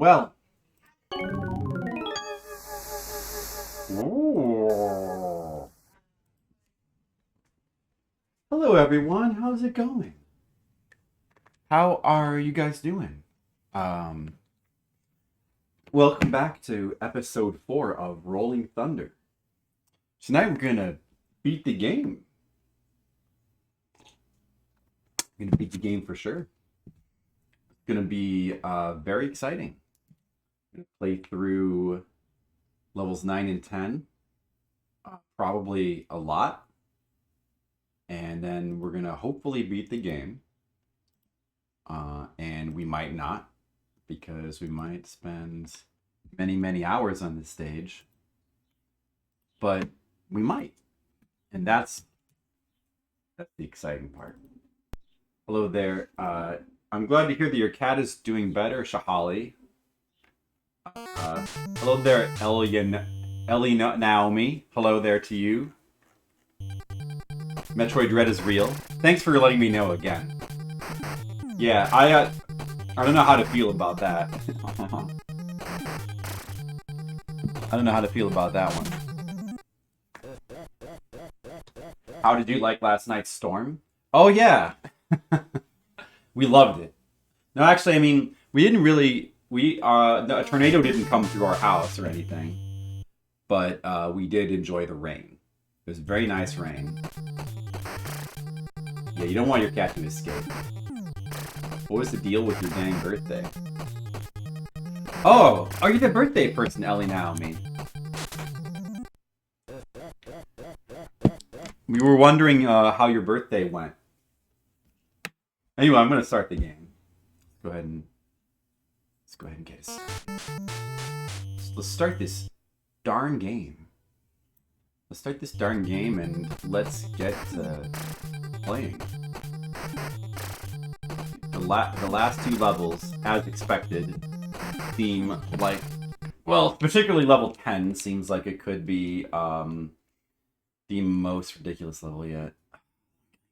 Well. Ooh. Hello, everyone. How's it going? How are you guys doing? Um, Welcome back to episode 4 of Rolling Thunder. Tonight we're gonna beat the game. We're gonna beat the game for sure. It's gonna be very exciting. I'm gonna play through levels 9 and 10, probably a lot, and then we're gonna hopefully beat the game. And we might not, because we might spend many hours on this stage, but we might, and that's the exciting part. Hello there. I'm glad to hear that your cat is doing better, Shahali. Hello there, Ellie Naomi. Hello there to you. Metroid Dread is real. Thanks for letting me know again. Yeah, I don't know how to feel about that. I don't know how to feel about that one. How did you like last night's storm? Oh yeah, we loved it. No, actually, I mean, we didn't really. A tornado didn't come through our house or anything, but we did enjoy the rain. It was very nice rain. Yeah, you don't want your cat to escape. What was the deal with your dang birthday? Oh, are you the birthday person, Ellie Naomi? We were wondering how your birthday went. Anyway, I'm gonna start the game. Let's go ahead and get us. Let's start this darn game. Let's start this darn game and let's get playing. The last two levels, as expected, seem like, well, particularly level 10 seems like it could be the most ridiculous level yet.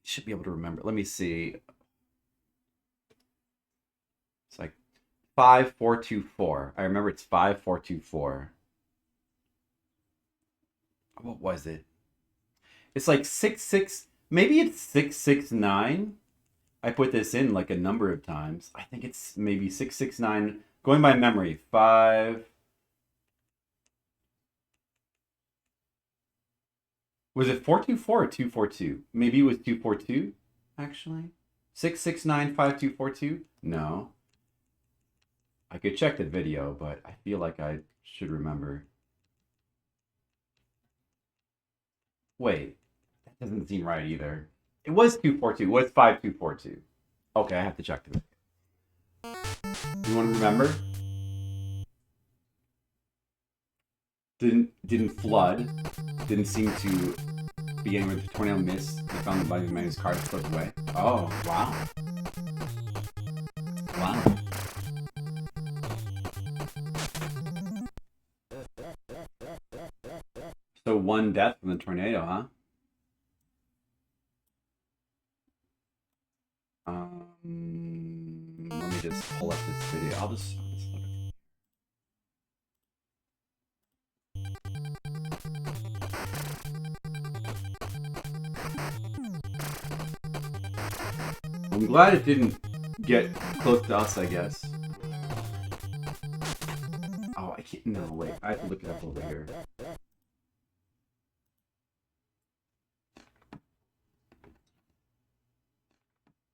Should be able to remember. Let me see. It's like 5424. I remember it's 5424. What was it? It's like 66. Maybe it's 669. I put this in like a number of times. I think it's maybe 669. Going by memory. 5. Was it 424 or 242? Maybe it was 242, actually. 669 5242? No. I could check the video, but I feel like I should remember. Wait, that doesn't seem right either. It was 242. It was 5242. Okay, I have to check the video. You want to remember? Didn't flood. Didn't seem to be anywhere the tornado missed. They found the body of man's car slipped away. Oh, wow. Wow. So one death from the tornado, huh? Let me just pull up this video. I'll just look at it. I'm glad it didn't get close to us, I guess. Oh, I can't. No, wait. I have to look it up over here.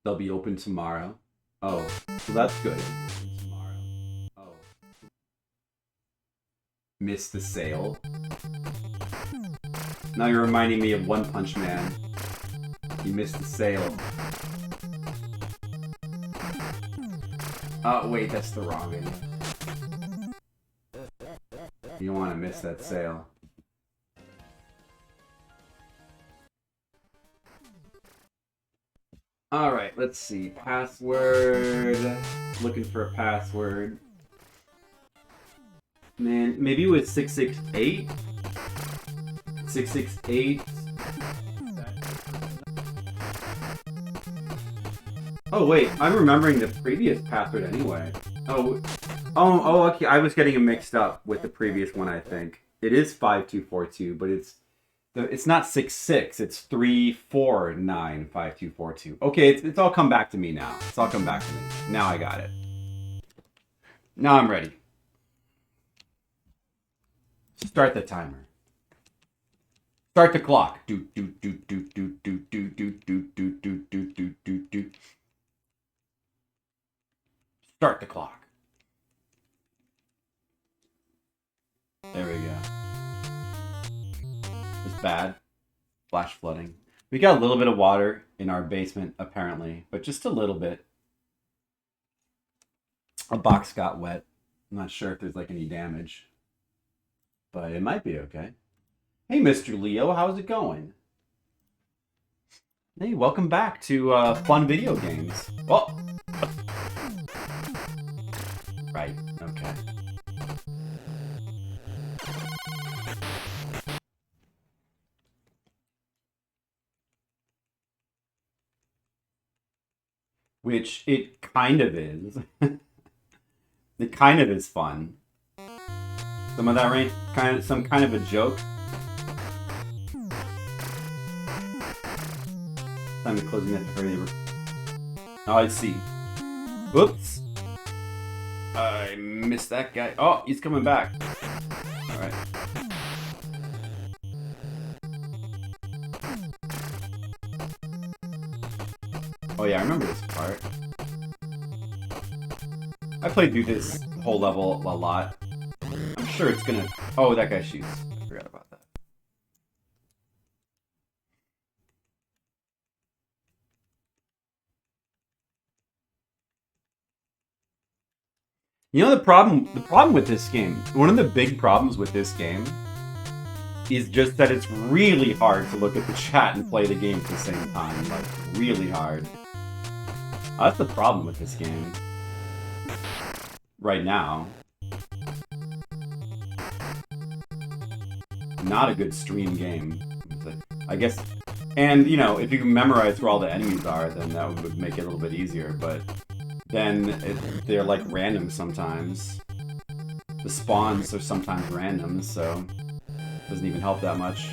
They'll be open tomorrow. Oh, so that's good. Tomorrow. Oh. Missed the sale. Now you're reminding me of One Punch Man. You missed the sale. Oh, wait, that's the wrong one. You don't want to miss that sale. Alright, let's see. Password. Looking for a password. Man, maybe it was 668? 668? Oh wait, I'm remembering the previous password anyway. Oh, Oh, okay. I was getting it mixed up with the previous one, I think. It is 5242, but it's not 66. It's 349 5242. Okay, it's all come back to me now. It's all come back to me. Now I got it. Now I'm ready. Start the timer. Start the clock. Do do do do do do do do do do do do do do do. Start the clock. There we go. It's bad. Flash flooding. We got a little bit of water in our basement, apparently, but just a little bit. A box got wet. I'm not sure if there's like any damage, but it might be okay. Hey, Mr. Leo, how's it going? Hey, welcome back to fun video games. Oh! Right, okay. Which it kind of is. It kind of is fun. Some of that rain, some kind of a joke. Time to close the net to hurry. Oh, I see. Whoops. I missed that guy. Oh, he's coming back. All right. Oh yeah, I remember this part. I played through this whole level a lot. I'm sure it's gonna... Oh, that guy shoots. I forgot about that. You know the problem with this game, one of the big problems with this game is just that it's really hard to look at the chat and play the game at the same time. Like, really hard. That's the problem with this game. Right now. Not a good stream game. I guess, and you know, if you can memorize where all the enemies are, then that would make it a little bit easier, but then they're like random sometimes. The spawns are sometimes random, so it doesn't even help that much.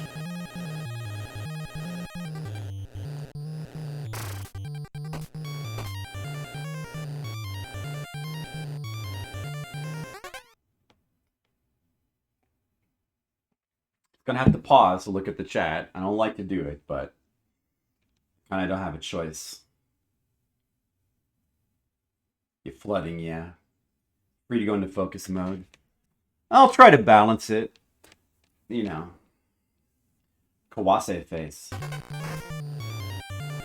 Gonna have to pause to look at the chat. I don't like to do it, but I don't have a choice. You're flooding, yeah. Free to go into focus mode. I'll try to balance it. You know. Kawase face.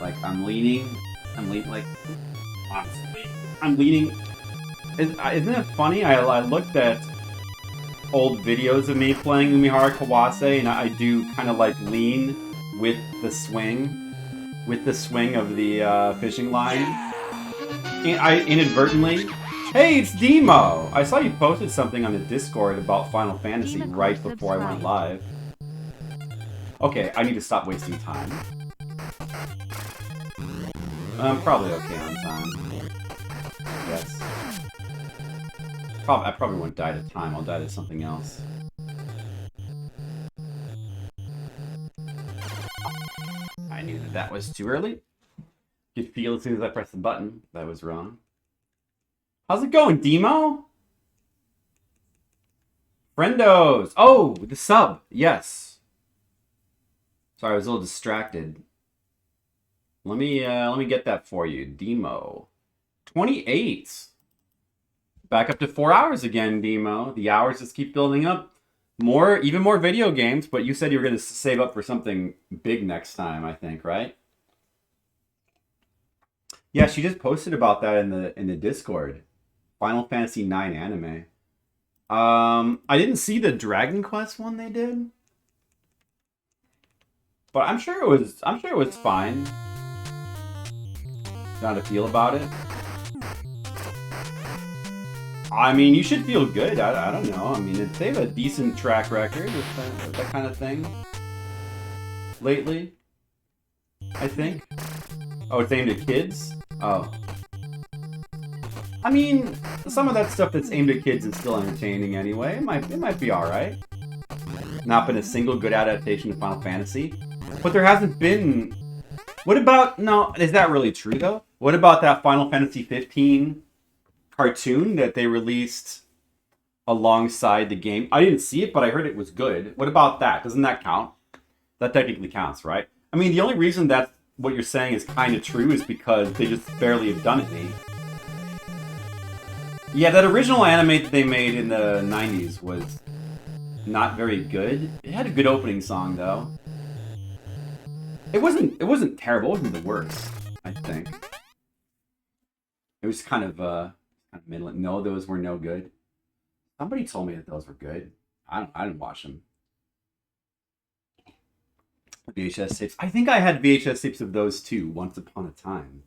Like, I'm leaning, like, honestly, I'm leaning. Isn't it funny? I looked at old videos of me playing Umihara Kawase, and I do kind of like lean with the swing of the fishing line. And I inadvertently, hey, it's Demo! I saw you posted something on the Discord about Final Fantasy right before I went live. Okay, I need to stop wasting time. I'm probably okay on time. Yes. I probably won't die to time. I'll die to something else. I knew that was too early. You could feel as soon as I pressed the button that was wrong. How's it going, Demo? Friendos! Oh, the sub. Yes. Sorry, I was a little distracted. Let me get that for you, Demo. 28. Back up to 4 hours again, Demo. The hours just keep building up. Even more video games, but you said you were going to save up for something big next time, I think, right? Yeah, she just posted about that in the Discord. Final Fantasy IX anime. I didn't see the Dragon Quest one they did, but I'm sure it was fine. How to feel about it? I mean, you should feel good. I don't know. I mean, they have a decent track record with that kind of thing lately, I think. Oh, it's aimed at kids? Oh. I mean, some of that stuff that's aimed at kids is still entertaining anyway. It might be alright. Not been a single good adaptation of Final Fantasy. But there hasn't been... What about... No, is that really true, though? What about that Final Fantasy 15 cartoon that they released alongside the game? I didn't see it, but I heard it was good. What about that? Doesn't that count? That technically counts, right? I mean, the only reason that what you're saying is kind of true is because they just barely have done it, Nate. Yeah, that original anime that they made in the 90s was not very good. It had a good opening song, though. It wasn't terrible. It wasn't the worst, I think. It was kind of middle. No, those were no good. Somebody told me that those were good. I didn't watch them. VHS tapes. I think I had VHS tapes of those too, once upon a time.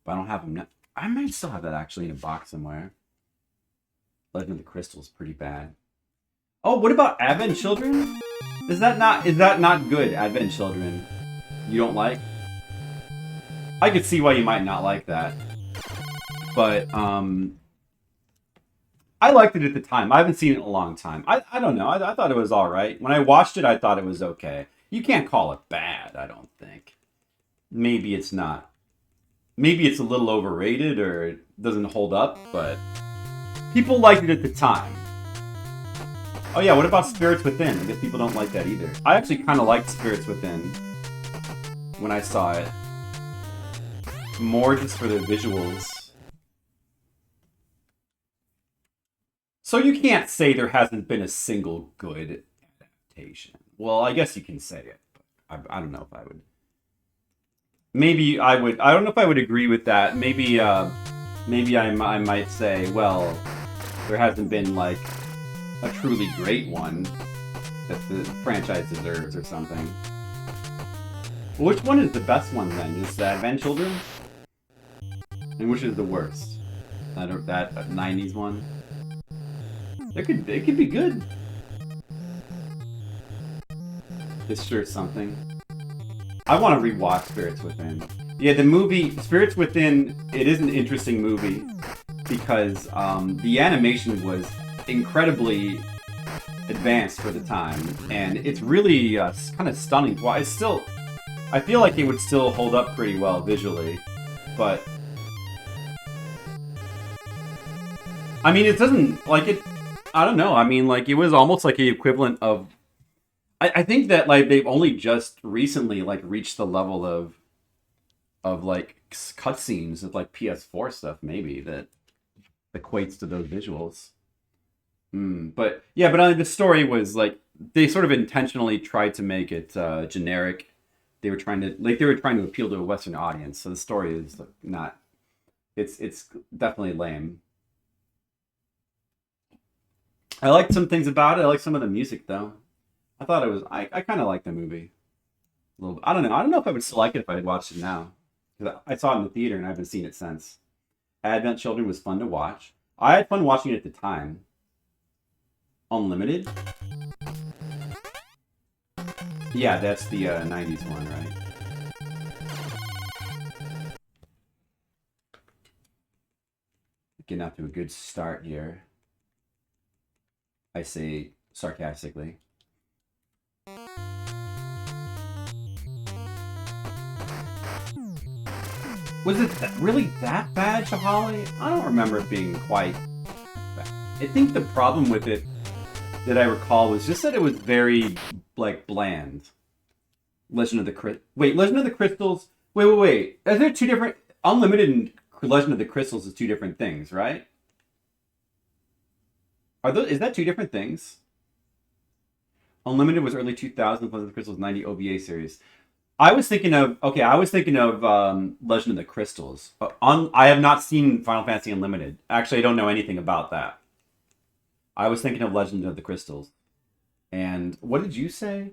But I don't have them now. I might still have that actually in a box somewhere. Legend of the Crystal is pretty bad. Oh, what about Advent Children? Is that not good, Advent Children? You don't like? I could see why you might not like that. But, I liked it at the time. I haven't seen it in a long time. I don't know. I thought it was alright. When I watched it, I thought it was okay. You can't call it bad, I don't think. Maybe it's not. Maybe it's a little overrated or it doesn't hold up, but people liked it at the time. Oh yeah, what about Spirits Within? I guess people don't like that either. I actually kind of liked Spirits Within when I saw it. More just for the visuals. So you can't say there hasn't been a single good adaptation. Well, I guess you can say it, but I don't know if I would. Maybe I would. I don't know if I would agree with that. Maybe I might say, well, there hasn't been like a truly great one that the franchise deserves or something. Which one is the best one then? Just the Advent Children? And which is the worst? That 90s one? It could be good. It's sure something. I want to rewatch Spirits Within. Yeah, the movie Spirits Within, it is an interesting movie because the animation was incredibly advanced for the time, and it's really kind of stunning. Well, it's still, I feel like it would still hold up pretty well visually, but I mean, it doesn't like it. I don't know. I mean, like it was almost like the equivalent of. I think that like they've only just recently like reached the level of like cutscenes of like PS4 stuff maybe that equates to those visuals. But yeah, but the story was like they sort of intentionally tried to make it generic. They were trying to appeal to a Western audience. So the story is not. It's definitely lame. I liked some things about it. I like some of the music though. I thought it was. I kind of liked the movie. A little. I don't know. I don't know if I would still like it if I had watched it now. Because I saw it in the theater and I haven't seen it since. Advent Children was fun to watch. I had fun watching it at the time. Unlimited. Yeah, that's the 90s one, right? Getting off to a good start here. I say sarcastically. Was it really that bad, Shahali? I don't remember it being quite bad. I think the problem with it that I recall was just that it was very, like, bland. Legend of the Crystals? Wait. Are there two different... Unlimited and Legend of the Crystals is two different things, right? Is that two different things? Unlimited was early 2000s, Legend of the Crystals 90 OVA series. I was thinking of Legend of the Crystals. I have not seen Final Fantasy Unlimited. Actually, I don't know anything about that. I was thinking of Legend of the Crystals. And what did you say?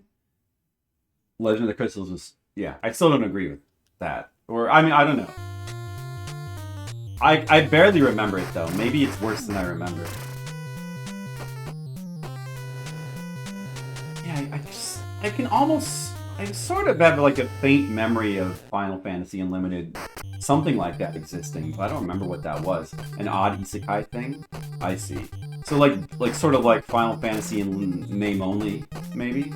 Legend of the Crystals was... Yeah, I still don't agree with that. Or, I mean, I don't know. I barely remember it, though. Maybe it's worse than I remember. Yeah, I sort of have like a faint memory of Final Fantasy Unlimited something like that existing, but I don't remember what that was. An odd isekai thing? I see. So like sort of like Final Fantasy in name only, maybe?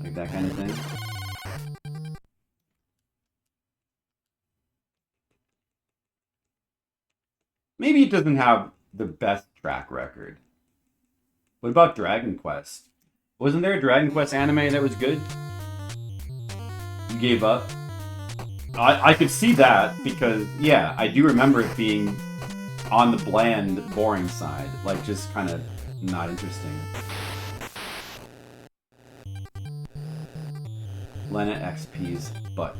Like that kind of thing. Maybe it doesn't have the best track record. What about Dragon Quest? Wasn't there a Dragon Quest anime that was good? You gave up? I could see that because, yeah, I do remember it being on the bland, boring side. Like, just kind of not interesting. Lena XP's butt.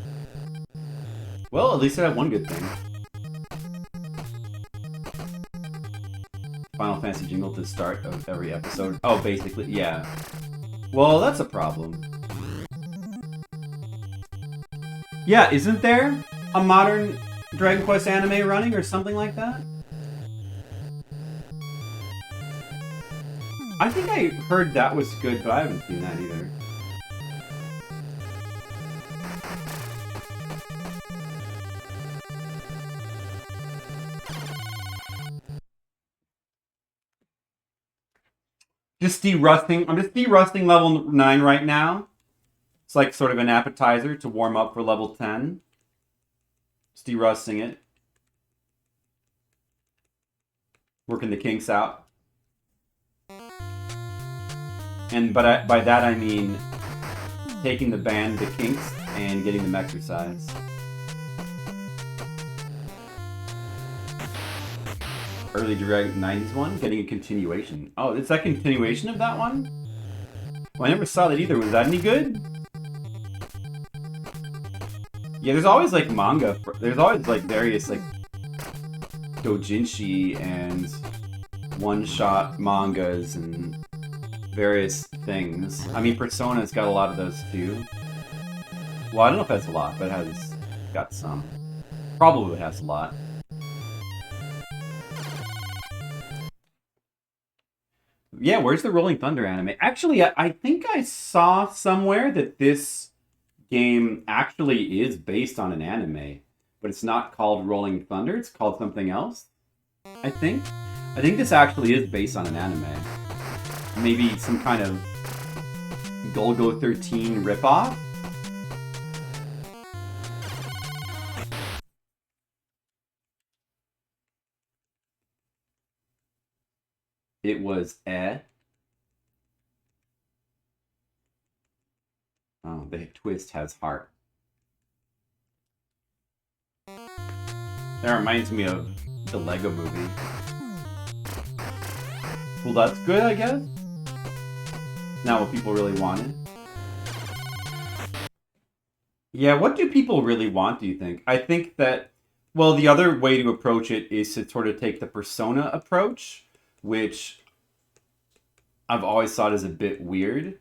Well, at least it had one good thing. Final Fantasy jingle to start of every episode. Oh, basically, yeah. Well, that's a problem. Yeah, isn't there a modern Dragon Quest anime running or something like that? I think I heard that was good, but I haven't seen that either. Just de-rusting. I'm just de-rusting level 9 right now. It's like sort of an appetizer to warm up for level 10. Just de-rusting it. Working the kinks out. And by that I mean taking the band, the kinks, and getting them exercise. Early direct 90s one, getting a continuation. Oh, it's that continuation of that one? Well, I never saw that either. Was that any good? Yeah, there's always like manga. There's always like various like doujinshi and one-shot mangas and various things. I mean, Persona's got a lot of those too. Well, I don't know if that's a lot, but it has got some. Probably has a lot. Yeah, where's the Rolling Thunder anime? Actually, I think I saw somewhere that this game actually is based on an anime, but it's not called Rolling Thunder, it's called something else, I think. I think this actually is based on an anime. Maybe some kind of Golgo 13 ripoff? It was Oh, the twist has heart. That reminds me of the Lego movie. Well, that's good, I guess. Not what people really wanted. Yeah, what do people really want, do you think? I think that, well, the other way to approach it is to sort of take the Persona approach, which I've always thought is a bit weird.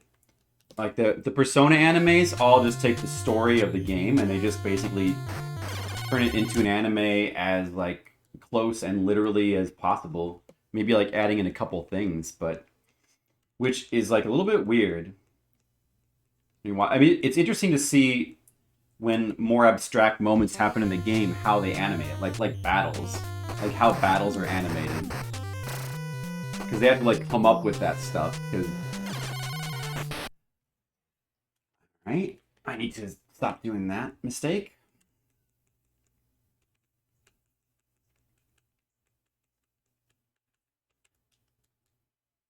Like, the Persona animes all just take the story of the game, and they just basically turn it into an anime as, like, close and literally as possible. Maybe, like, adding in a couple things, but... which is, like, a little bit weird. I mean, it's interesting to see when more abstract moments happen in the game, how they animate it. Like battles. Like, how battles are animated. Because they have to, like, come up with that stuff, because... Right? I need to stop doing that mistake.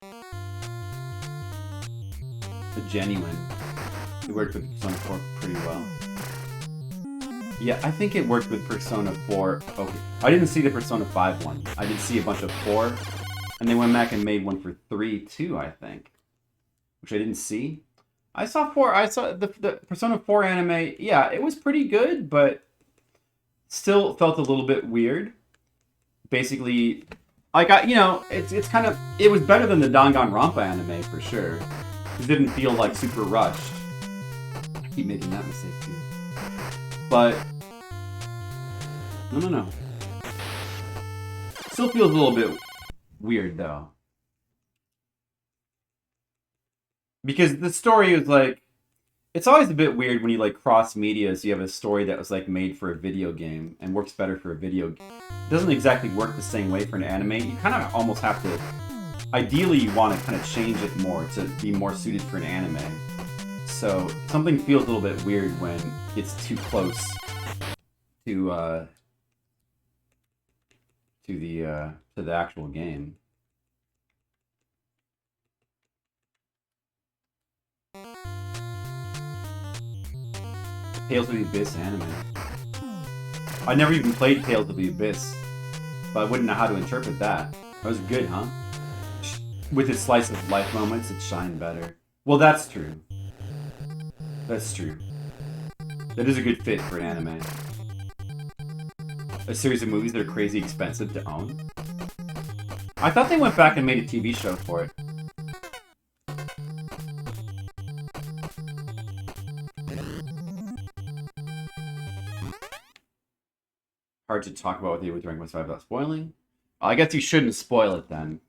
The genuine. It worked with Persona 4 pretty well. Yeah, I think it worked with Persona 4. Okay. I didn't see the Persona 5 one. I did see a bunch of 4. And they went back and made one for 3 too, I think. Which I didn't see. I saw the Persona 4 anime. Yeah, it was pretty good, but still felt a little bit weird. Basically, like, it's kind of... it was better than the Danganronpa anime, for sure. It didn't feel, like, super rushed. I keep making that mistake, too. But... No. Still feels a little bit weird, though. Because the story is, like... It's always a bit weird when you like cross media, so you have a story that was like made for a video game and works better for a video game. It doesn't exactly work the same way for an anime. You kind of almost have to, ideally you want to kind of change it more to be more suited for an anime. So something feels a little bit weird when it's too close to the actual game. Tales of the Abyss anime. I never even played Tales of the Abyss, but I wouldn't know how to interpret that. That was good, huh? With its slice of life moments, it shined better. Well, that's true. That's true. That is a good fit for an anime. A series of movies that are crazy expensive to own. I thought they went back and made a TV show for it. Hard to talk about what they were doing without spoiling. I guess you shouldn't spoil it then.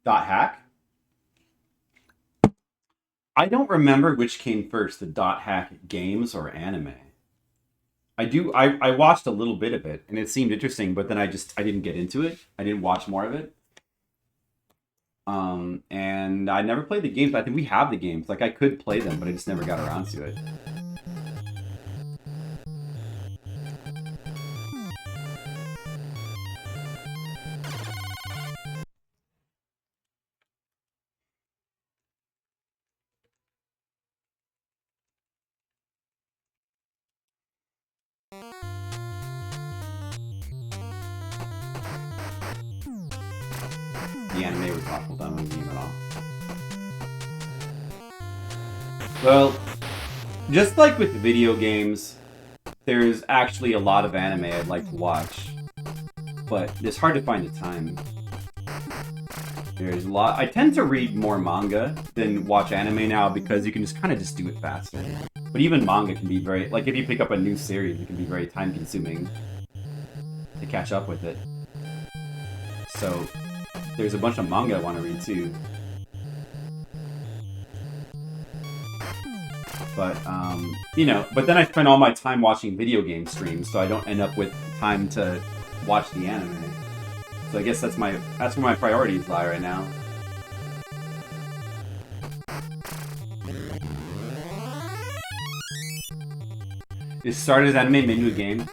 Dot hack? I don't remember which came first, the dot hack games or anime. I watched a little bit of it and it seemed interesting, but then I didn't get into it. I didn't watch more of it. And I never played the games. I think we have the games. Like I could play them, but I just never got around to it. The anime was awful, done with the game at all. Well, just like with video games, there's actually a lot of anime I'd like to watch, but it's hard to find the time. There's a lot. I tend to read more manga than watch anime now because you can just kind of just do it faster. But even manga can be very, like if you pick up a new series, it can be very time consuming to catch up with it. So there's a bunch of manga I want to read too. But, you know, but then I spend all my time watching video game streams, so I don't end up with time to watch the anime. So I guess that's where my priorities lie right now. It started as anime, made into a game.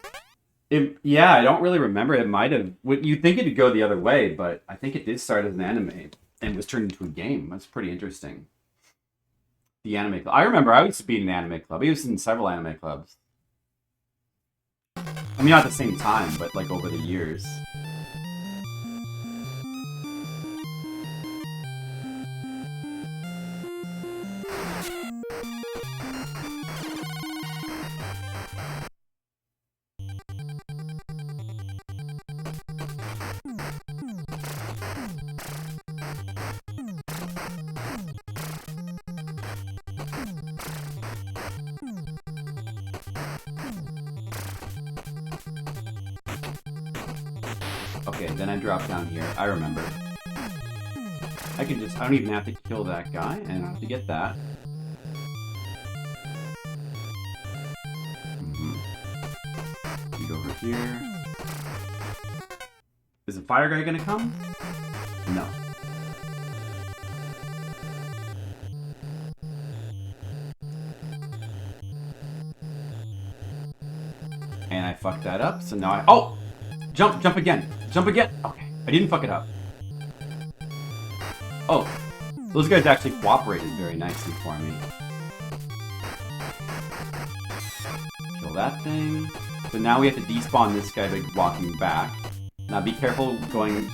Yeah, I don't really remember. It might have. You'd think it'd go the other way, but I think it did start as an anime and was turned into a game. That's pretty interesting. The anime club. I remember I used to be in an anime club. I was in several anime clubs. I mean, not at the same time, but like over the years. Okay, then I drop down here. I remember. I don't even have to kill that guy, and I have to get that. You go over here. Is the fire guy gonna come? No. And I fucked that up, so now oh! Jump again! Jump again! Okay, I didn't fuck it up. Oh, those guys actually cooperated very nicely for me. Kill that thing. So now we have to despawn this guy by walking back. Now be careful going...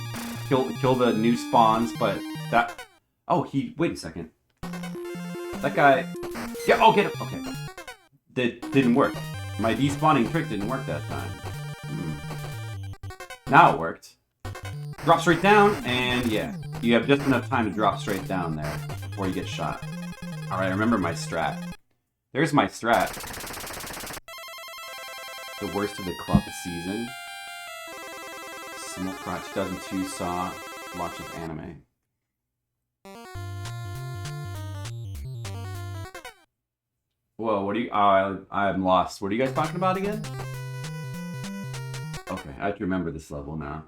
Kill the new spawns, but that... Oh, wait a second. That guy... Yeah, oh, get him! Okay. That didn't work. My despawning trick didn't work that time. Now it worked. Drop straight down, and yeah. You have just enough time to drop straight down there before you get shot. Alright, I remember my strat. There's my strat. The worst of the club season. Smoke Crash 2002 saw lots of anime. Whoa, what are you... I'm lost. What are you guys talking about again? Okay, I have to remember this level now.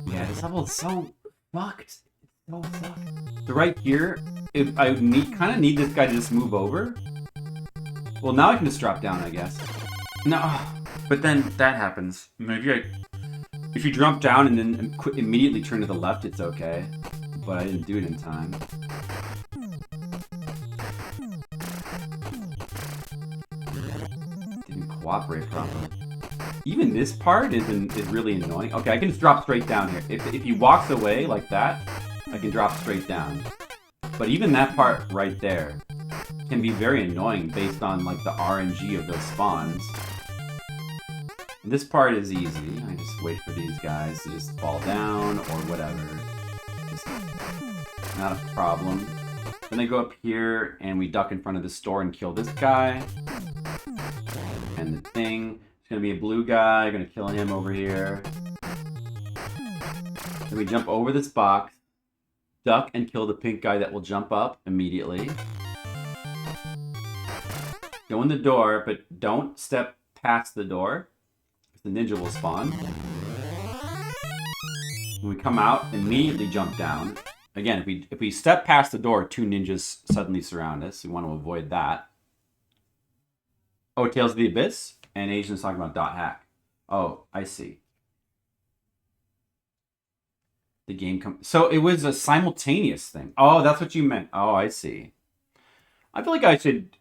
Yeah, this level is so fucked. It's so fucked. So right here, if I kind of need this guy to just move over. Well, now I can just drop down, I guess. No, but then that happens. Maybe if you jump down and then immediately turn to the left, it's okay. But I didn't do it in time. Didn't cooperate properly. Even this part is really annoying. Okay, I can just drop straight down here. If he walks away like that, I can drop straight down. But even that part right there can be very annoying based on like the RNG of those spawns. This part is easy. I just wait for these guys to just fall down or whatever. Just not a problem. Then I go up here and we duck in front of the store and kill this guy. And the thing. It's gonna be a blue guy. Gonna kill him over here. Then we jump over this box. Duck and kill the pink guy that will jump up immediately. Go in the door, but don't step past the door. The ninja will spawn. When we come out, immediately jump down. Again, if we step past the door, 2 ninjas suddenly surround us. We want to avoid that. Oh, Tales of the Abyss? And Asian's talking about dot hack. Oh, I see. The game so it was a simultaneous thing. Oh, that's what you meant. Oh, I see. I feel like I should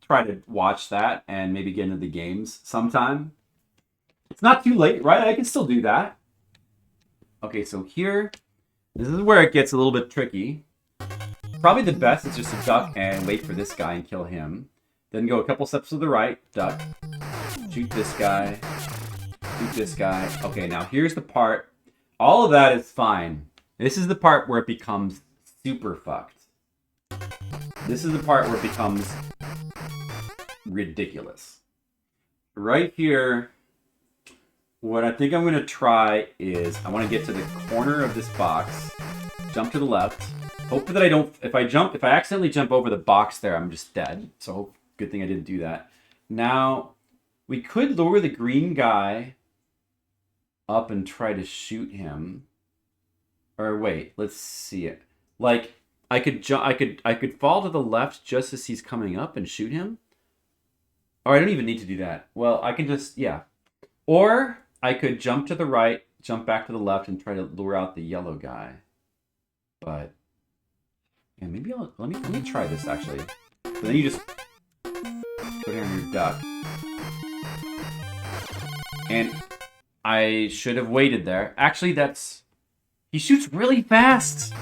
try to watch that and maybe get into the games sometime. It's not too late, right? I can still do that. Okay, so here, this is where it gets a little bit tricky. Probably the best is just to duck and wait for this guy and kill him. Then go a couple steps to the right, duck, shoot this guy, shoot this guy. Okay, now here's the part. All of that is fine. This is the part where it becomes super fucked. This is the part where it becomes ridiculous. Right here, what I think I'm going to try is I want to get to the corner of this box, jump to the left, hope that I don't, if I accidentally jump over the box there, I'm just dead. So good thing I didn't do that. Now, we could lure the green guy up and try to shoot him. Or wait, let's see it. Like, I could fall to the left just as he's coming up and shoot him. Or I don't even need to do that. Well, I can just, yeah. Or I could jump to the right, jump back to the left, and try to lure out the yellow guy. But yeah, maybe let me try this actually. But then you just put here on your duck. And I should have waited there. Actually, he shoots really fast.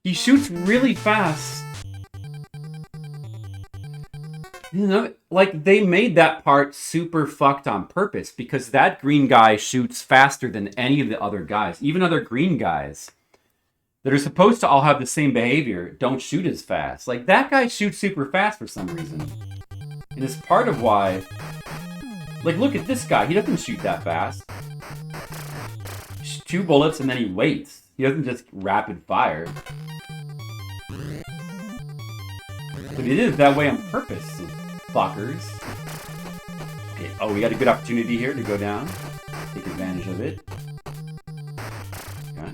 He shoots really fast. You know, like, they made that part super fucked on purpose because that green guy shoots faster than any of the other guys. Even other green guys that are supposed to all have the same behavior don't shoot as fast. Like, that guy shoots super fast for some reason. And it's part of why... Like, look at this guy. He doesn't shoot that fast. 2 bullets and then he waits. He doesn't just rapid fire. But it is that way on purpose, fuckers. Okay. Oh, we got a good opportunity here to go down. Take advantage of it. Okay.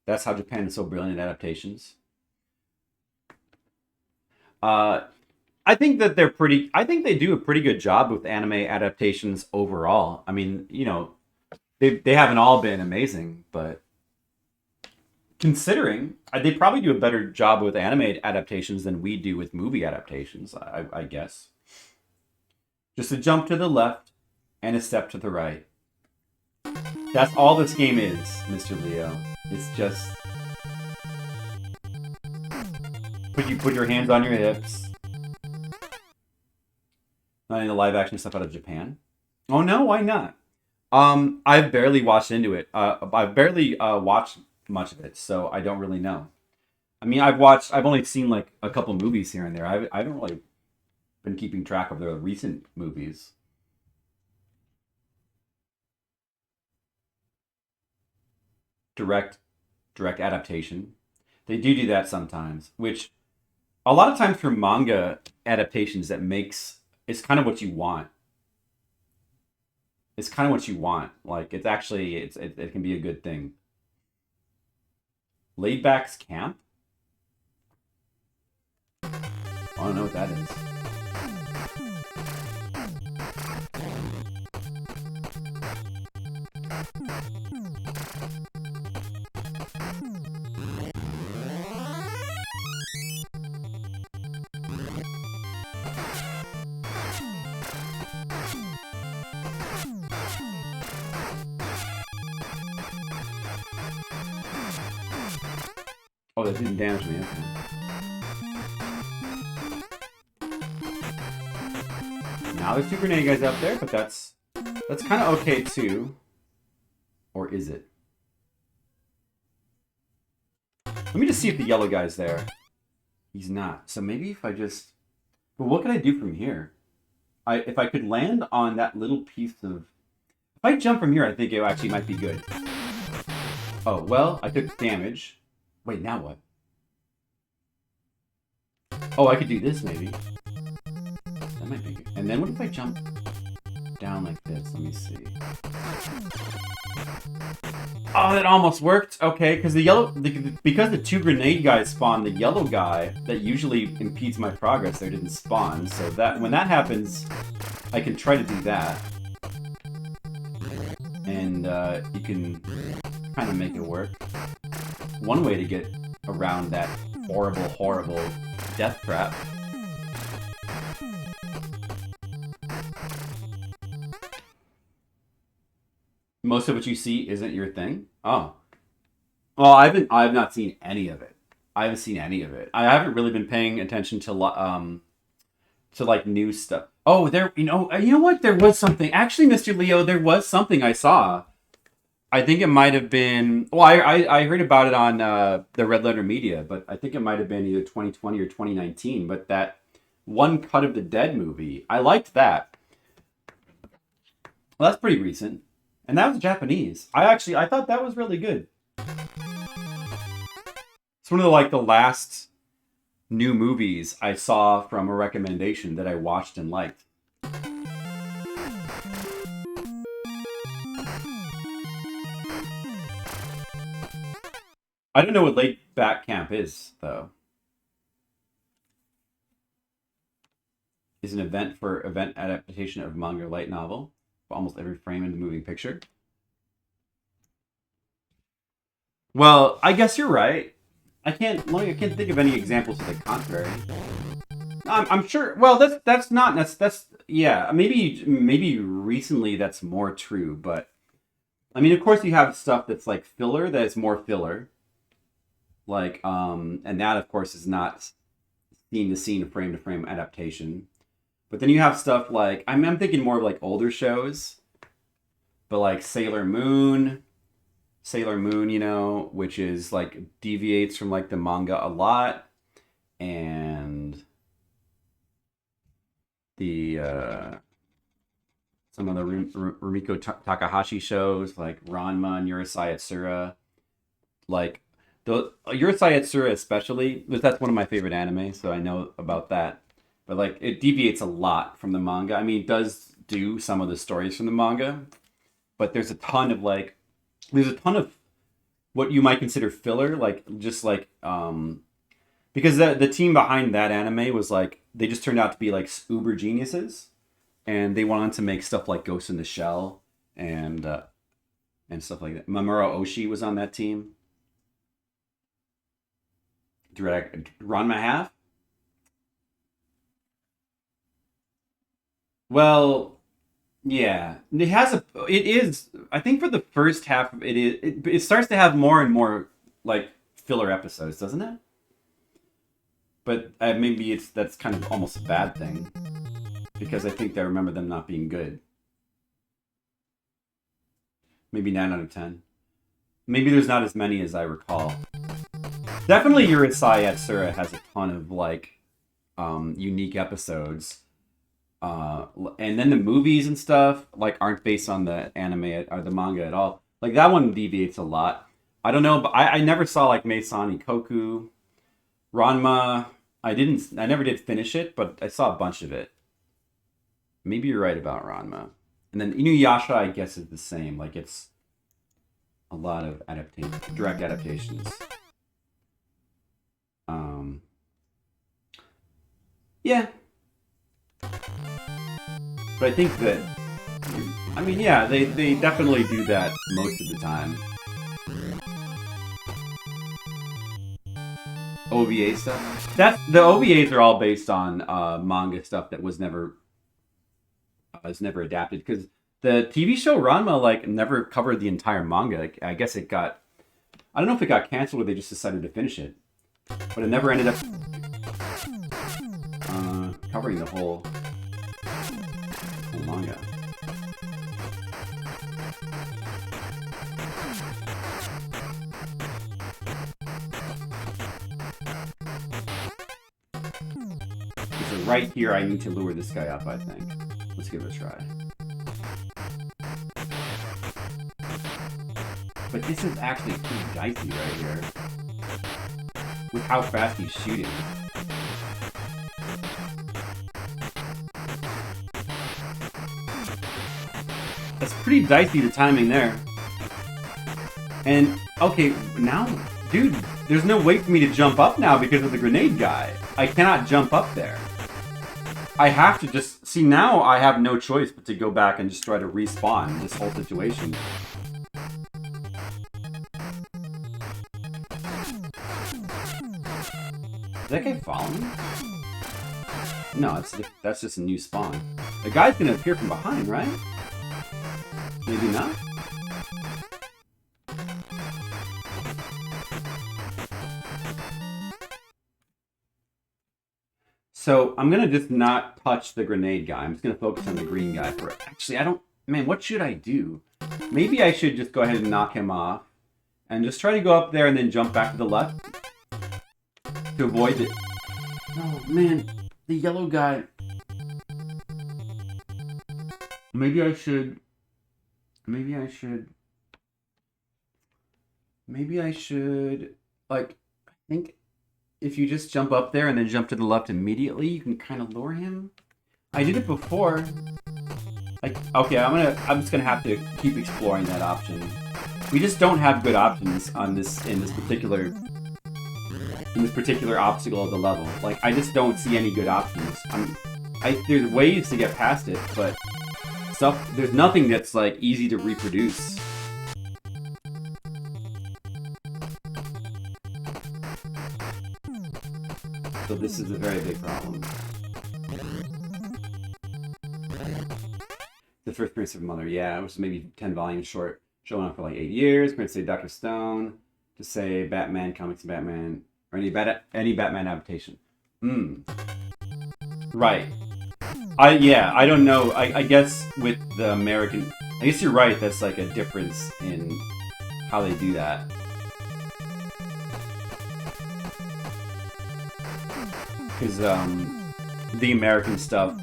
That's how Japan is so brilliant at adaptations. I think that I think they do a pretty good job with anime adaptations overall. I mean, you know, they haven't all been amazing, but considering, they probably do a better job with anime adaptations than we do with movie adaptations, I guess. Just a jump to the left and a step to the right. That's all this game is, Mr. Leo. It's just... You put your hands on your hips. Not any live action stuff out of Japan. Oh no, why not? I've barely watched into it. I've barely watched much of it, so I don't really know. I mean, I've only seen like a couple movies here and there. I haven't really been keeping track of the recent movies. direct adaptation. They do that sometimes, which a lot of times for manga adaptations that makes it's kind of what you want. It's kind of what you want. Like it's actually it can be a good thing. Laidback's Camp? I don't know what that is. Oh, that didn't damage me. Okay. Now there's 2 grenade guys out there, but that's kind of okay too. Or is it? Let me just see if the yellow guy's there. He's not. So maybe if I just... Well, what can I do from here? If I could land on that little piece of... If I jump from here, I think it actually might be good. Oh, well, I took damage. Wait, now what? Oh, I could do this, maybe. That might be good. And then what if I jump down like this? Let me see. Oh, that almost worked. Okay, because because the 2 grenade guys spawn, the yellow guy that usually impedes my progress there didn't spawn. So that when that happens, I can try to do that. And you can kind of make it work. One way to get around that horrible, horrible death trap. Most of what you see isn't your thing? Oh. Well, I've not seen any of it. I haven't seen any of it. I haven't really been paying attention to like new stuff. Oh, you know what? There was something. Actually, Mr. Leo, there was something I saw. I think it might have been... Well, I heard about it on the Red Letter Media, but I think it might have been either 2020 or 2019. But that One Cut of the Dead movie, I liked that. Well, that's pretty recent. And that was Japanese. I thought that was really good. It's one of the last new movies I saw from a recommendation that I watched and liked. I don't know what Laid Back Camp is, though. Is an event adaptation of manga or light novel. Almost every frame in the moving picture. Well, I guess you're right. I can't think of any examples to the contrary. I'm sure. Well, that's yeah. Maybe recently that's more true, but I mean, of course, you have stuff that's like filler that is more filler. Like, and that of course is not scene to scene, frame to frame adaptation. But then you have stuff like, I'm thinking more of like older shows, but like Sailor Moon, you know, which is like deviates from like the manga a lot, and the some of the Rumiko Takahashi shows like Ranma and Urusei Yatsura, like the Urusei Yatsura especially, that's one of my favorite anime, so I know about that. But like it deviates a lot from the manga. I mean, it does do some of the stories from the manga, but there's a ton of what you might consider filler, like just like because the team behind that anime was like they just turned out to be like uber geniuses, and they went on to make stuff like Ghost in the Shell and stuff like that. Mamoru Oshii was on that team. Ranma half. Well, yeah, it is. I think for the first half, it starts to have more and more like filler episodes, doesn't it? But maybe that's kind of almost a bad thing, because I think I remember them not being good. Maybe 9 out of 10. Maybe there's not as many as I recall. Definitely Urusei Yatsura has a ton of like unique episodes. And then the movies and stuff like aren't based on the anime or the manga at all. Like that one deviates a lot. I don't know, but I never saw like Meisani Koku, Ranma. I never did finish it, but I saw a bunch of it. Maybe you're right about Ranma. And then Inuyasha, I guess, is the same. Like, it's a lot of direct adaptations. Yeah. But I think that, I mean, yeah, they definitely do that most of the time. OVA stuff. The OVAs are all based on manga stuff that was never adapted, because the TV show Ranma like never covered the entire manga. I guess it got, I don't know if it got canceled or they just decided to finish it, but it never ended up covering the whole manga. So right here, I need to lure this guy up, I think. Let's give it a try. But this is actually pretty dicey right here, with how fast he's shooting. That's pretty dicey, the timing there. And, okay, now, dude, there's no way for me to jump up now because of the grenade guy. I cannot jump up there. I have to just... See, now I have no choice but to go back and just try to respawn this whole situation. Is that guy following me? No, that's just a new spawn. The guy's gonna appear from behind, right? Maybe not? So, I'm gonna just not touch the grenade guy. I'm just gonna focus on the green guy for it. Actually, I don't... Man, what should I do? Maybe I should just go ahead and knock him off. And just try to go up there and then jump back to the left. To avoid it. Oh, man. The yellow guy... Maybe I should... Like, I think... If you just jump up there and then jump to the left immediately, you can kind of lure him. I did it before. Like, okay, I'm just gonna have to keep exploring that option. We just don't have good options on this in this particular obstacle of the level. Like, I just don't see any good options. There's ways to get past it, but there's nothing that's like easy to reproduce. So this is a very big problem. The first Prince of Mother, yeah, it was maybe 10 volumes short, showing up for like 8 years. Prince say Dr. Stone, to say Batman, comics Batman, or any Batman adaptation. Right. I don't know. I guess with the American, I guess you're right, that's like a difference in how they do that. Because the American stuff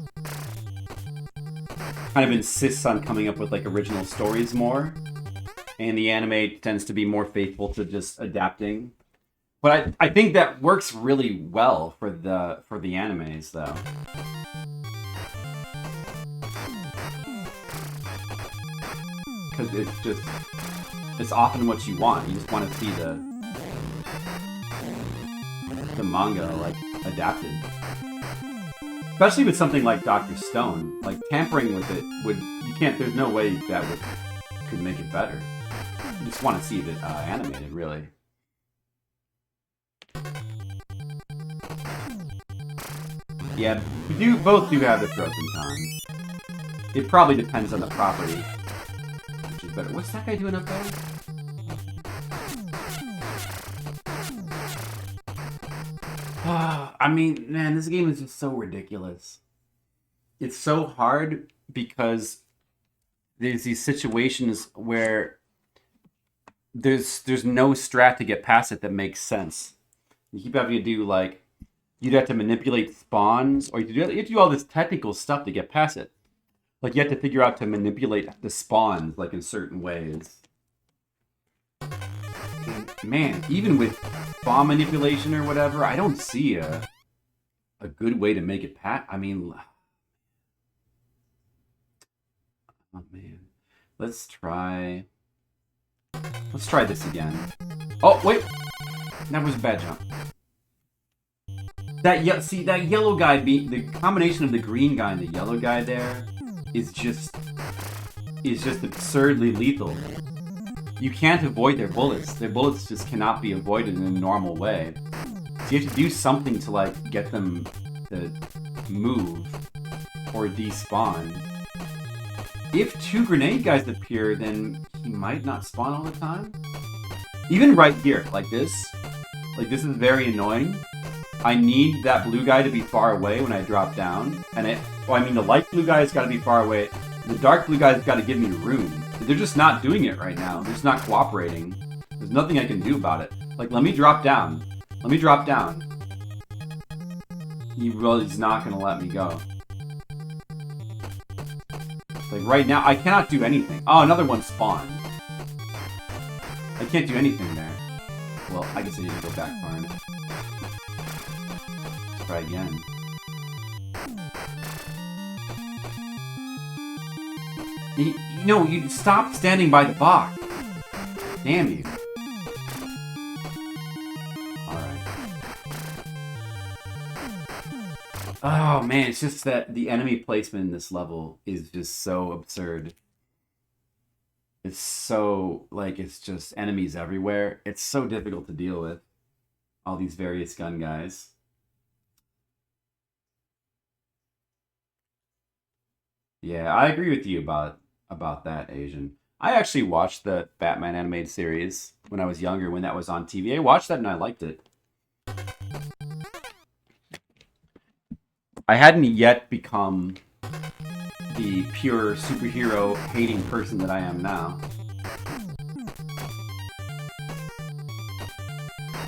kind of insists on coming up with like original stories more, and the anime tends to be more faithful to just adapting. But I think that works really well for the animes though. Because it's often what you want. You just want to see the manga like adapted, especially with something like Dr. Stone. Like, tampering with it there's no way that could make it better. You just want to see it animated, really. Yeah, both do have their pros and cons. It probably depends on the property, which is better. What's that guy doing up there? I mean, man, this game is just so ridiculous. It's so hard because there's these situations where there's no strat to get past it that makes sense. You keep having to do, like, you'd have to manipulate spawns, or you have to do all this technical stuff to get past it. Like, you have to figure out to manipulate the spawns, like, in certain ways. man, even with bomb manipulation or whatever, I don't see a good way to make it I mean, oh man. Let's try this again. Oh, wait. That was a bad jump. See, that yellow guy the combination of the green guy and the yellow guy there is just absurdly lethal. You can't avoid their bullets. Their bullets just cannot be avoided in a normal way. So you have to do something to, like, get them to move or despawn. If 2 grenade guys appear, then he might not spawn all the time. Even right here, like this is very annoying. I need that blue guy to be far away when I drop down, and the light blue guy's got to be far away. The dark blue guy's got to give me room. They're just not doing it right now. They're just not cooperating. There's nothing I can do about it. Like, let me drop down. Let me drop down. He's not gonna let me go. Like, right now, I cannot do anything. Oh, another one spawned. I can't do anything there. Well, I guess I need to go back far enough. Try again. You stop standing by the box. Damn you. Alright. Oh man, it's just that the enemy placement in this level is just so absurd. It's so, like, it's just enemies everywhere. It's so difficult to deal with. All these various gun guys. Yeah, I agree with you about that, Asian. I actually watched the Batman animated series when I was younger, when that was on TV. I watched that and I liked it. I hadn't yet become the pure superhero hating person that I am now.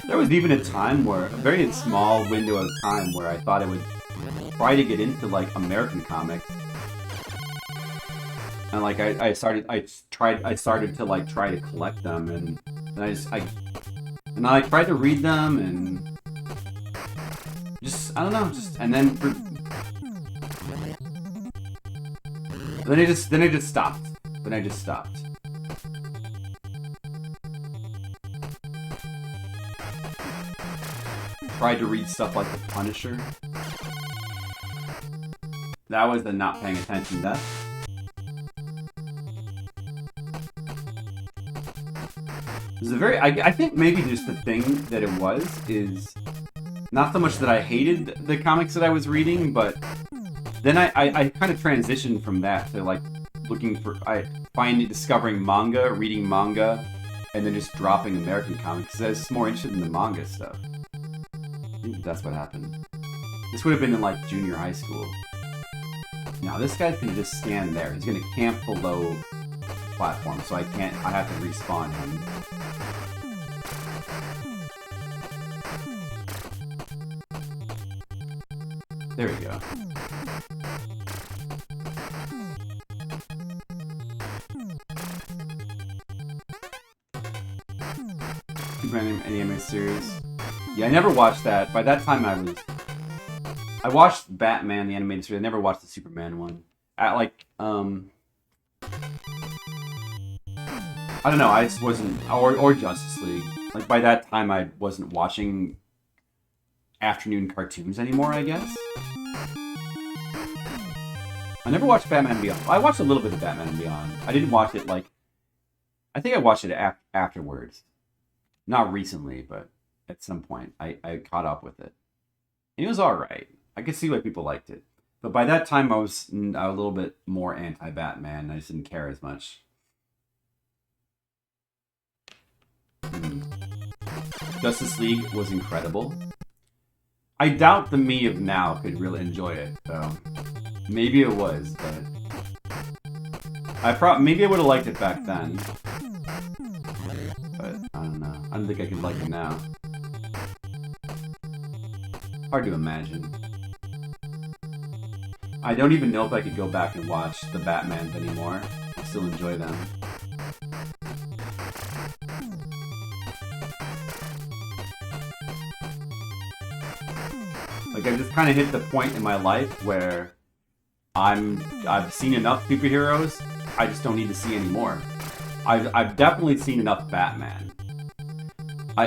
There was even a time where, a very small window of time where I thought I would try to get into, like, American comics. And, like, I started to, like, try to collect them, and I tried to read them, and I don't know, and then I just stopped. Tried to read stuff like The Punisher. That was the not paying attention death. I think maybe just the thing that it was is not so much that I hated the comics that I was reading, but then I kind of transitioned from that to, like, discovering manga, reading manga, and then just dropping American comics because I was just more interested in the manga stuff. I think that's what happened. This would have been in, like, junior high school. Now this guy's gonna just stand there. He's gonna camp below the platform, so I have to respawn him. There we go. Superman anime series. Yeah, I never watched that. By that time, I watched Batman the animated series. I never watched the Superman one. I don't know. I just wasn't, or Justice League. Like, by that time, I wasn't watching afternoon cartoons anymore, I guess. I never watched Batman Beyond. I watched a little bit of Batman Beyond. I didn't watch it, like, I think I watched it afterwards. Not recently, but at some point I caught up with it. And it was alright. I could see why people liked it. But by that time I was a little bit more anti-Batman. I just didn't care as much. Justice League was incredible. I doubt the me of now could really enjoy it, though. Maybe it was, but maybe I would have liked it back then. But I don't know. I don't think I could like it now. Hard to imagine. I don't even know if I could go back and watch the Batmans anymore. I still enjoy them. Like, I've just kind of hit the point in my life where I've seen enough superheroes, I just don't need to see any more. I've definitely seen enough Batman.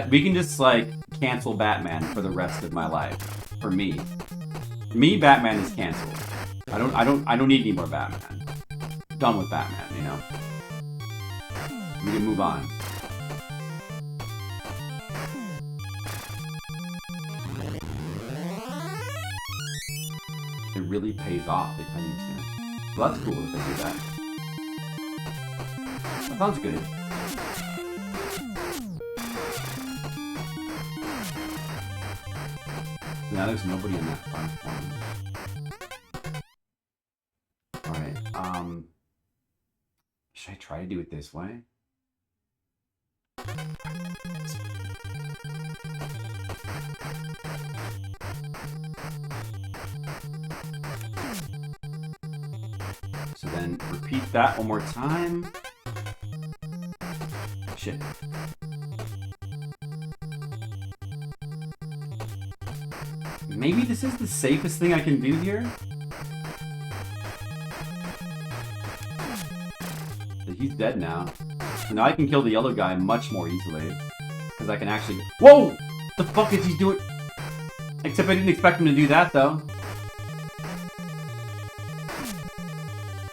We can just, like, cancel Batman for the rest of my life. For me. Me, Batman is canceled. I don't need any more Batman. Done with Batman, you know? We can move on. It really pays off if I use it. Well, that's cool if they do that. That sounds good. Now there's nobody in that platform. Alright, should I try to do it this way? So then repeat that one more time. Shit. Maybe this is the safest thing I can do here? He's dead now. So now I can kill the yellow guy much more easily. Because I can actually... Whoa! The fuck is he doing? Except I didn't expect him to do that, though.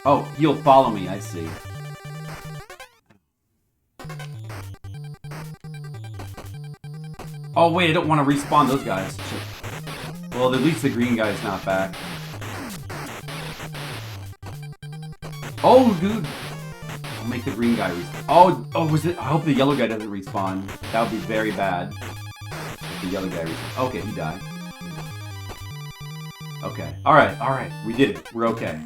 Oh, he'll follow me, I see. Oh, wait, I don't want to respawn those guys. Shit. Well, at least the green guy's not back. Oh, dude! I'll make the green guy respawn. Oh, was it? I hope the yellow guy doesn't respawn. That would be very bad. If the yellow guy respawn. Okay, he died. Okay. Alright. We did it. We're okay.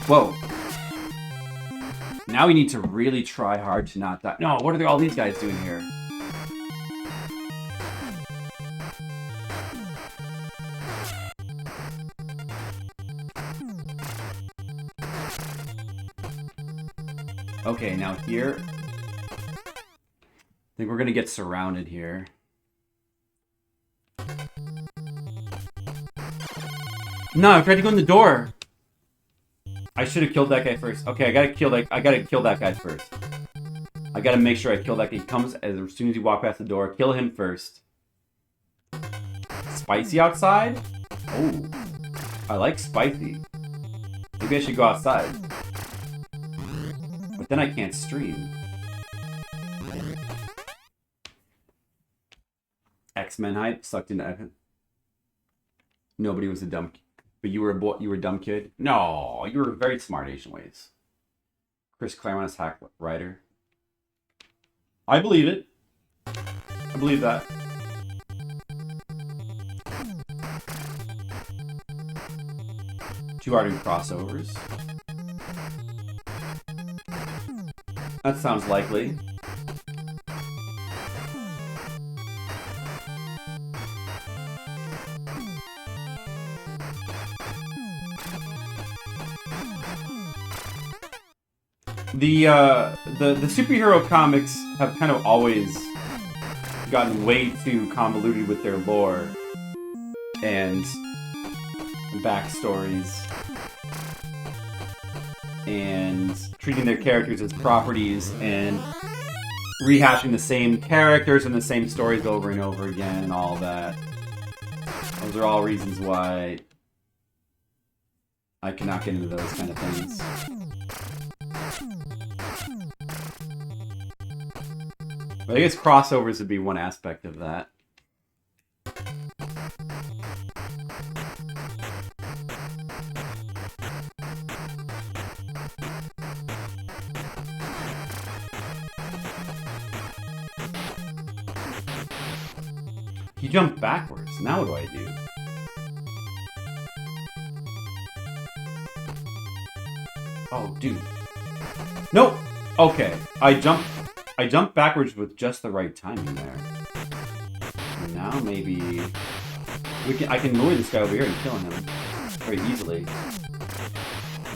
Whoa. Now we need to really try hard to not die. No, what are all these guys doing here? Okay, now here... I think we're gonna get surrounded here. No, I tried to go in the door! I should have killed that guy first. Okay, I gotta kill that guy first. I gotta make sure I kill that guy. He comes as soon as you walk past the door. Kill him first. Spicy outside? Oh. I like spicy. Maybe I should go outside. But then I can't stream. X-Men hype sucked into X-Men. Nobody was a dumb kid. But you were a boy, you were a dumb kid? No, you were very smart Asian ways. Chris Claremont is hack writer. I believe it. I believe that. Two art crossovers. That sounds likely. The superhero comics have kind of always gotten way too convoluted with their lore and backstories and treating their characters as properties and rehashing the same characters and the same stories over and over again and all that. Those are all reasons why I cannot get into those kind of things. But I guess crossovers would be one aspect of that. He jumped backwards. Now what do I do? Oh, dude. Nope. Okay. I jumped backwards with just the right timing there. And now maybe I can lure this guy over here and kill him very easily.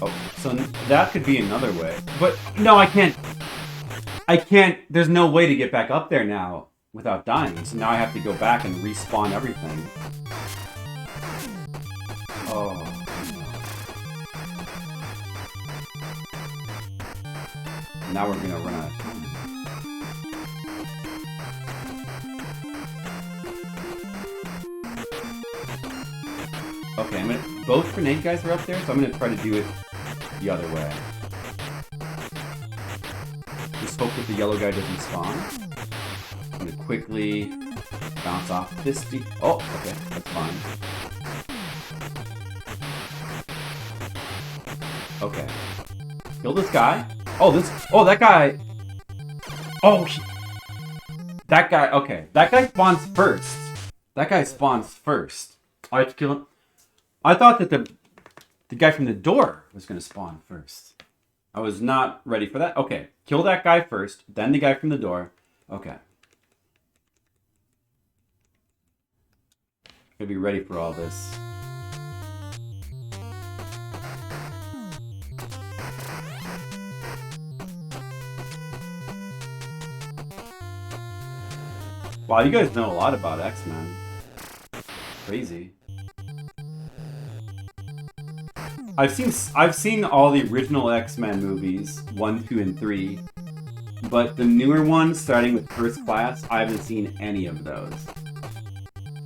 Oh, so that could be another way. But no, I can't. There's no way to get back up there now without dying. So now I have to go back and respawn everything. Oh. Now we're gonna run out of time. Okay, I'm gonna. Both grenade guys are up there, so I'm gonna try to do it the other way. Just hope that the yellow guy doesn't spawn. I'm gonna quickly bounce off this. Oh, okay, that's fine. Okay. Kill this guy. Oh, that guy. Oh, that guy. Okay, that guy spawns first. That guy spawns first. I have to kill him. I thought that the guy from the door was going to spawn first. I was not ready for that. Okay, kill that guy first, then the guy from the door. Okay. Gotta be ready for all this. Wow, you guys know a lot about X-Men. Crazy. I've seen all the original X-Men movies, 1, 2, and 3, but the newer ones, starting with First Class, I haven't seen any of those.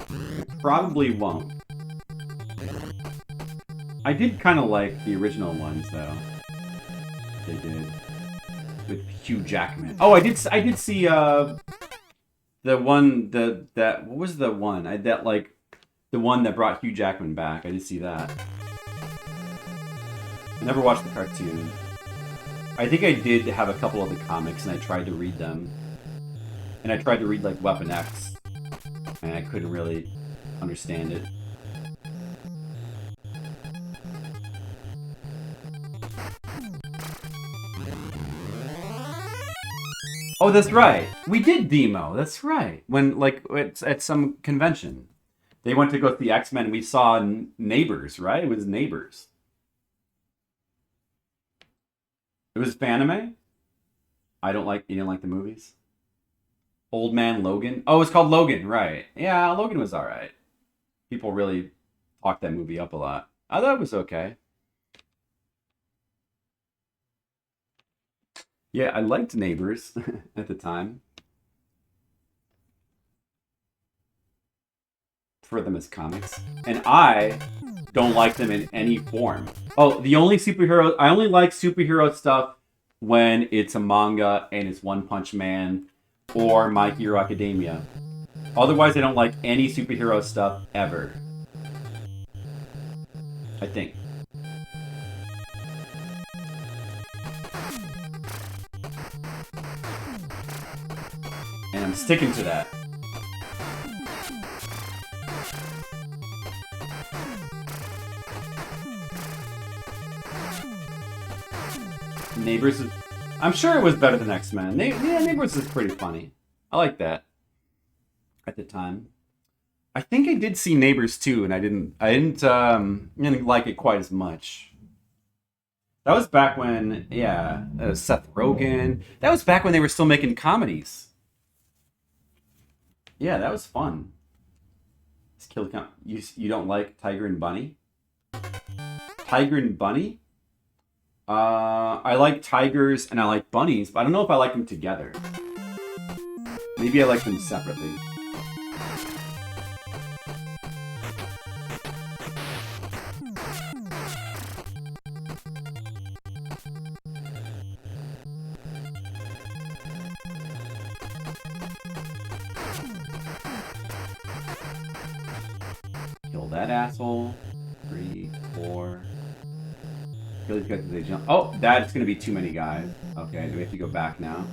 I probably won't. I did kind of like the original ones, though. They did. With Hugh Jackman. Oh, I did see, the one, what was the one? The one that brought Hugh Jackman back. I did see that. I never watched the cartoon. I think I did have a couple of the comics, and I tried to read them. And I tried to read, like, Weapon X. And I couldn't really understand it. Oh, that's right. We did demo. That's right. When, like, it's at some convention. They went to go to the X-Men. We saw Neighbors, right? It was Neighbors. It was Fanime? You didn't like the movies? Old Man Logan? Oh, it's called Logan, right. Yeah, Logan was alright. People really talked that movie up a lot. I thought it was okay. Yeah, I liked Neighbors at the time. For them as comics. And I don't like them in any form. Oh, I only like superhero stuff when it's a manga and it's One Punch Man or My Hero Academia. Otherwise, I don't like any superhero stuff ever. I think. And I'm sticking to that. Neighbors, I'm sure it was better than X-Men. Neighbors is pretty funny. I like that. At the time, I think I did see Neighbors too, and I didn't like it quite as much. That was back when, Seth Rogen. That was back when they were still making comedies. Yeah, that was fun. You don't like Tiger and Bunny? Tiger and Bunny? I like tigers and I like bunnies, but I don't know if I like them together. Maybe I like them separately. Kill that asshole. 3, 4... Kill these guys as they jump. Oh, that's going to be too many guys. Okay, do we have to go back now?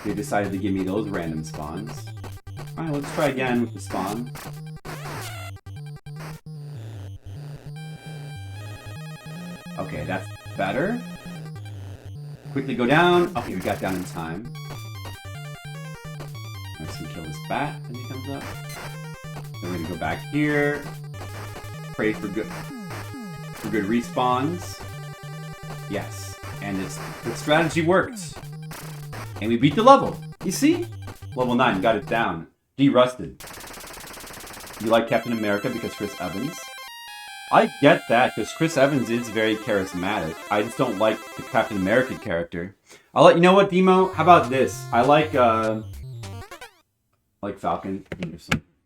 They decided to give me those random spawns. Alright, let's try again with the spawn. Okay, that's better. Quickly go down. Okay, we got down in time. I'm just going to kill this bat as he comes up. Then we're going to go back here. Pray for good respawns. Yes. And the strategy worked. And we beat the level. You see? Level 9, got it down. De-rusted. You like Captain America because Chris Evans? I get that, because Chris Evans is very charismatic. I just don't like the Captain America character. I'll let you know what, Demo? How about this? I like Falcon.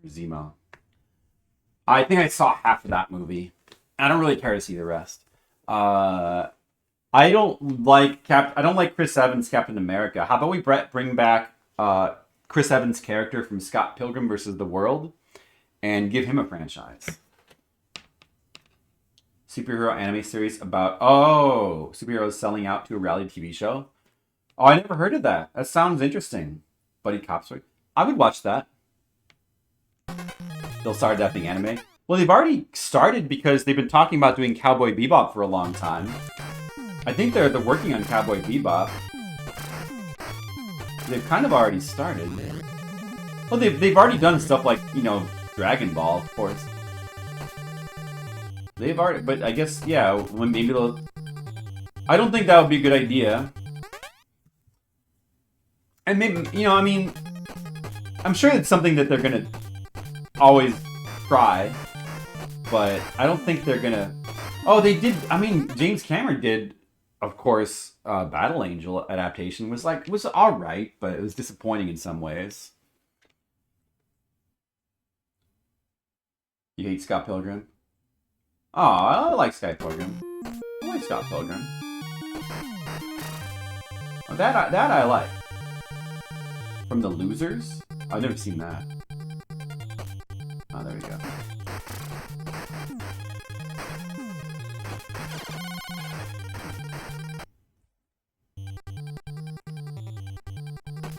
Zemo. I think I saw half of that movie. I don't really care to see the rest. I don't like Chris Evans Captain America. How about we bring back Chris Evans' character from Scott Pilgrim vs. the World and give him a franchise? Superhero anime series about superheroes selling out to a reality TV show. Oh, I never heard of that. That sounds interesting. Buddy Cop story. I would watch that. They'll start adapting anime. Well, they've already started because they've been talking about doing Cowboy Bebop for a long time. I think they're working on Cowboy Bebop. They've kind of already started. Well, they've already done stuff like, Dragon Ball, of course. They've already, but I guess, yeah, when maybe they'll... I don't think that would be a good idea. And maybe, I'm sure it's something that they're gonna always try, but I don't think they're gonna... Oh, they did, James Cameron did, of course, Battle Angel adaptation was alright, but it was disappointing in some ways. You hate Scott Pilgrim? Oh, I like Scott Pilgrim. I like Scott Pilgrim. Oh, that I like. From The Losers? I've never seen that. Oh, there we go.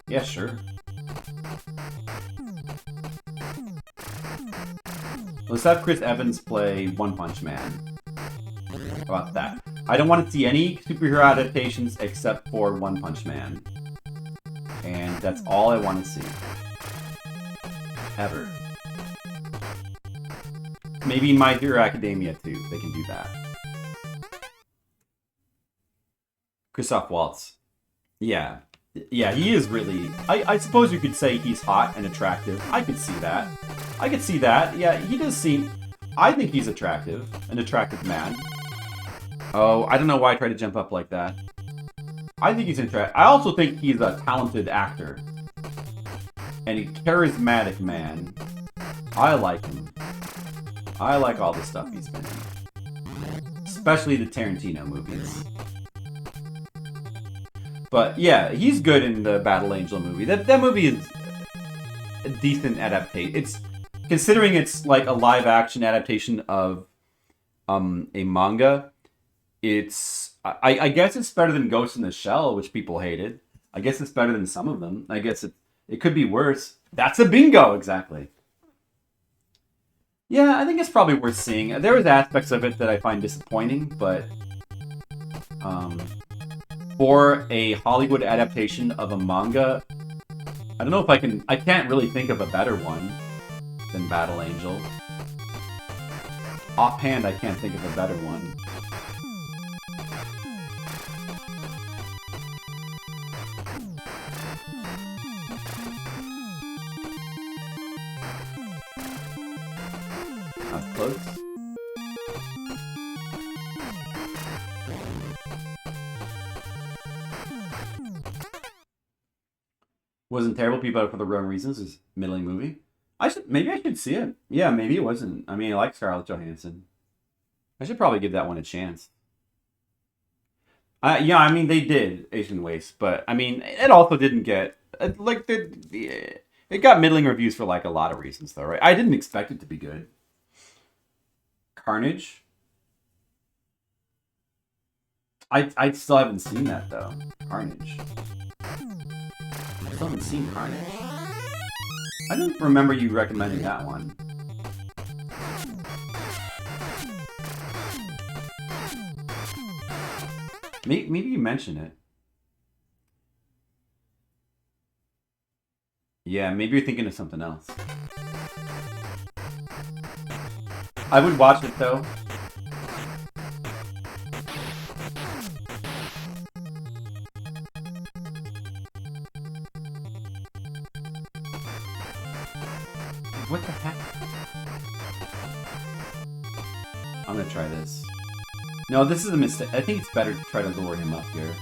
Yeah, sure. Let's have Chris Evans play One Punch Man. How about that? I don't want to see any superhero adaptations except for One Punch Man. And that's all I want to see. Ever. Maybe My Hero Academia too. They can do that. Christoph Waltz. Yeah. Yeah, he is really... I suppose you could say he's hot and attractive. I could see that. I could see that. Yeah, he does seem... I think he's attractive. An attractive man. Oh, I don't know why I tried to jump up like that. I think he's attractive. I also think he's a talented actor. And a charismatic man. I like him. I like all the stuff he's been in. Especially the Tarantino movies. But yeah, he's good in the Battle Angel movie. That movie is a decent adaptation. It's considering it's like a live action adaptation of a manga. It's I guess it's better than Ghost in the Shell, which people hated. I guess it's better than some of them. I guess it could be worse. That's a bingo, exactly. Yeah, I think it's probably worth seeing. There was aspects of it that I find disappointing, but for a Hollywood adaptation of a manga, I don't know if I can't really think of a better one than Battle Angel. Offhand, I can't think of a better one. That's close. Wasn't terrible. People out for the wrong reasons. Is middling movie. Maybe I should see it. Yeah, maybe it wasn't. I mean, I like Scarlett Johansson. I should probably give that one a chance. Yeah, I mean, they did Asian Waste, but I mean, it also didn't get it got middling reviews for like a lot of reasons, though, right? I didn't expect it to be good. Carnage. I still haven't seen that though. Carnage. I still haven't seen Carnage. I don't remember you recommending that one. Maybe you mention it. Yeah, maybe you're thinking of something else. I would watch it though. What the heck? I'm I'm gonna try this. No, this is a mistake. I think it's better to try to lure him up here.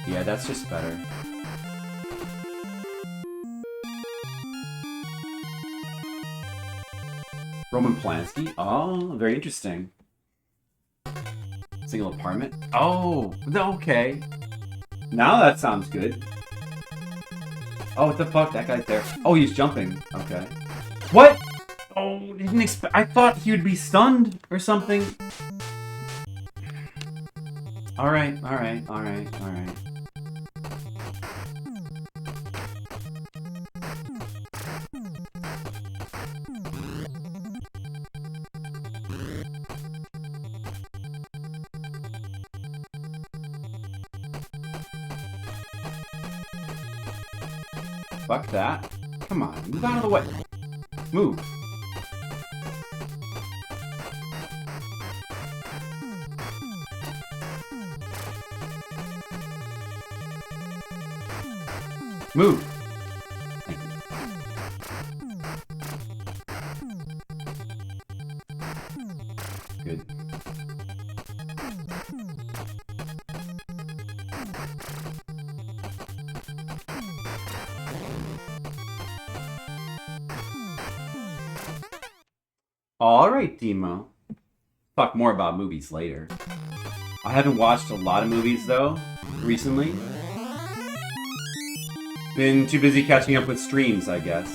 Yeah, that's just better. Roman Polanski? Oh, very interesting. Single apartment? Oh, okay. Now that sounds good. Oh, what the fuck? That guy's there. Oh, he's jumping. Okay. What? Oh, didn't expect. I thought he would be stunned or something. Alright, alright, alright, alright. Fuck that. Come on, move out of the way. Move. Move. Thank you. Good. Alright, Demo. Talk more about movies later. I haven't watched a lot of movies, though, recently. Been too busy catching up with streams, I guess.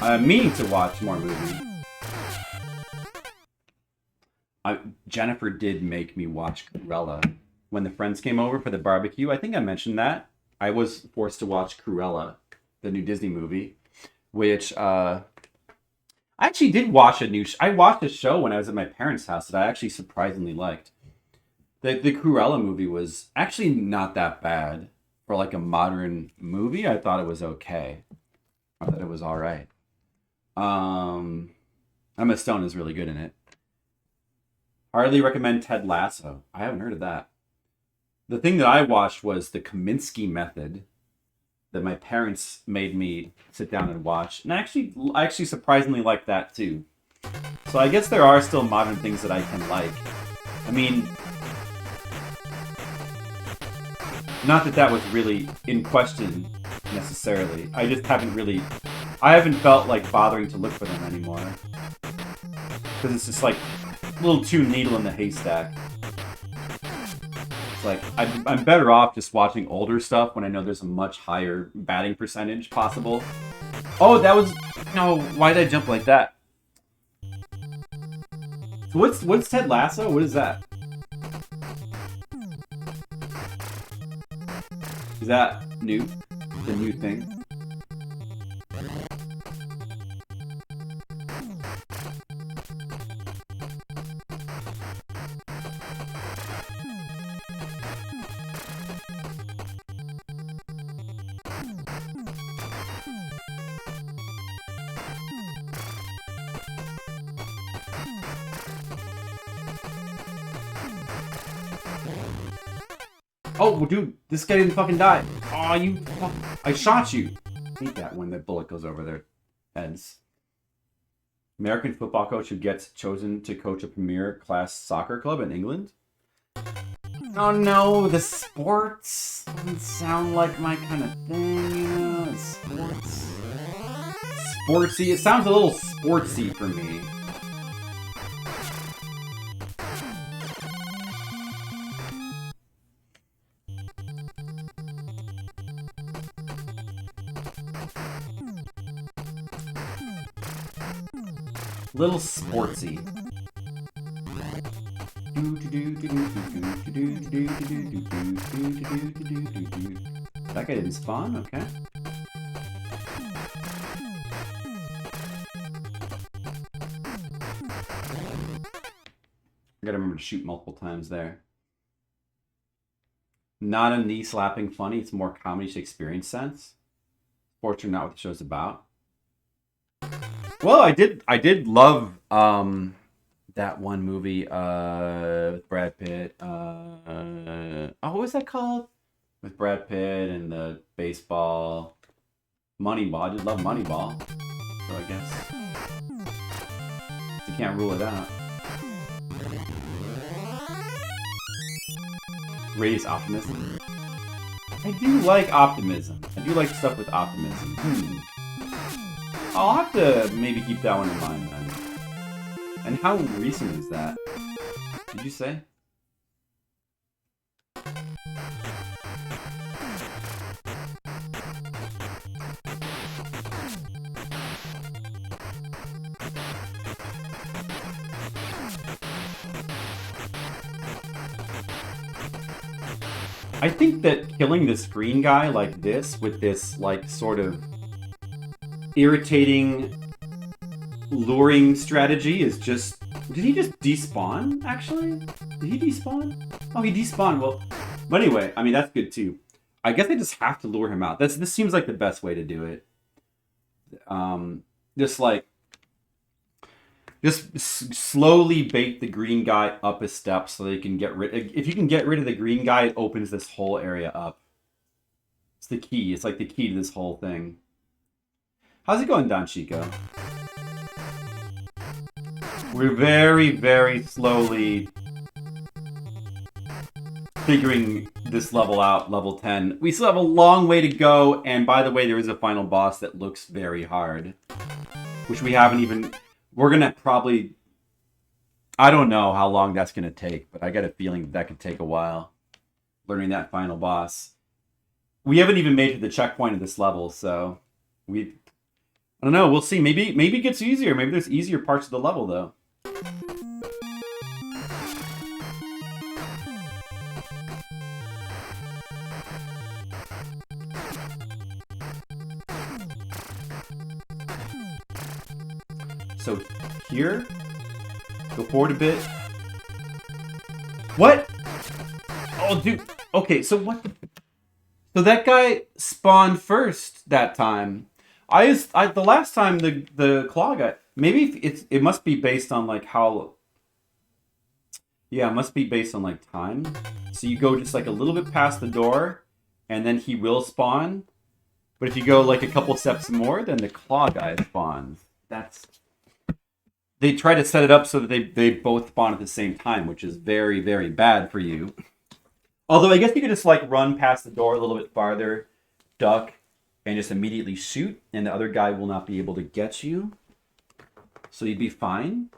I'm meaning to watch more movies. Jennifer did make me watch Cruella. When the friends came over for the barbecue, I think I mentioned that. I was forced to watch Cruella, the new Disney movie. Which, I actually did watch I watched a show when I was at my parents' house that I actually surprisingly liked. The Cruella movie was actually not that bad. For like a modern movie, I thought it was okay. I thought it was alright. Emma Stone is really good in it. Hardly recommend Ted Lasso. I haven't heard of that. The thing that I watched was The Kaminsky Method, that my parents made me sit down and watch. And I actually surprisingly like that too. So I guess there are still modern things that I can like. I mean, not that that was really in question necessarily. I just I haven't felt like bothering to look for them anymore. Because it's just like a little too needle in the haystack. It's like, I'm better off just watching older stuff when I know there's a much higher batting percentage possible. Oh, that was... No, why did I jump like that? What's Ted Lasso? What is that? Is that new? The new thing? Oh, dude, this guy didn't fucking die. Aw, you fuck. I shot you. I hate that when the bullet goes over their heads. American football coach who gets chosen to coach a premier class soccer club in England? Oh no, the sports doesn't sound like my kind of thing, you know? Sports. Sportsy. It sounds a little sportsy for me. Little sportsy. That guy didn't spawn? Okay. I gotta remember to shoot multiple times there. Not a knee slapping funny, it's more comedy Shakespearean sense. Fortunately not what the show's about. Well, I did love that one movie with Brad Pitt. Oh, what was that called? With Brad Pitt and the baseball. Moneyball. I just love Moneyball. So I guess you can't rule it out. Raise optimism. I do like optimism. I do like stuff with optimism. I'll have to maybe keep that one in mind then. And how recent is that? Did you say? I think that killing this green guy like this, with this, like, sort of irritating, luring strategy is just... Did he just despawn, actually? Did he despawn? Oh, he despawned. Well, but anyway, I mean, that's good, too. I guess I just have to lure him out. This seems like the best way to do it. Just slowly bait the green guy up a step so they can get rid... If you can get rid of the green guy, it opens this whole area up. It's the key. It's like the key to this whole thing. How's it going, Don Chico? We're very, very slowly figuring this level out, level 10. We still have a long way to go, and by the way, there is a final boss that looks very hard. Which we haven't even... We're gonna probably... I don't know how long that's gonna take, but I got a feeling that could take a while. Learning that final boss. We haven't even made it to the checkpoint of this level, so... I don't know, we'll see. Maybe it gets easier. Maybe there's easier parts of the level, though. So here, go forward a bit. What? Oh, dude. Okay, so what? So that guy spawned first that time. The last time the claw guy. Maybe it must be based on like how. Yeah, it must be based on like time. So you go just like a little bit past the door, and then he will spawn. But if you go like a couple steps more, then the claw guy spawns. They try to set it up so that they both spawn at the same time, which is very, very bad for you. Although I guess you could just like run past the door a little bit farther, duck, and just immediately shoot, and the other guy will not be able to get you. So you'd be fine.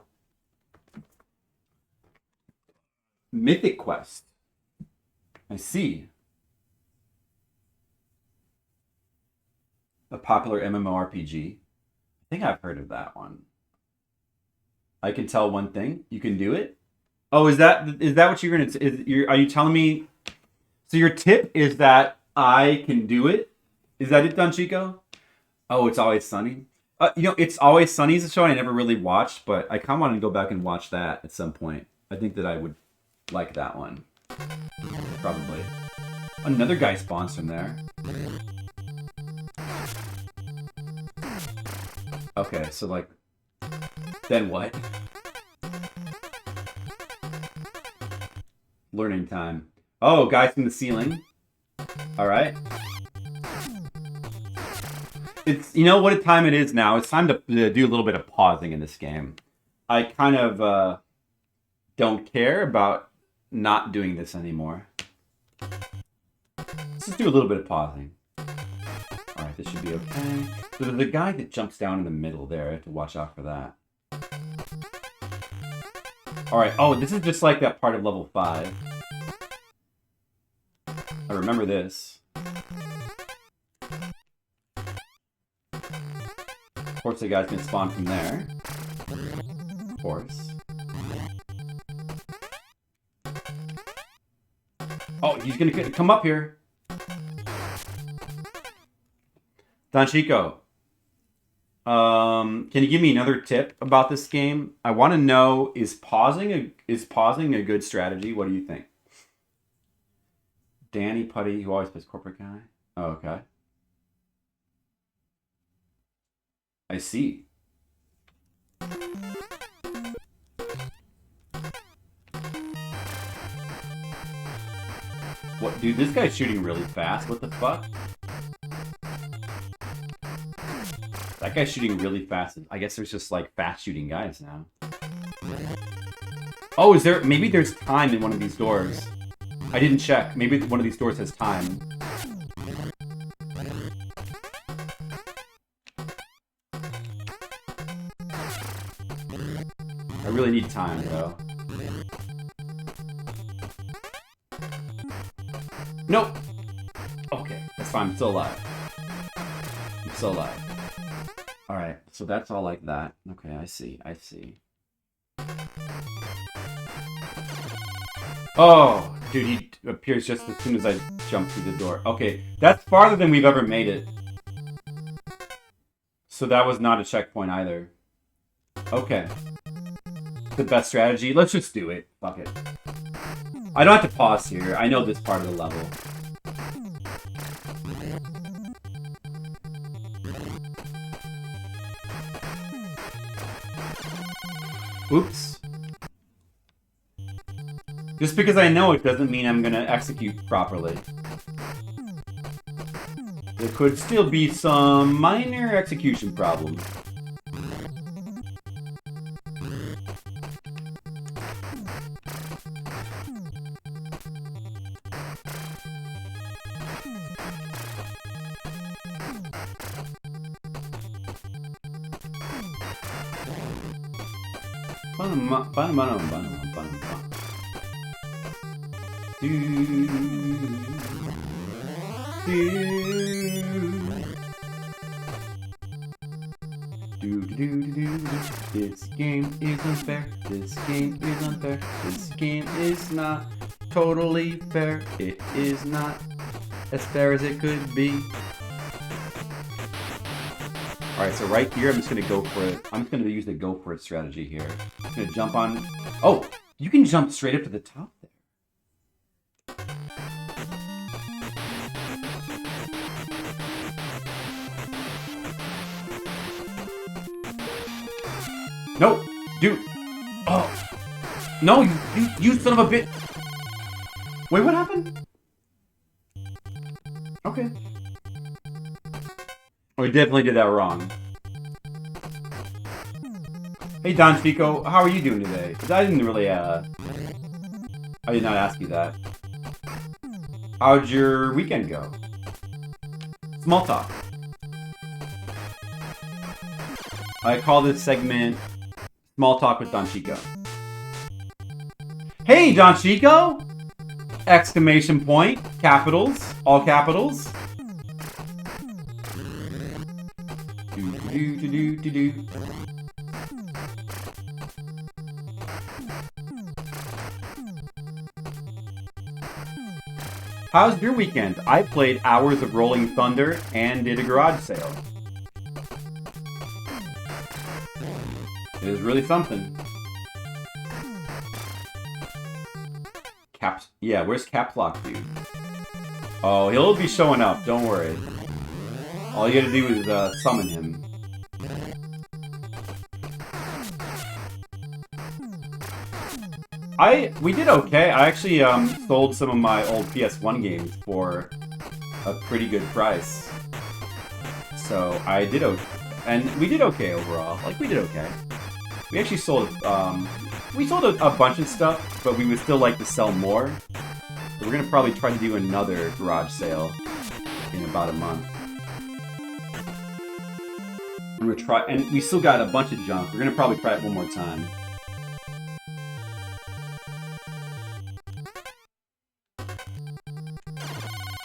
Mythic Quest. I see. A popular MMORPG. I think I've heard of that one. I can tell one thing. You can do it. Oh, is that what you're gonna? Are you telling me? So your tip is that I can do it. Is that it, Don Chico? Oh, It's Always Sunny. It's Always Sunny is a show I never really watched, but I kind of want to go back and watch that at some point. I think that I would like that one. Probably. Another guy spawns from there. Okay, so like. Then what? Learning time. Oh, guys from the ceiling. Alright. You know what time it is now? It's time to do a little bit of pausing in this game. I kind of don't care about not doing this anymore. Let's just do a little bit of pausing. Alright, this should be okay. So there's the guy that jumps down in the middle there. I have to watch out for that. Alright, oh, this is just like that part of level 5. I remember this. Of course, the guys can spawn from there. Of course. Oh, he's gonna come up here. Don Chico. Can you give me another tip about this game? I want to know, is pausing a good strategy? What do you think? Danny Putty, who always plays corporate guy. Oh, okay. I see. What Dude, this guy's shooting really fast. What the fuck? That guy's shooting really fast. I guess there's just, like, fast shooting guys now. Oh, is there... Maybe there's time in one of these doors. I didn't check. Maybe one of these doors has time. I really need time, though. Nope! Okay, that's fine. I'm still alive. I'm still alive. Alright, so that's all like that. Okay, I see. I see. Oh! Dude, he appears just as soon as I jump through the door. Okay, that's farther than we've ever made it. So that was not a checkpoint either. Okay. The best strategy? Let's just do it. Fuck it. I don't have to pause here. I know this part of the level. Oops. Just because I know it doesn't mean I'm gonna execute properly. There could still be some minor execution problems. This game is unfair. This game is unfair. This game is not totally fair. It is not as fair as it could be. Alright, so right here, I'm just gonna go for it. I'm just gonna use the go for it strategy here. I'm gonna jump on. Oh, you can jump straight up to the top there. No, dude. Oh, no, you son of a bitch. Wait, what happened? Okay. We definitely did that wrong. Hey, Don Fico, how are you doing today? Because I didn't really, I did not ask you that. How'd your weekend go? Small talk. I call this segment Small Talk with Don Chico. Hey, Don Chico! Exclamation point, capitals, all capitals. Do. How's your weekend? I played hours of Rolling Thunder and did a garage sale. It was really something. Caps. Yeah, where's Caps Lock dude? Oh, he'll be showing up. Don't worry. All you gotta do is summon him. We did okay. I actually sold some of my old PS1 games for a pretty good price. So I did okay. And we did okay overall. Like, we did okay. We actually sold, we sold a bunch of stuff, but we would still like to sell more. So we're gonna probably try to do another garage sale in about a month. We're gonna try, and we still got a bunch of junk. We're gonna probably try it one more time.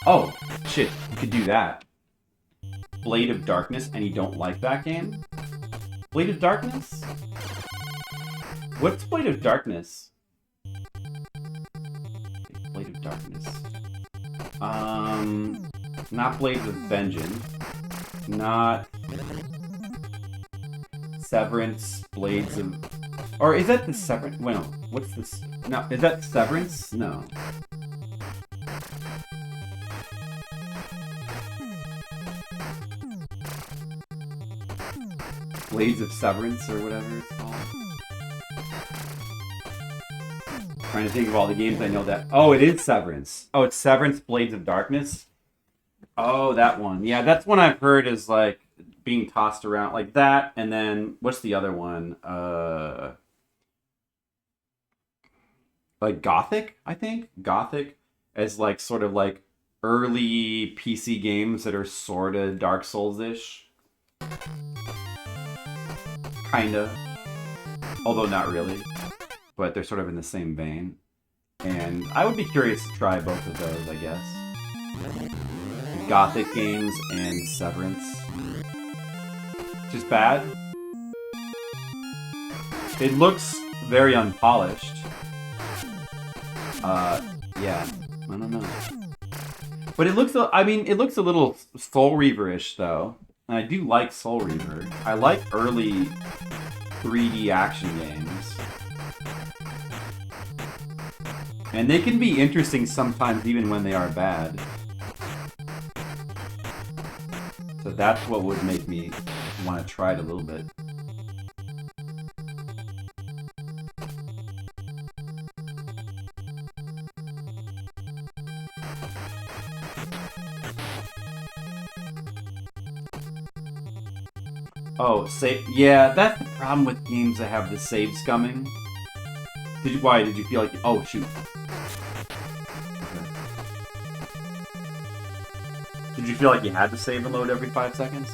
Oh, shit, you could do that. Blade of Darkness, and you don't like that game? Blade of Darkness? What's Blade of Darkness? Blade of Darkness. Not Blades of Vengeance. Not Severance, Blades of... Or is that the Severance? Well, what's this? No, is that Severance? No. Blades of Severance or whatever it's called. Trying to think of all the games I know that... Oh, it is Severance. Oh, it's Severance Blades of Darkness. Oh, that one. Yeah, that's one I've heard is, like, being tossed around like that. And then, what's the other one? Like Gothic, I think? Gothic as, like, sort of, like, early PC games that are sort of Dark Souls-ish. Kinda. Although not really. But they're sort of in the same vein. And I would be curious to try both of those, I guess. Gothic games and Severance. Just bad. It looks very unpolished. Yeah. I don't know. But it looks, I mean, it looks a little Soul Reaver-ish, though. And I do like Soul Reaver. I like early 3D action games. And they can be interesting sometimes, even when they are bad. So that's what would make me want to try it a little bit. Oh, yeah, that's the problem with games that have the save scumming. Why did you feel like... Oh, shoot. Okay. Did you feel like you had to save and load every 5 seconds?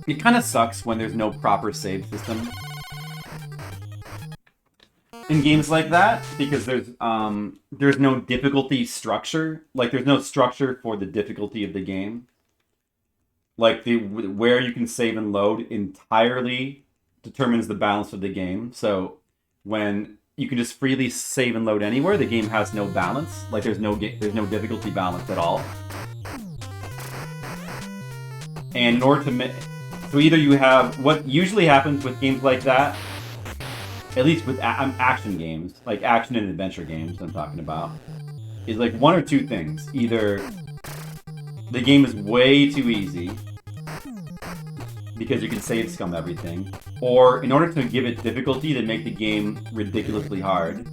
It kind of sucks when there's no proper save system in games like that, because there's no difficulty structure. Like, there's no structure for the difficulty of the game. Like, where you can save and load entirely determines the balance of the game. So when you can just freely save and load anywhere, the game has no balance. Like, there's no difficulty balance at all. And in order to so either you have what usually happens with games like that, at least with action games, like action and adventure games I'm talking about, is like one or two things. Either the game is way too easy because you can save scum everything, or in order to give it difficulty, they make the game ridiculously hard,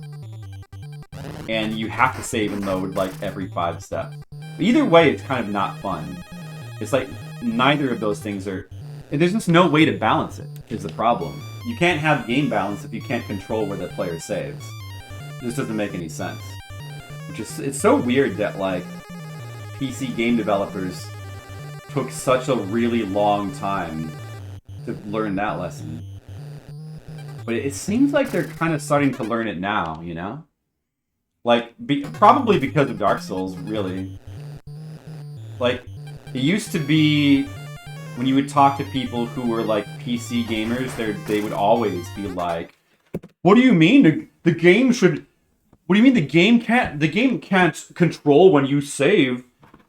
and you have to save and load like every 5 steps. But either way, it's kind of not fun. It's like neither of those things are... And there's just no way to balance it, is the problem. You can't have game balance if you can't control where the player saves. This doesn't make any sense. It's so weird that, like, PC game developers took such a really long time to learn that lesson. But it seems like they're kind of starting to learn it now, you know? Like, probably because of Dark Souls, really. Like, it used to be... When you would talk to people who were, like, PC gamers, they would always be like, "What do you mean the game should... What do you mean the game can't control when you save?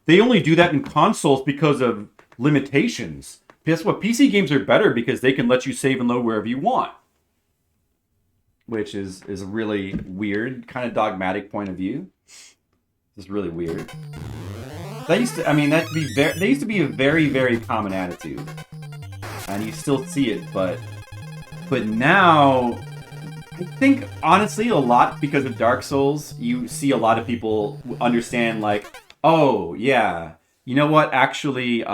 They only do that in consoles because of limitations. Guess what? PC games are better because they can let you save and load wherever you want." Which is a really weird, kind of dogmatic point of view. It's really weird. They used to be a very, very common attitude, and you still see it. But now, I think honestly, a lot because of Dark Souls, you see a lot of people understand, like, oh yeah, you know what? Actually,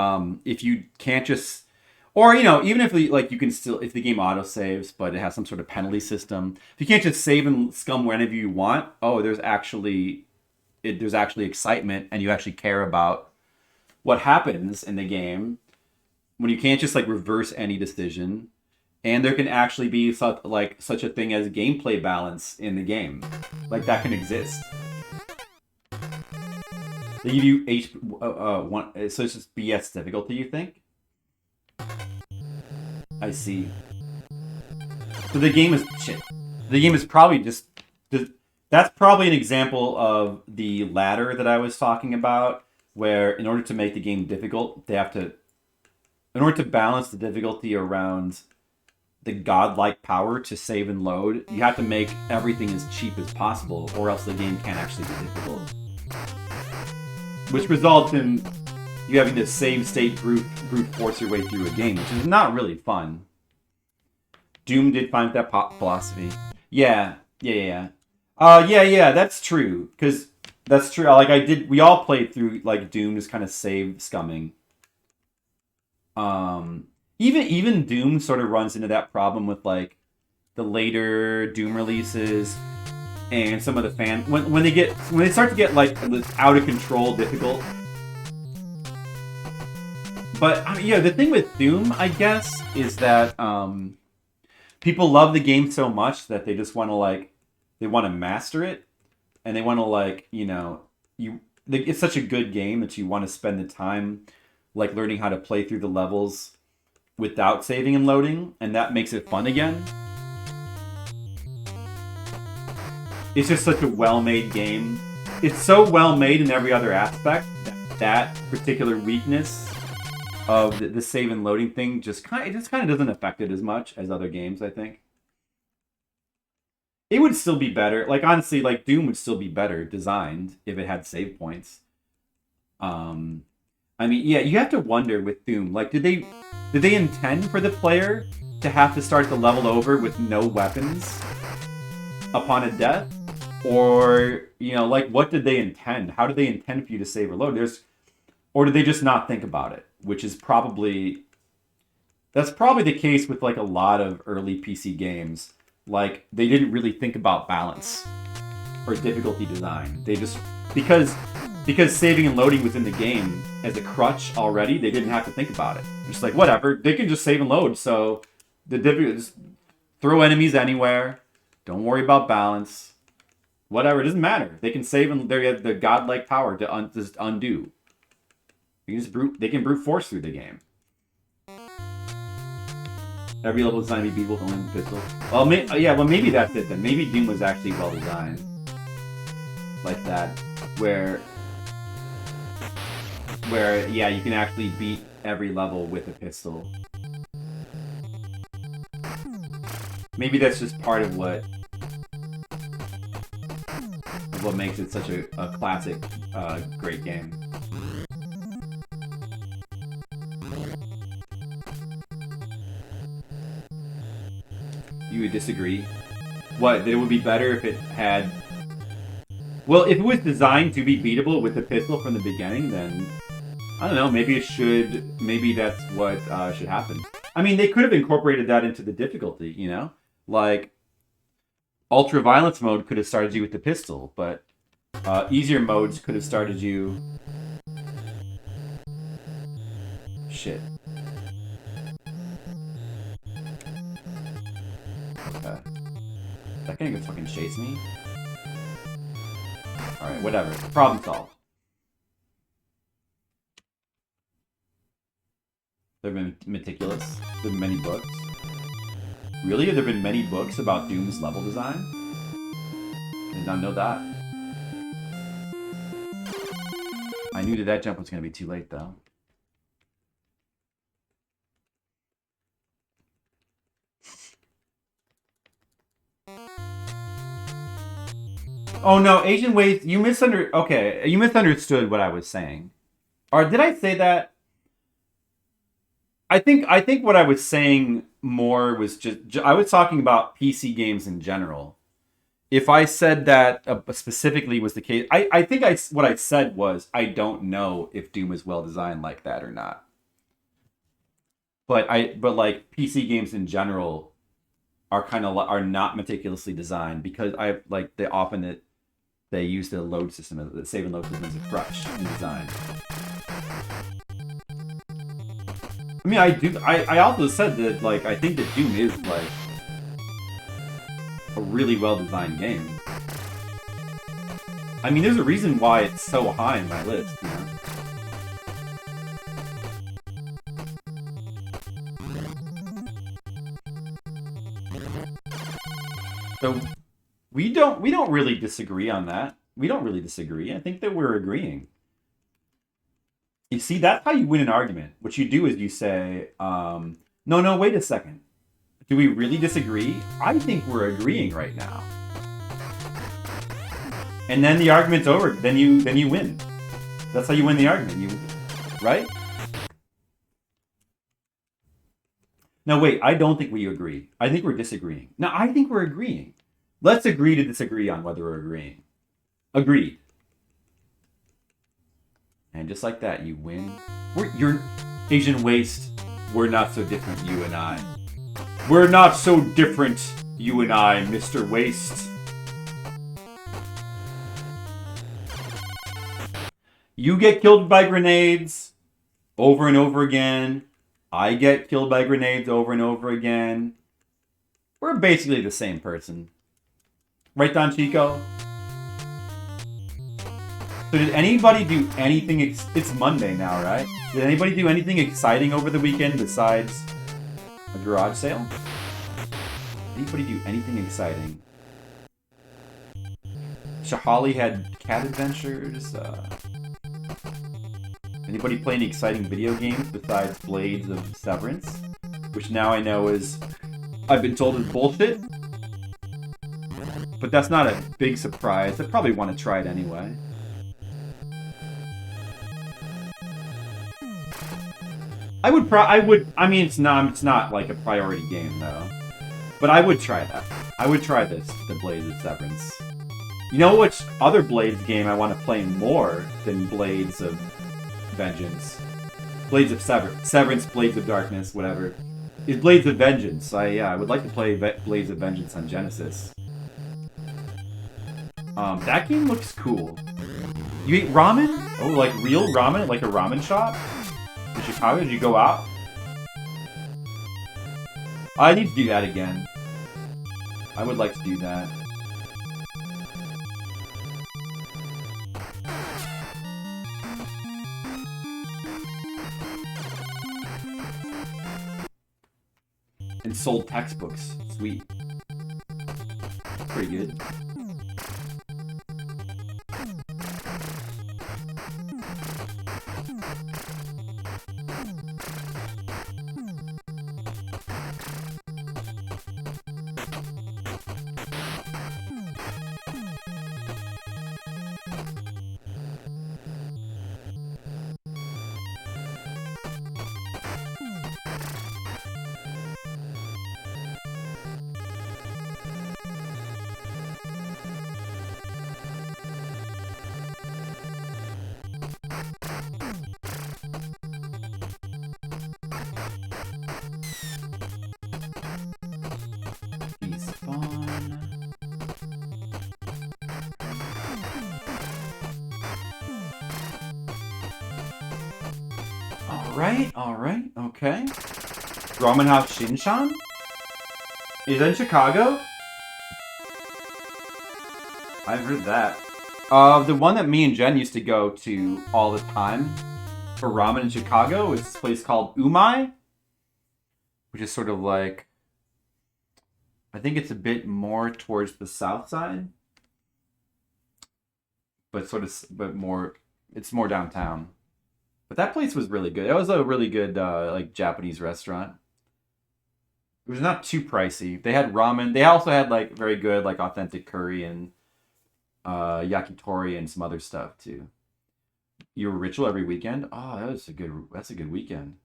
if you can't just, or you know, even if like you can still, if the game auto saves, but it has some sort of penalty system, if you can't just save and scum whenever you want, oh, there's actually excitement, and you actually care about what happens in the game when you can't just like reverse any decision, and there can actually be such a thing as gameplay balance in the game, like that can exist. They give you so it's just BS difficulty, you think? I see. So the game is shit. The game is probably just. That's probably an example of the ladder that I was talking about, where in order to make the game difficult, in order to balance the difficulty around the godlike power to save and load, you have to make everything as cheap as possible, or else the game can't actually be difficult. Which results in you having to save state brute force your way through a game, which is not really fun. Doom did find that philosophy. Yeah, yeah, yeah. Yeah, that's true. Because that's true. Like I did, we all played through like Doom just kind of save scumming. Um, even Doom sort of runs into that problem with like the later Doom releases and some of the fan when they start to get like out of control difficult. But I mean, yeah, the thing with Doom, I guess, is that people love the game so much that they just want to like they want to master it, and they want to like it's such a good game that you want to spend the time like learning how to play through the levels without saving and loading, and that makes it fun again. It's just such a well-made game. It's so well-made in every other aspect that particular weakness of the save and loading thing just kind of doesn't affect it as much as other games, I think. It would still be better. Like honestly, like Doom would still be better designed if it had save points. Um I mean, yeah, you have to wonder with Doom, like did they intend for the player to have to start the level over with no weapons upon a death? Or, like what did they intend? How did they intend for you to save or load? Or did they just not think about it? Which is that's probably the case with like a lot of early PC games. Like they didn't really think about balance or difficulty design. They just because saving and loading was in the game as a crutch already, they didn't have to think about it. It's just like whatever, they can just save and load. So the just throw enemies anywhere. Don't worry about balance. Whatever, it doesn't matter. They can save and they have the godlike power to just undo. They can brute force through the game. Every level designed to be beatable with only pistol. Well, maybe that's it then. Maybe Doom was actually well designed, like that, where yeah, you can actually beat every level with a pistol. Maybe that's just part of what makes it such a classic, great game. You would disagree? What, that it would be better if it had... Well, if it was designed to be beatable with the pistol from the beginning, then... I don't know, maybe that's what should happen. I mean, they could have incorporated that into the difficulty, Like, Ultra Violence mode could have started you with the pistol, but easier modes could have started you... Shit. That guy can fucking chase me? Alright, whatever. Problem solved. There have been meticulous. There have been many books. Really? Have there been many books about Doom's level design? Did not know that. I knew that jump was going to be too late, though. Oh no, Asian ways. You misunderstood what I was saying. Or did I say that? I think what I was saying more was just I was talking about PC games in general. If I said that specifically was the case, I think what I said was I don't know if Doom is well designed like that or not. But like PC games in general are not meticulously designed because they use the load system, the save and load system as a crutch in design. I mean, I also said that, like, I think that Doom is, like, a really well-designed game. I mean, there's a reason why it's so high in my list, you know? So, we don't really disagree on that. We don't really disagree. I think that we're agreeing. You see, that's how you win an argument. What you do is you say, no, wait a second. Do we really disagree? I think we're agreeing right now. And then the argument's over. Then you win. That's how you win the argument. Right? No, wait. I don't think we agree. I think we're disagreeing. No, I think we're agreeing. Let's agree to disagree on whether we're agreeing. Agreed. And just like that, you win. You're Asian Waste. We're not so different, you and I. We're not so different, you and I, Mr. Waste. You get killed by grenades over and over again. I get killed by grenades over and over again. We're basically the same person. Right, Don Chico? So did anybody do anything... It's Monday now, right? Did anybody do anything exciting over the weekend besides a garage sale? Anybody do anything exciting? Shahali had cat adventures. Anybody play any exciting video games besides Blades of Severance? Which now I know is... I've been told is bullshit. But that's not a big surprise. I probably want to try it anyway. I mean, it's not like a priority game, though. But I would try that. I would try the Blades of Severance. You know which other Blades game I want to play more than Blades of Vengeance? Blades of Severance, Blades of Darkness, whatever. Is Blades of Vengeance. I would like to play Blades of Vengeance on Genesis. That game looks cool. You eat ramen? Oh, like real ramen? Like a ramen shop? In Chicago? Did you go out? I need to do that again. I would like to do that. And sold textbooks. Sweet. Pretty good. Alright, okay. Ramen House Shinshan? Is that in Chicago? I've heard that. The one that me and Jen used to go to all the time for ramen in Chicago is this place called Umai, which is sort of like, I think it's a bit more towards the south side, but it's more downtown. But that place was really good. It was a really good like Japanese restaurant. It was not too pricey. They had ramen. They also had like very good like authentic curry and yakitori and some other stuff too. Your ritual every weekend? Oh, that's a good weekend.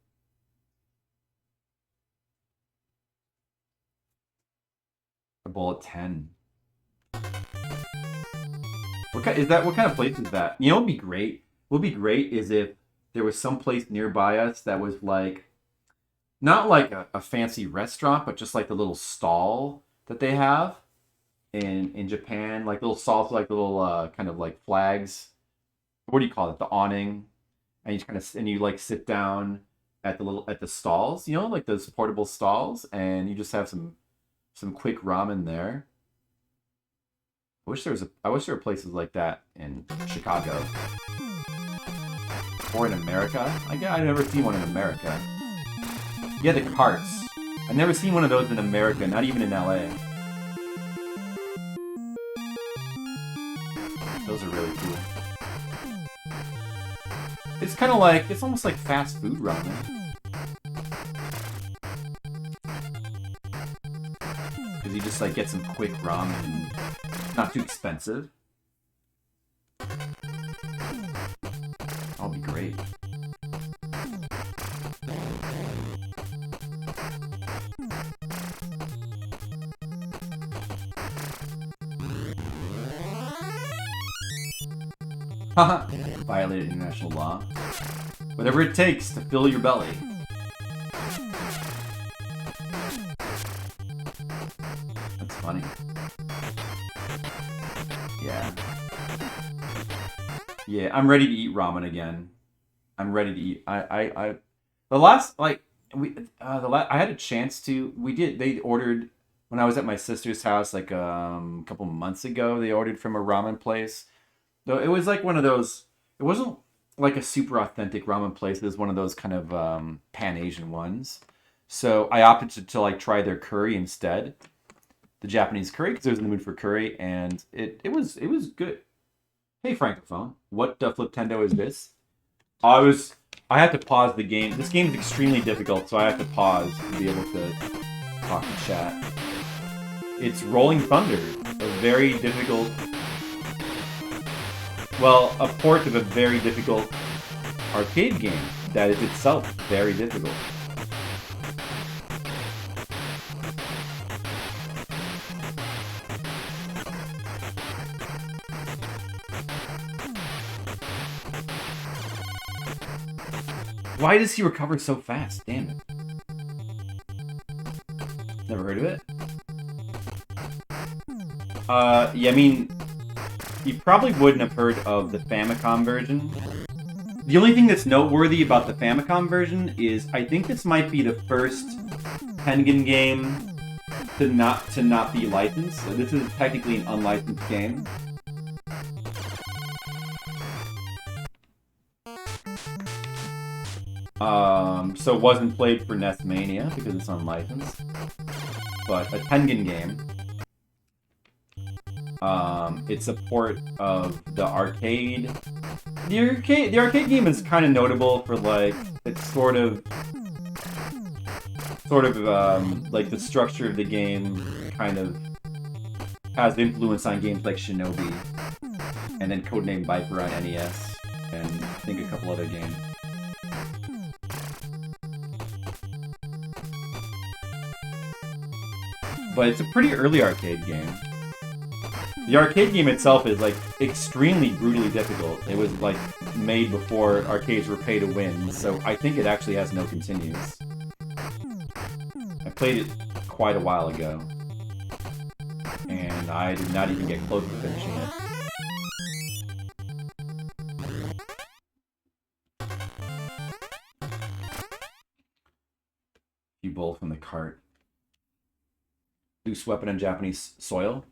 A bowl at 10. What kind of place is that? You know what would be great? What would be great is if there was some place nearby us that was like, not like a fancy restaurant, but just like the little stall that they have in Japan, like little stalls, like little kind of like flags. What do you call it? The awning, and you like sit down at the stalls, you know, like those portable stalls, and you just have some quick ramen there. I wish there were places like that in Chicago. Or in America. I've never seen one in America. Yeah, the carts. I've never seen one of those in America, not even in LA. Those are really cool. It's kind of like, it's almost like fast food ramen. Because you just like get some quick ramen, not too expensive. That'll be great. Haha, violated international law. Whatever it takes to fill your belly. That's funny. Yeah. Yeah, I'm ready to eat ramen again. I'm ready to eat. The last, like, I had a chance to, they ordered, when I was at my sister's house, like, a couple months ago, they ordered from a ramen place. Though it was like one of those, it wasn't like a super authentic ramen place. It was one of those kind of Pan-Asian ones. So I opted to like try their curry instead, the Japanese curry, because I was in the mood for curry, and it was good. Hey Francophone, what Fliptendo is this? I had to pause the game. This game is extremely difficult, so I have to pause to be able to talk to chat. It's Rolling Thunder, a very difficult. Well, a port of a very difficult arcade game that is itself very difficult. Why does he recover so fast? Damn it. Never heard of it? Yeah, I mean, you probably wouldn't have heard of the Famicom version. The only thing that's noteworthy about the Famicom version is I think this might be the first Tengen game to not be licensed. So this is technically an unlicensed game. So it wasn't played for NES Mania because it's unlicensed. But a Tengen game. It's a port of the arcade. The arcade game is kind of notable for like it's sort of like the structure of the game kind of has influence on games like Shinobi, and then Codename Viper on NES, and I think a couple other games. But it's a pretty early arcade game. The arcade game itself is like extremely brutally difficult. It was like made before arcades were pay to win, so I think it actually has no continues. I played it quite a while ago, and I did not even get close to finishing it. You bowl from the cart. Loose weapon on Japanese soil?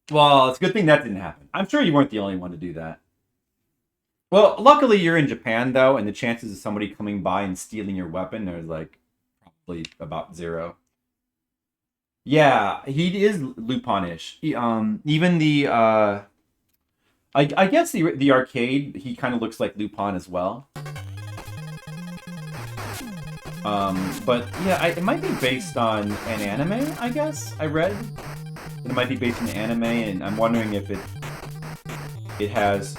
Well, it's a good thing that didn't happen. I'm sure you weren't the only one to do that. Well, luckily you're in Japan, though, and the chances of somebody coming by and stealing your weapon are, like, probably about 0. Yeah, he is Lupin-ish. Even the, I guess the arcade, he kind of looks like Lupin as well. But, yeah, it might be based on an anime, I guess, I read. It might be based on the anime, and I'm wondering if it has...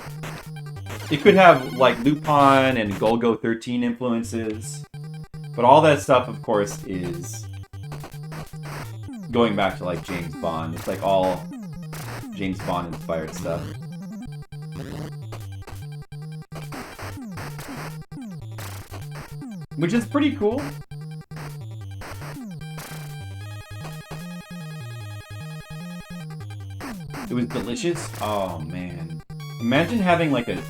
It could have, like, Lupin and Golgo 13 influences. But all that stuff, of course, is going back to, like, James Bond. It's, like, all James Bond-inspired stuff. Which is pretty cool. It was delicious. Oh man. Imagine having like a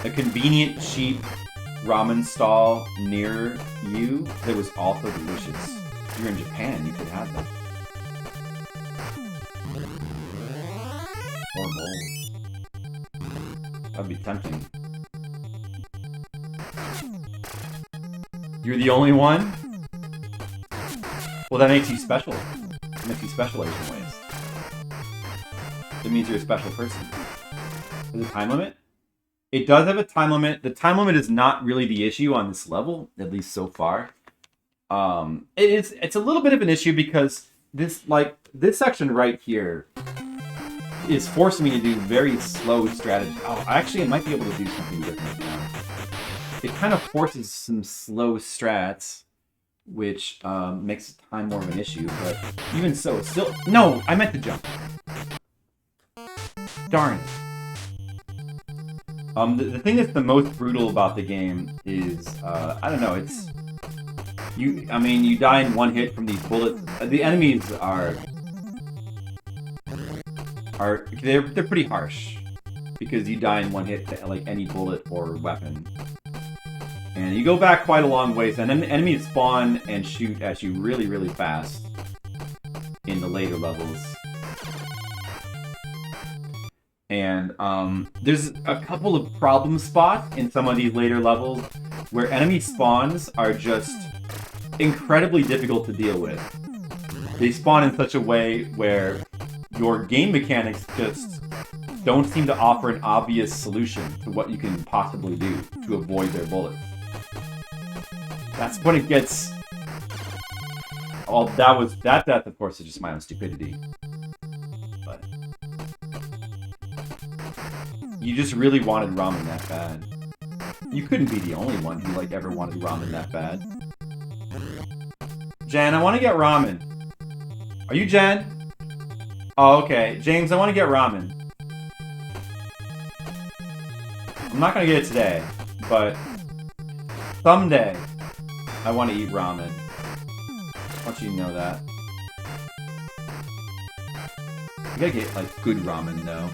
convenient, cheap ramen stall near you that was also delicious. If you're in Japan, you could have that. Or bowls. That'd be tempting. You're the only one? Well, that makes you special. It makes you special in some ways. It means you're a special person. There's a time limit? It does have a time limit. The time limit is not really the issue on this level, at least so far. It's a little bit of an issue because this section right here is forcing me to do very slow strategy. Oh, actually, I might be able to do something different now. It kind of forces some slow strats, which makes time more of an issue, but even so, still... No! I meant to jump. Darn it. The thing that's the most brutal about the game is, I don't know, it's... I mean, you die in one hit from these bullets. The enemies are they're pretty harsh. Because you die in one hit to, like, any bullet or weapon. And you go back quite a long ways, and then enemies spawn and shoot at you really, really fast in the later levels. And there's a couple of problem spots in some of these later levels where enemy spawns are just incredibly difficult to deal with. They spawn in such a way where your game mechanics just don't seem to offer an obvious solution to what you can possibly do to avoid their bullets. That's when it gets... Oh, that death, of course, is just my own stupidity. But... You just really wanted ramen that bad. You couldn't be the only one who, like, ever wanted ramen that bad. Jen, I want to get ramen. Are you Jen? Oh, okay. James, I want to get ramen. I'm not gonna get it today, but someday I want to eat ramen. I want you to know that. You gotta get, like, good ramen, though.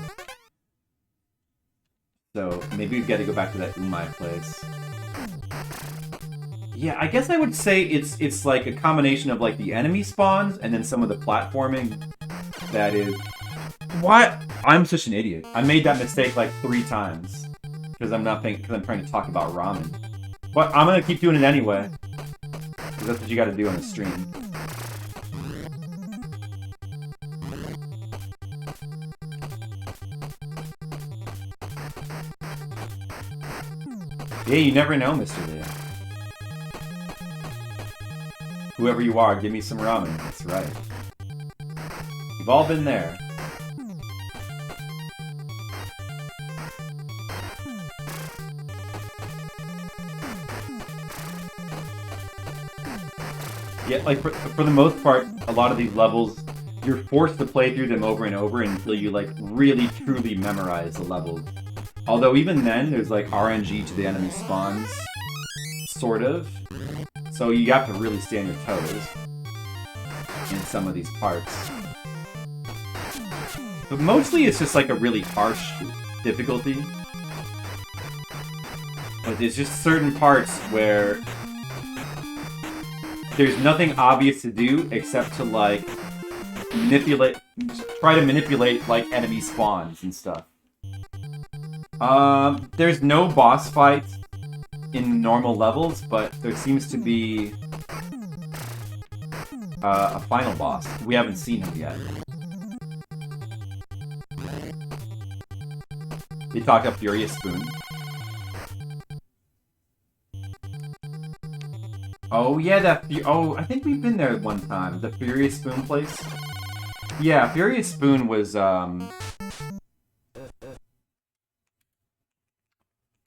So, maybe we've got to go back to that umai place. Yeah, I guess I would say it's like a combination of, like, the enemy spawns and then some of the platforming that is... What? I'm such an idiot. I made that mistake, like, 3 times. Because I'm trying to talk about ramen. But I'm gonna keep doing it anyway. Because that's what you gotta do on the stream. Yeah, you never know, Mr. Leah. Whoever you are, give me some ramen. That's right. We've all been there. Yeah, like, for the most part, a lot of these levels, you're forced to play through them over and over until you, like, really, truly memorize the levels. Although even then, there's, like, RNG to the enemy spawns. Sort of. So you have to really stay on your toes in some of these parts. But mostly it's just, like, a really harsh difficulty. But there's just certain parts where there's nothing obvious to do except to, like, try to manipulate, like, enemy spawns and stuff. There's no boss fight in normal levels, but there seems to be a final boss. We haven't seen him yet. They talk up Furious Spoon. Oh yeah, I think we've been there one time. The Furious Spoon place. Yeah, Furious Spoon was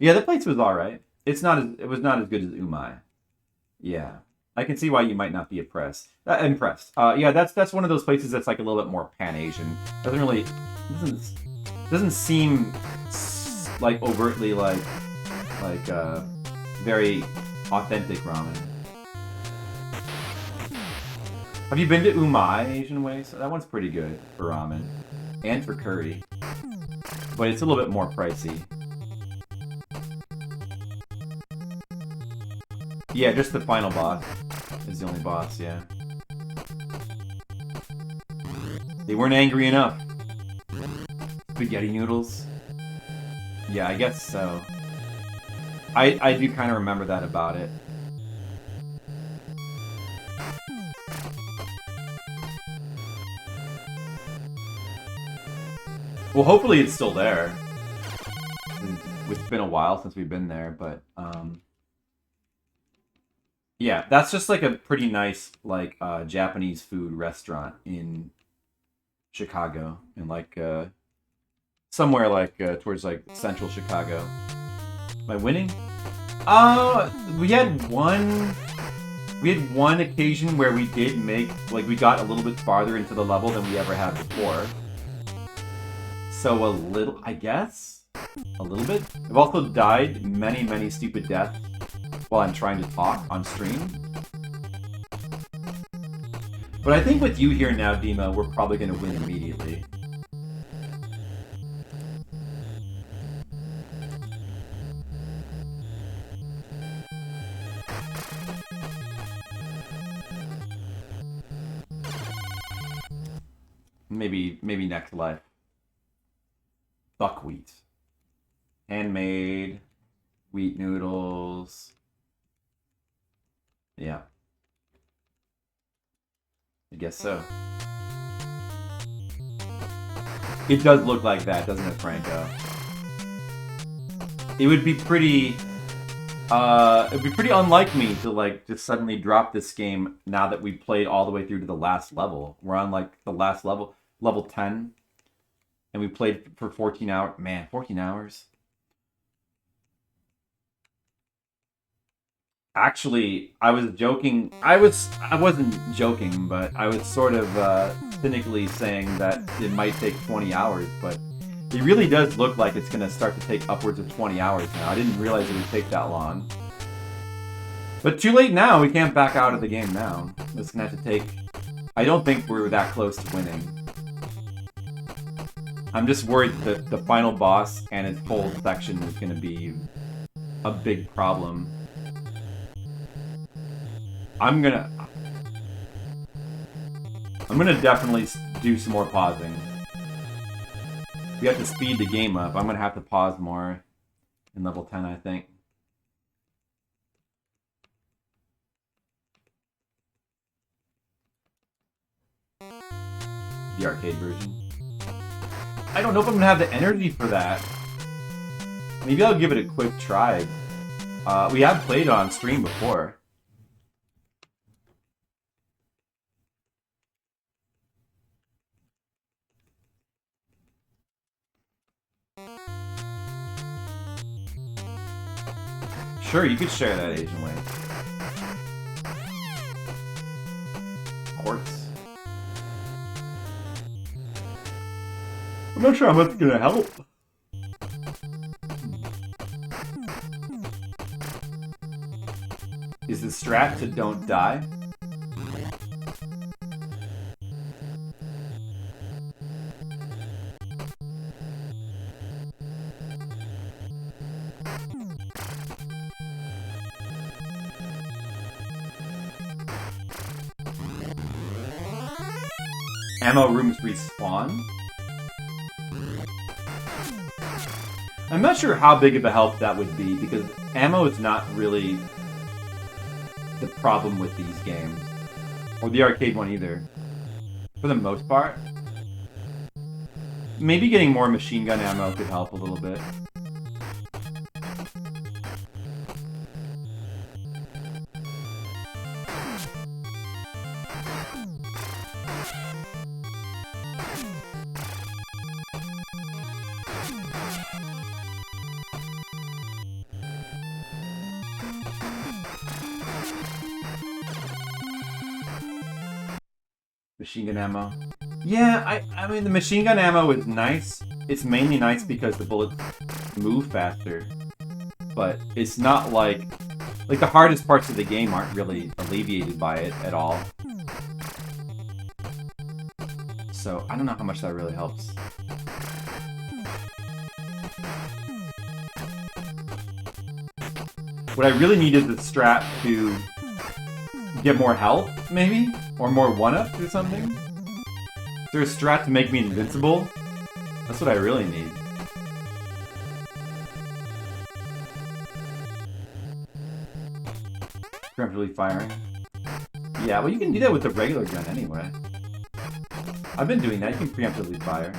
yeah, the place was alright. It was not as good as Umai. Yeah. I can see why you might not be impressed. Yeah, that's one of those places that's, like, a little bit more Pan-Asian. Doesn't seem like overtly like very authentic ramen. Have you been to Umai Asian Ways? That one's pretty good for ramen and for curry, but it's a little bit more pricey. Yeah, just the final boss is the only boss, yeah. They weren't angry enough. Spaghetti noodles? Yeah, I guess so. I do kind of remember that about it. Well, hopefully it's still there. It's been a while since we've been there, but yeah, that's just, like, a pretty nice, like, Japanese food restaurant in Chicago, in, like, somewhere, like, towards, like, central Chicago. Am I winning? We had one occasion where we did make, like, we got a little bit farther into the level than we ever had before. So a little, I guess? A little bit? I've also died many stupid deaths while I'm trying to talk on stream. But I think with you here now, Dima, we're probably going to win immediately. Maybe next life. Buckwheat. Handmade. Wheat noodles. Yeah. I guess so. It does look like that, doesn't it, Franco? It would be pretty... it'd be pretty unlike me to, like, just suddenly drop this game now that we played all the way through to the last level. We're on, like, the last level, level 10. And we played for 14 hours. Man, 14 hours. Actually, I was joking. I wasn't joking, but I was sort of cynically saying that it might take 20 hours, but it really does look like it's going to start to take upwards of 20 hours now. I didn't realize it would take that long. But too late now. We can't back out of the game now. It's going to have to take... I don't think we're that close to winning. I'm just worried that the final boss and its whole section is going to be a big problem. I'm gonna definitely do some more pausing. We have to speed the game up. I'm gonna have to pause more in level 10, I think. The arcade version. I don't know if I'm gonna have the energy for that. Maybe I'll give it a quick try. We have played it on stream before. Sure, you could share that Asian way. Quartz. I'm not sure how much it's gonna help. Is the strat to don't die? Ammo rooms respawn? I'm not sure how big of a help that would be, because ammo is not really the problem with these games. Or the arcade one either. For the most part. Maybe getting more machine gun ammo could help a little bit. Machine gun ammo. Yeah, I mean, the machine gun ammo is nice. It's mainly nice because the bullets move faster. But it's not like the hardest parts of the game aren't really alleviated by it at all. So, I don't know how much that really helps. What I really need is the strat to get more health, maybe? Or more 1-ups or something? Is there a strat to make me invincible? That's what I really need. Preemptively firing. Yeah, well you can do that with the regular gun anyway. I've been doing that, you can preemptively fire.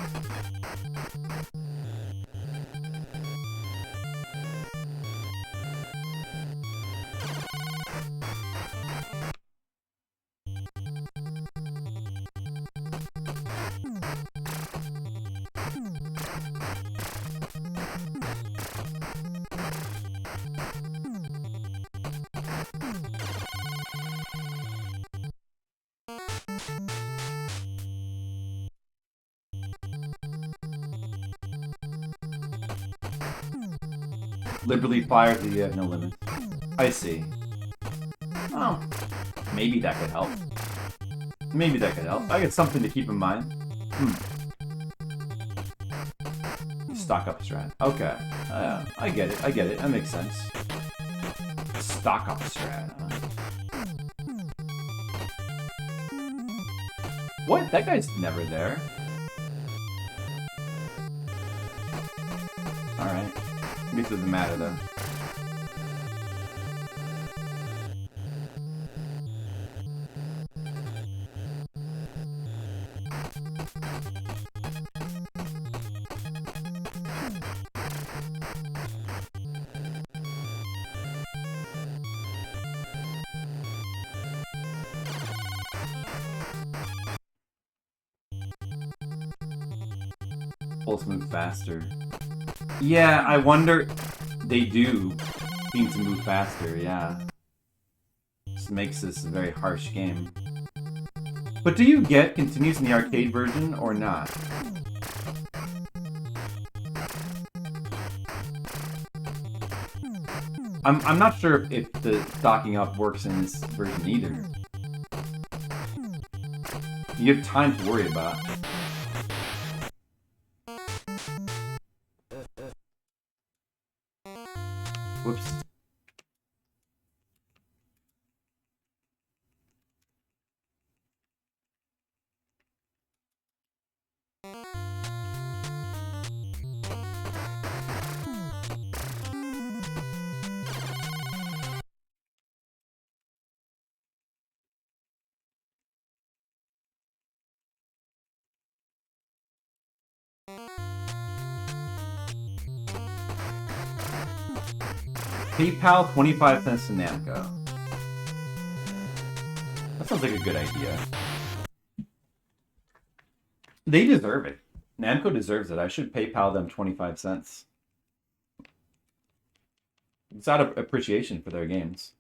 Liberally fires that you have no limit. I see. Oh, maybe that could help. Maybe that could help. I got something to keep in mind. Stock up strat. Okay. I get it. I get it. That makes sense. Stock up strat. What? That guy's never there. Alright. I guess it doesn't matter though. Pulse move faster. Yeah, I wonder... They do seem to move faster, yeah. Just makes this a very harsh game. But do you get continues in the arcade version or not? I'm not sure if the stocking up works in this version either. You have time to worry about. Whoops. PayPal 25 cents to Namco. That sounds like a good idea. They deserve it. Namco deserves it. I should PayPal them 25 cents. It's out of appreciation for their games.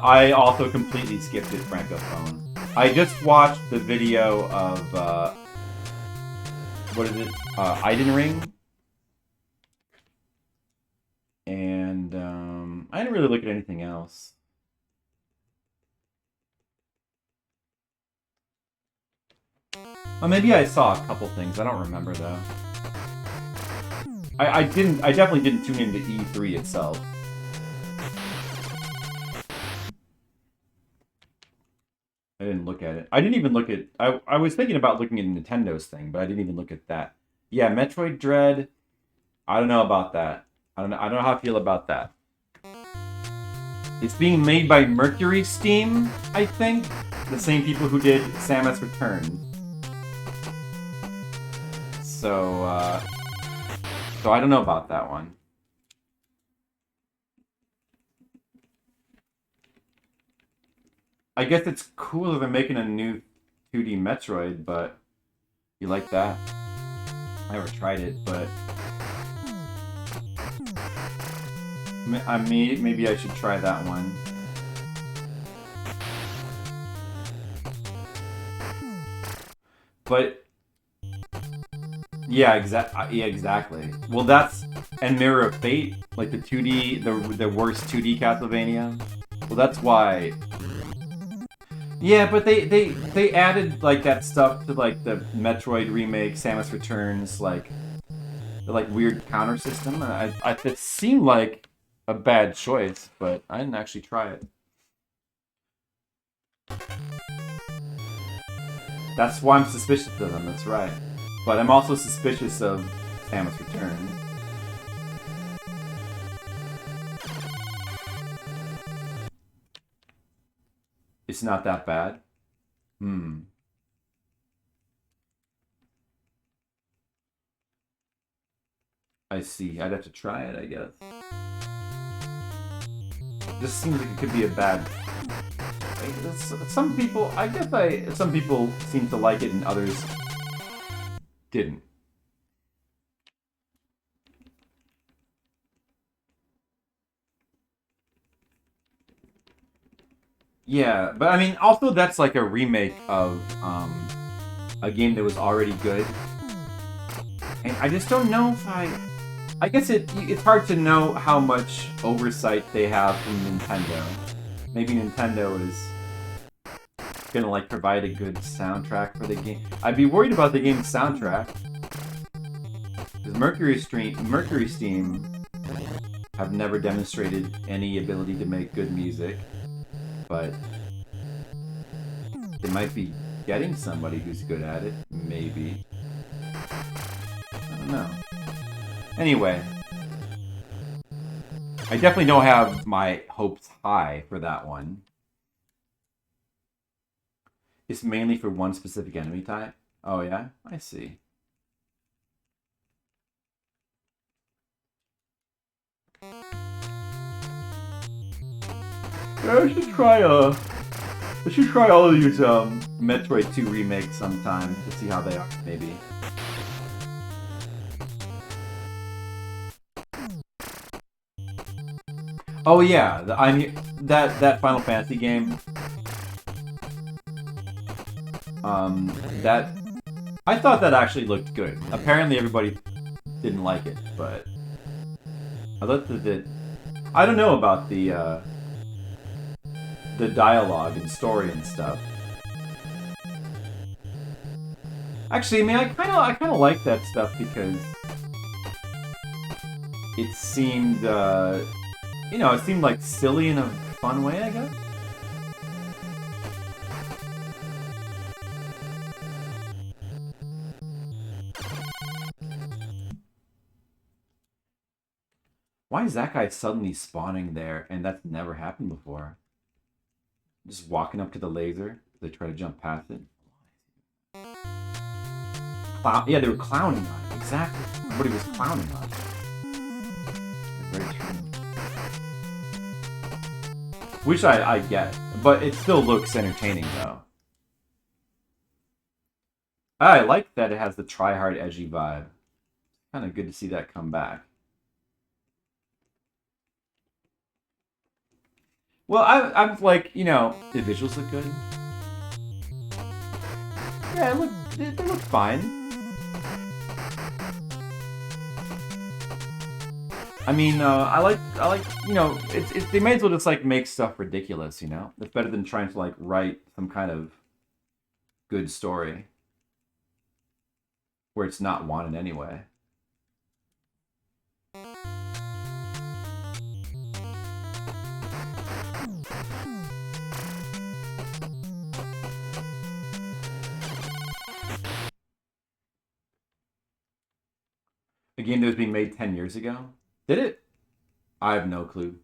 I also completely skipped it, Francophone. I just watched the video of, what is it? Iden Ring. And, I didn't really look at anything else. Well, maybe I saw a couple things. I don't remember, though. I definitely didn't tune into E3 itself. I didn't look at it. I didn't even look at... I was thinking about looking at Nintendo's thing, but I didn't even look at that. Yeah, Metroid Dread. I don't know about that. I don't know how I feel about that. It's being made by Mercury Steam, I think. The same people who did Samus Return. So I don't know about that one. I guess it's cooler than making a new 2D Metroid, but you like that? I never tried it, but maybe I should try that one. But yeah, exactly. Well, that's and Mirror of Fate, like the 2D, the worst 2D Castlevania. Well, that's why. Yeah, but they added like that stuff to like the Metroid remake, Samus Returns, like the like weird counter system. It seemed like a bad choice, but I didn't actually try it. That's why I'm suspicious of them. That's right. But I'm also suspicious of Samus Returns. It's not that bad. I see. I'd have to try it, I guess. This seems like it could be a bad... Some people... Some people seem to like it and others didn't. Yeah, but I mean, also that's like a remake of a game that was already good. And I just don't know if I guess it's hard to know how much oversight they have from Nintendo. Maybe Nintendo is gonna like provide a good soundtrack for the game. I'd be worried about the game's soundtrack. Because Mercury Steam have never demonstrated any ability to make good music. But they might be getting somebody who's good at it. Maybe. I don't know. Anyway. I definitely don't have my hopes high for that one. It's mainly for one specific enemy type? Oh yeah? I see. Yeah, I should try all of these Metroid 2 remakes sometime to see how they are, maybe. Oh yeah, that Final Fantasy game. That I thought that actually looked good. Apparently everybody didn't like it, but I thought that I don't know about the dialogue and story and stuff. Actually, I mean, I kind of like that stuff because it seemed, you know, it seemed like silly in a fun way, I guess. Why is that guy suddenly spawning there, and that's never happened before? Just walking up to the laser, they try to jump past it. Yeah, they were clowning on it. Exactly. Everybody was clowning on it. Very true. Which I get, but it still looks entertaining though. I like that it has the try-hard, edgy vibe. Kind of good to see that come back. Well, I'm like, you know, the visuals look good. Yeah, they look fine. I mean, I like, you know, they may as well just like make stuff ridiculous, you know. It's better than trying to like write some kind of good story where it's not wanted anyway. A game that was being made 10 years ago? Did it? I have no clue.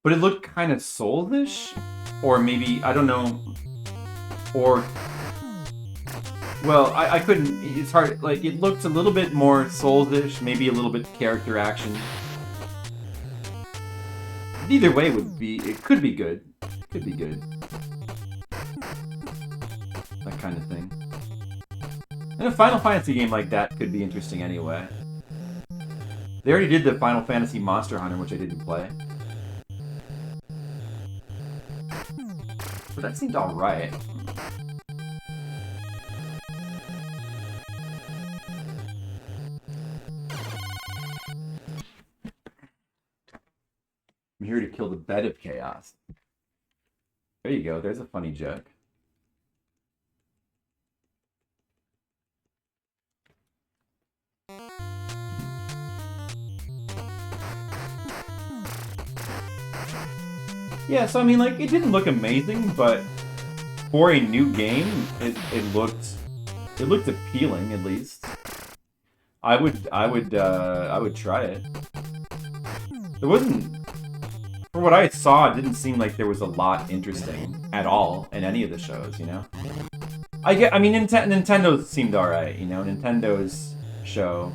But it looked kind of Souls-ish? Or maybe, I don't know. Or... Well, I couldn't... It's hard... Like, it looked a little bit more Souls-ish. Maybe a little bit character action. Either way would be... It could be good. It could be good. That kind of thing. And a Final Fantasy game like that could be interesting anyway. They already did the Final Fantasy Monster Hunter, which I didn't play. But that seemed alright. I'm here to kill the bed of chaos. There you go, there's a funny joke. Yeah, so I mean, like, it didn't look amazing, but for a new game, it looked It looked appealing, at least. I would try it. There wasn't... For what I saw, it didn't seem like there was a lot interesting at all in any of the shows, you know? I mean, Nintendo seemed alright, you know? Nintendo's show,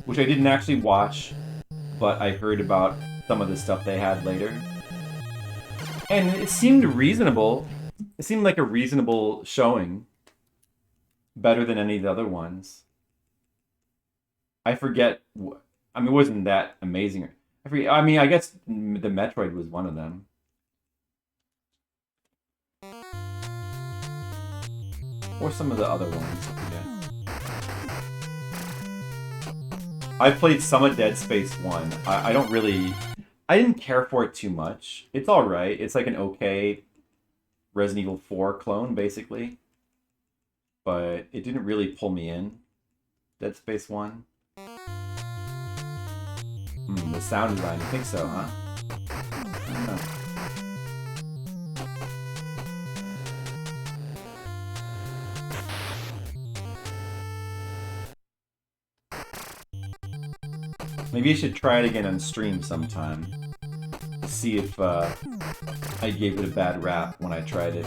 which I didn't actually watch, but I heard about some of the stuff they had later. And it seemed reasonable. It seemed like a reasonable showing. Better than any of the other ones. I forget... I mean, it wasn't that amazing. I mean, I guess the Metroid was one of them. Or some of the other ones. Yeah. I played some of Dead Space 1. I don't really... I didn't care for it too much. It's alright. It's like an okay Resident Evil 4 clone, basically. But it didn't really pull me in. Dead Space 1. The sound design, you think so, huh? I don't know. Maybe I should try it again on stream sometime. See if I gave it a bad rap when I tried it.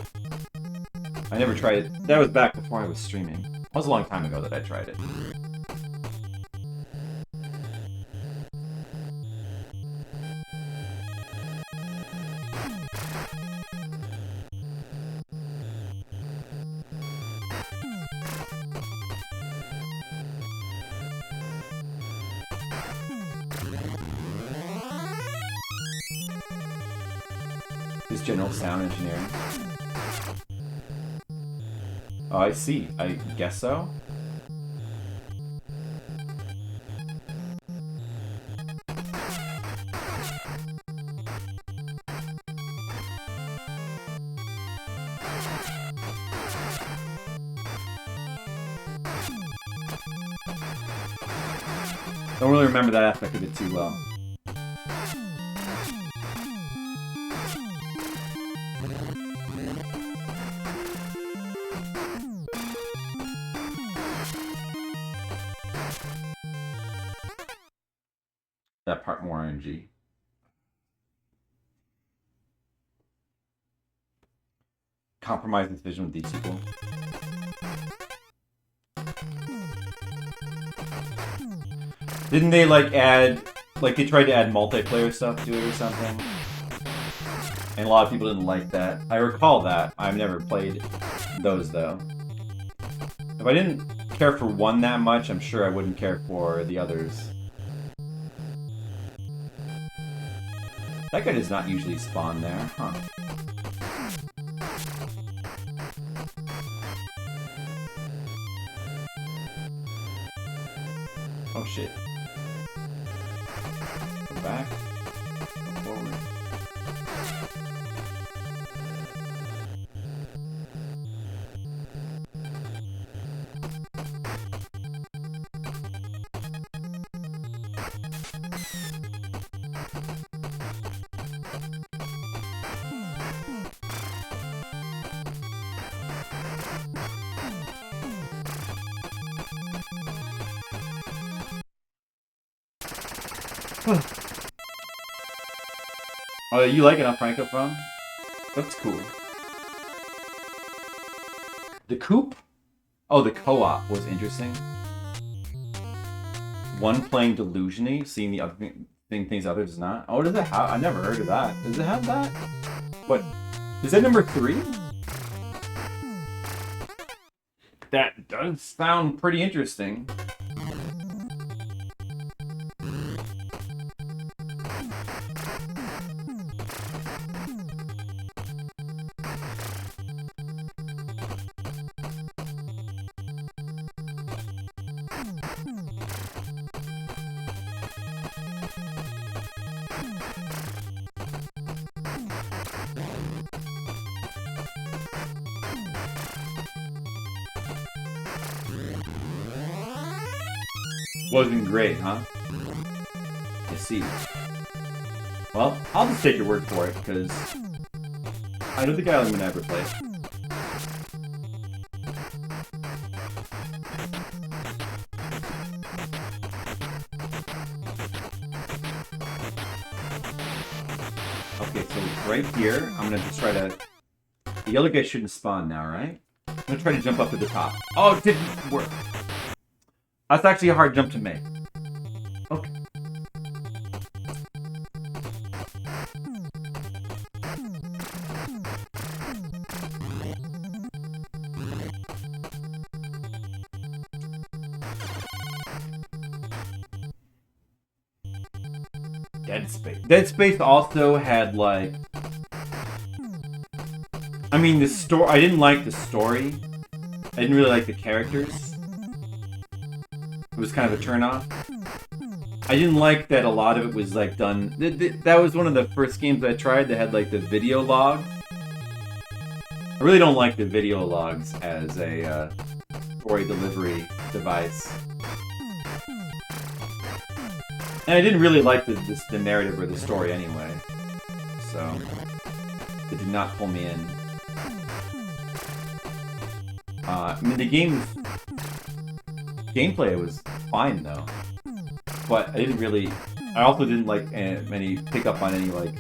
I never tried it. That was back before I was streaming. It was a long time ago that I tried it. General sound engineering. Oh, I see. I guess so. Don't really remember that aspect of it too well. That part more RNG. Compromise this vision with these people. Didn't they like add, like they tried to add multiplayer stuff to it or something? And a lot of people didn't like that. I recall that. I've never played those though. If I didn't care for one that much, I'm sure I wouldn't care for the others. That guy does not usually spawn there, huh? Oh shit. Go back. Go forward. Oh, you like it on Francophone? That's cool. The Coop? Oh, the co-op was interesting. One playing delusionally, seeing the other things others not. Oh, does it have? I never heard of that. Does it have that? What? Is that number 3? That does sound pretty interesting. Wasn't great, huh? I see. Well, I'll just take your word for it, because I don't think I'm gonna ever play it. Okay, so right here, I'm gonna just try to... The yellow guy shouldn't spawn now, right? I'm gonna try to jump up to the top. Oh, it didn't work. That's actually a hard jump to make. Okay. Dead Space. Dead Space also had, like... I mean, the story... I didn't like the story. I didn't really like the characters. It was kind of a turn-off. I didn't like that a lot of it was, like, done... That was one of the first games I tried that had, like, the video log. I really don't like the video logs as a story delivery device. And I didn't really like the narrative or the story anyway. So, it did not pull me in. I mean, the gameplay was fine though. But I didn't really... I also didn't like pick up on any, like,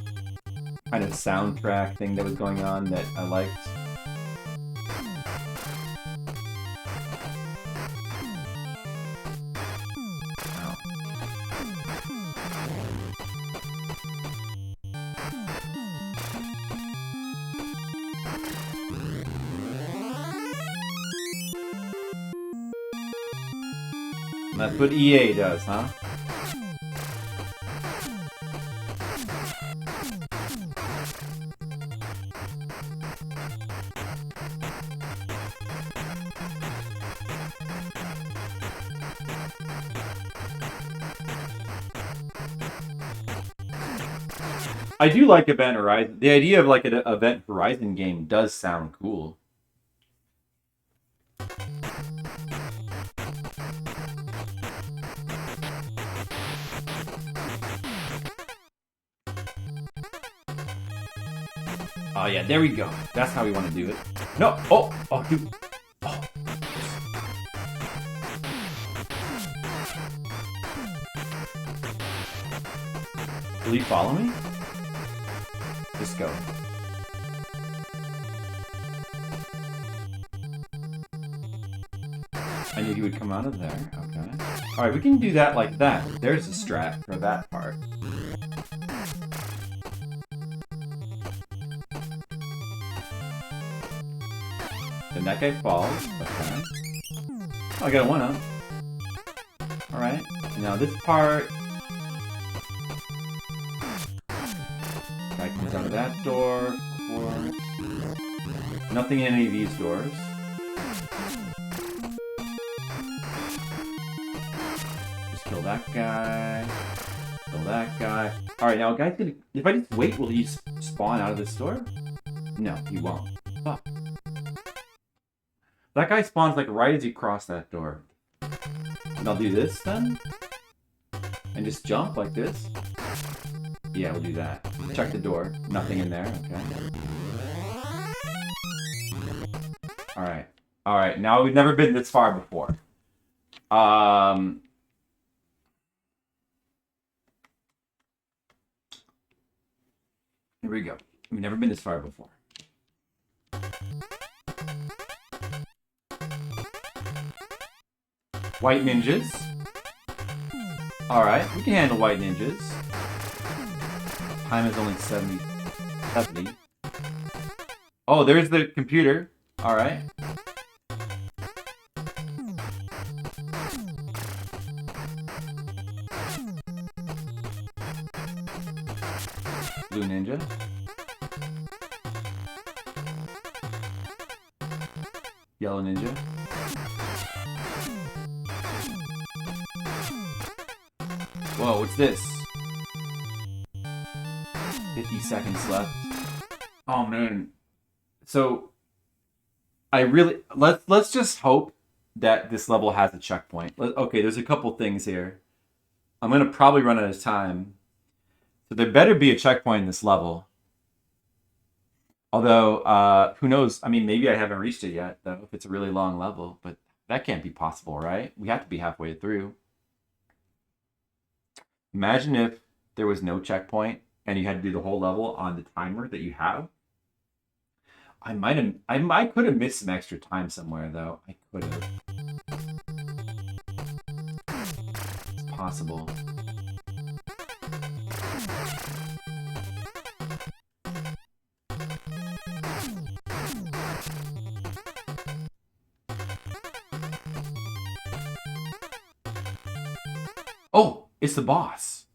kind of soundtrack thing that was going on that I liked. That's what EA does, huh? I do like Event Horizon. The idea of like an Event Horizon game does sound cool. Oh yeah, there we go. That's how we want to do it. No! Oh! Oh, dude! Oh. Will you follow me? Just go. I knew he would come out of there. Okay. Alright, we can do that like that. There's a strat for that part. Then that guy falls. Okay. Oh, I got a 1-up. Alright. Now this part... Guy comes out of that door. Or... Nothing in any of these doors. Just kill that guy. Kill that guy. Alright, now guy's gonna... If I just wait, will he spawn out of this door? No, he won't. Fuck. That guy spawns like right as you cross that door. And I'll do this then. And just jump like this. Yeah, we'll do that. Check the door. Nothing in there. Okay. Alright. Alright, now we've never been this far before. Here we go. We've never been this far before. White ninjas. Alright, we can handle white ninjas. Time is only 70. Oh, there's the computer. Alright. Blue ninja. Yellow ninja. Whoa, what's this? 50 seconds left. Oh man. So I really let's just hope that this level has a checkpoint. Okay, there's a couple things here. I'm gonna probably run out of time. So there better be a checkpoint in this level. Although, who knows? I mean, maybe I haven't reached it yet, though, if it's a really long level. But that can't be possible, right? We have to be halfway through. Imagine if there was no checkpoint and you had to do the whole level on the timer that you have, I could have missed some extra time somewhere though. I could have. It's possible. Oh, it's the boss.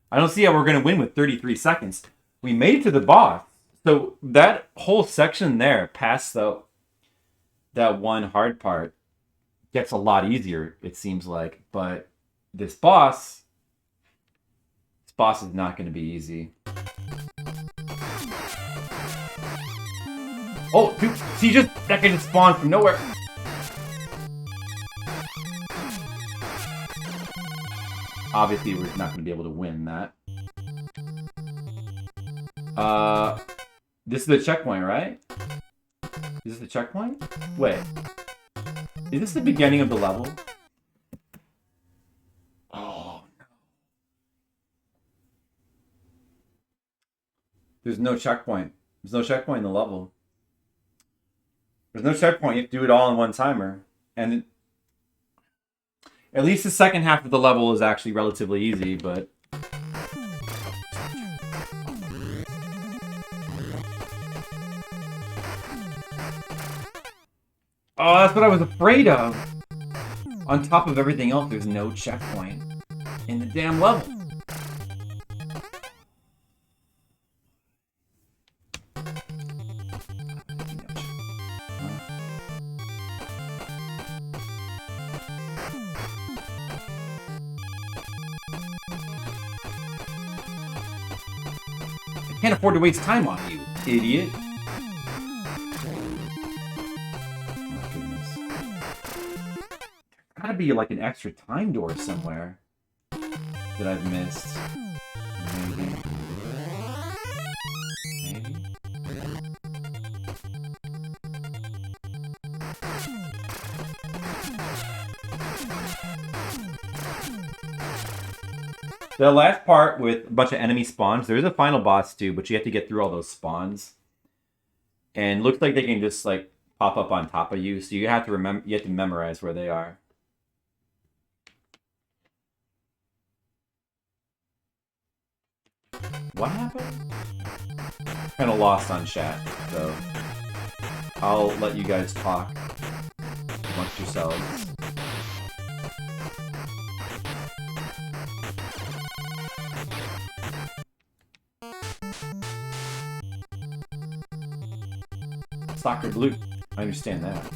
I don't see how we're going to win with 33 seconds. We made it to the boss. So that whole section there, past that one hard part, gets a lot easier, it seems like. But this boss is not going to be easy. Oh, dude, see, that guy just spawned from nowhere. Obviously, we're not going to be able to win that. This is the checkpoint, right? Is this the checkpoint? Wait. Is this the beginning of the level? Oh, no. There's no checkpoint. There's no checkpoint in the level. There's no checkpoint. You have to do it all in one timer. And at least the second half of the level is actually relatively easy, but... Oh, that's what I was afraid of. On top of everything else, there's no checkpoint in the damn level. I can't afford to waste time on you, idiot. Gotta be like an extra time door somewhere that I've missed. Maybe. The last part with a bunch of enemy spawns, there is a final boss too, but you have to get through all those spawns. And it looks like they can just like pop up on top of you, so you have to memorize where they are. What happened? Kind of lost on chat, so I'll let you guys talk amongst yourselves. Soccer blue. I understand that.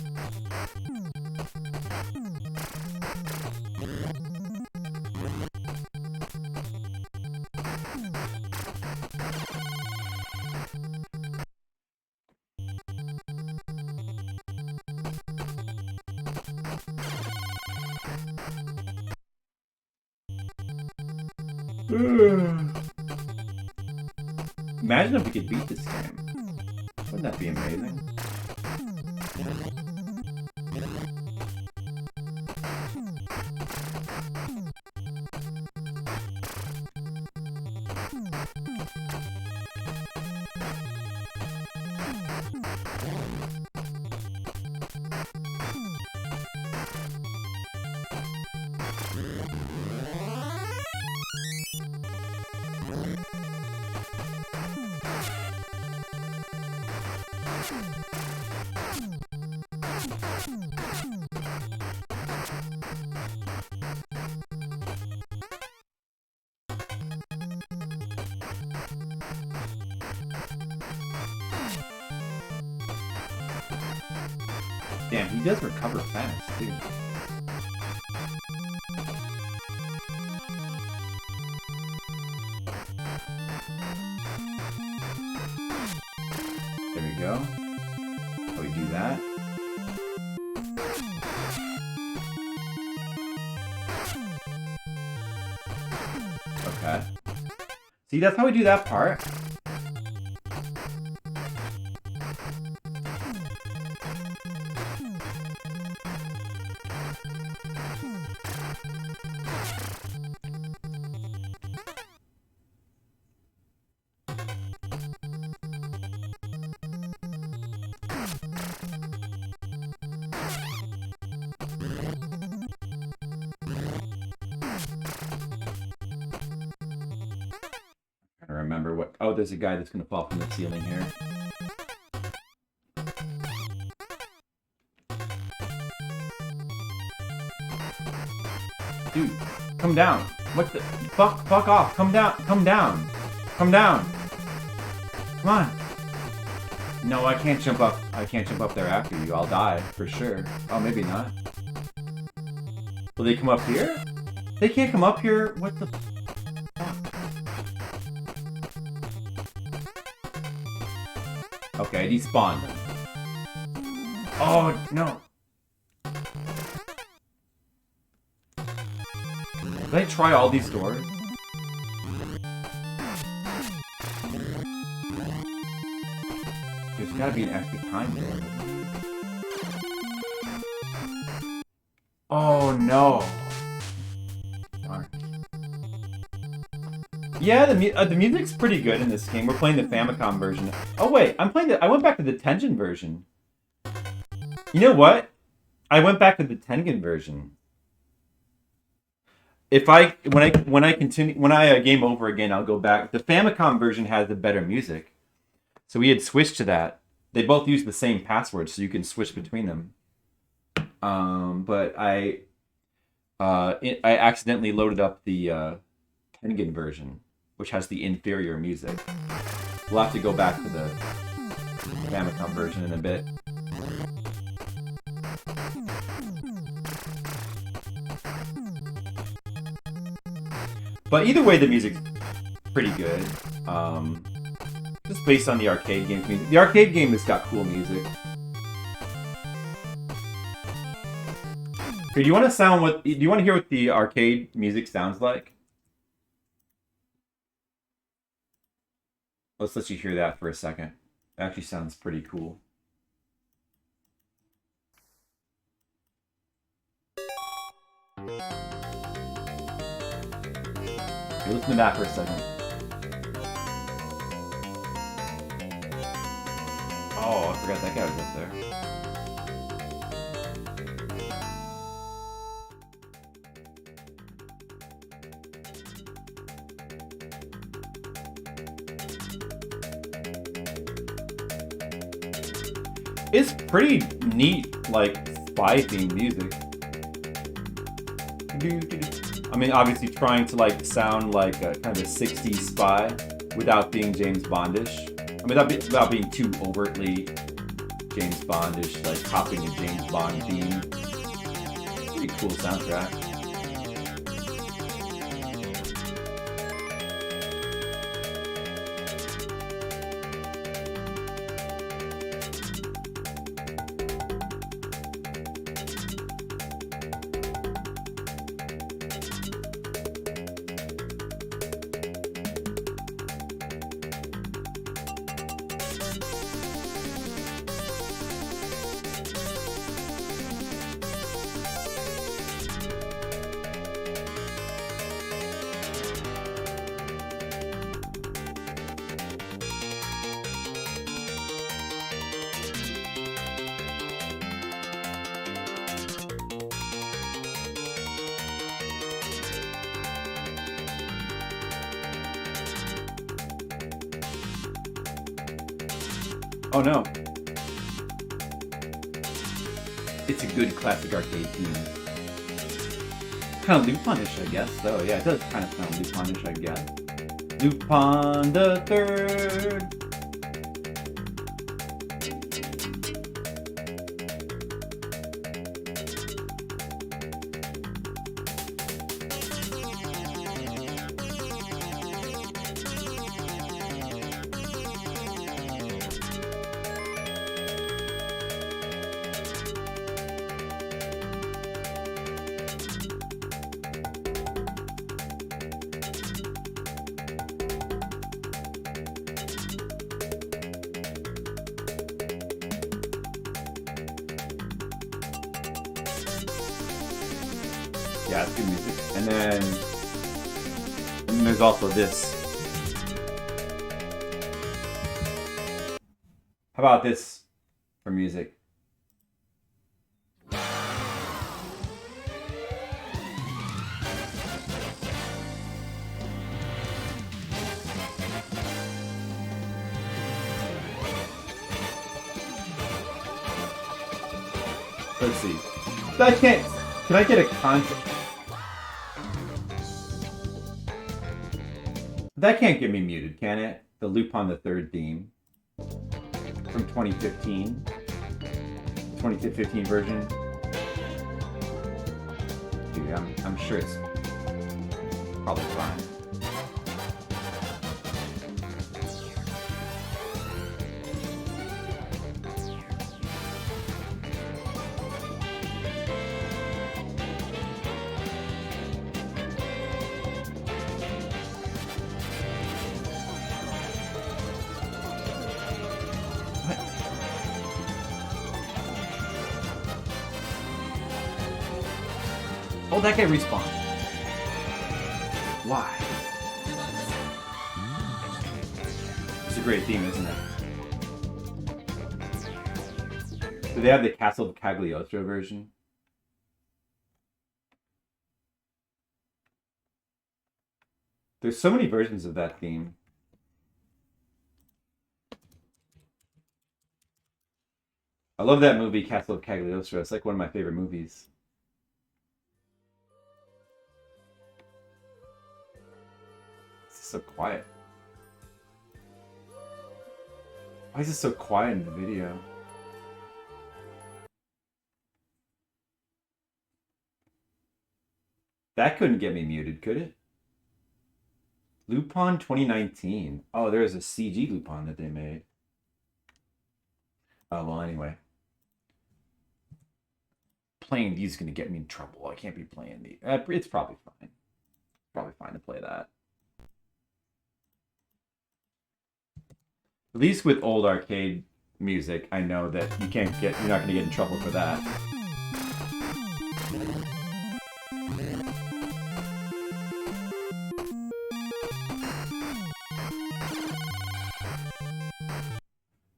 Imagine if we could beat this game. Wouldn't that be amazing? Damn, he does recover fast, too. There we go. How we do that? Okay. See, that's how we do that part. what... Oh, there's a guy that's gonna fall from the ceiling here. Dude, come down. What the... Fuck off. Come down. Come down. Come down. Come on. No, I can't jump up. I can't jump up there after you. I'll die, for sure. Oh, maybe not. Will they come up here? They can't come up here? What the... fuck? Okay, I despawned them. Oh, no. Did I try all these doors? There's gotta be an extra time there. Oh no. Darn. Yeah, the music's pretty good in this game. We're playing the Famicom version. Oh wait, I went back to the Tengen version. You know what? I went back to the Tengen version. When I game over again, I'll go back. The Famicom version has the better music, so we had switched to that. They both use the same password, so you can switch between them. But I accidentally loaded up the Tengen version, which has the inferior music. We'll have to go back to the Famicom version in a bit. But either way, the music's pretty good. Just based on the arcade game's music. The arcade game has got cool music. Okay, do you want to hear what the arcade music sounds like? Let's let you hear that for a second. It actually sounds pretty cool. Okay, listen to that for a second. Oh, I forgot that guy was up there. It's pretty neat, like, spy-themed music. I mean, obviously trying to, like, sound like a kind of a 60s spy without being James Bondish. I mean, without being too overtly James Bondish, like copying a James Bond theme. Pretty cool soundtrack. Oh no. It's a good classic arcade theme. Kind of Lupin-ish, I guess, though. Yeah, it does kind of sound Lupin-ish, I guess. Lupin the Third. Yeah, it's good music. And then there's also this. How about this for music? Let's see. I can't. Can I get a concept? That can't get me muted, can it? The Lupin the Third theme from 2015. 2015 version. Dude, I'm sure it's probably fine. Oh, that guy respawned. Why? It's a great theme, isn't it? Do they have the Castle of Cagliostro version? There's so many versions of that theme. I love that movie, Castle of Cagliostro. It's like one of my favorite movies. So quiet. Why is it so quiet in the video? That couldn't get me muted, could it? Lupin 2019. Oh, there's a CG Lupin that they made. Oh, well, anyway. Playing these is going to get me in trouble. I can't be playing these. It's probably fine. Probably fine to play that. At least with old arcade music, I know that you're not going to get in trouble for that.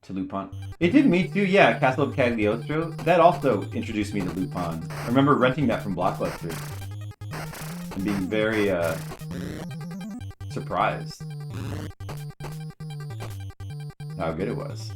To Lupin. It did me too, yeah, Castle of Cagliostro. That also introduced me to Lupin. I remember renting that from Blockbuster and being very surprised how good it was.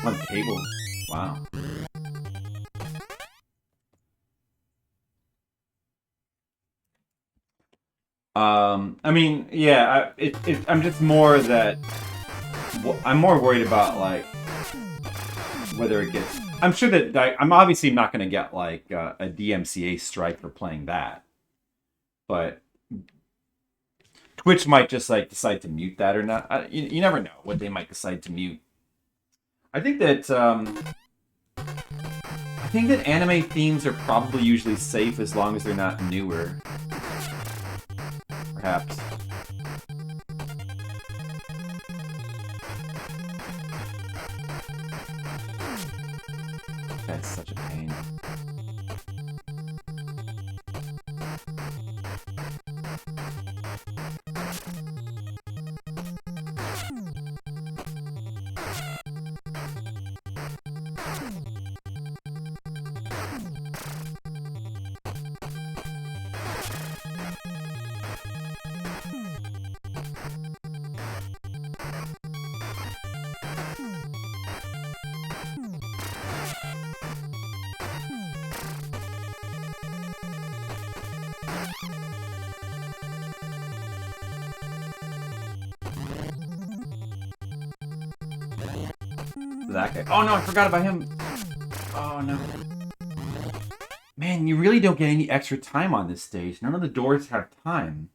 On cable. Wow. I mean, yeah, I'm just more that... I'm more worried about, like, whether it gets... I'm sure that... I'm obviously not going to get, like, a DMCA strike for playing that. But... Twitch might just, like, decide to mute that or not. You never know what they might decide to mute. I think that anime themes are probably usually safe as long as they're not newer. Perhaps. That's such a pain. That guy. Oh no, I forgot about him. Oh no. Man, you really don't get any extra time on this stage. None of the doors have time.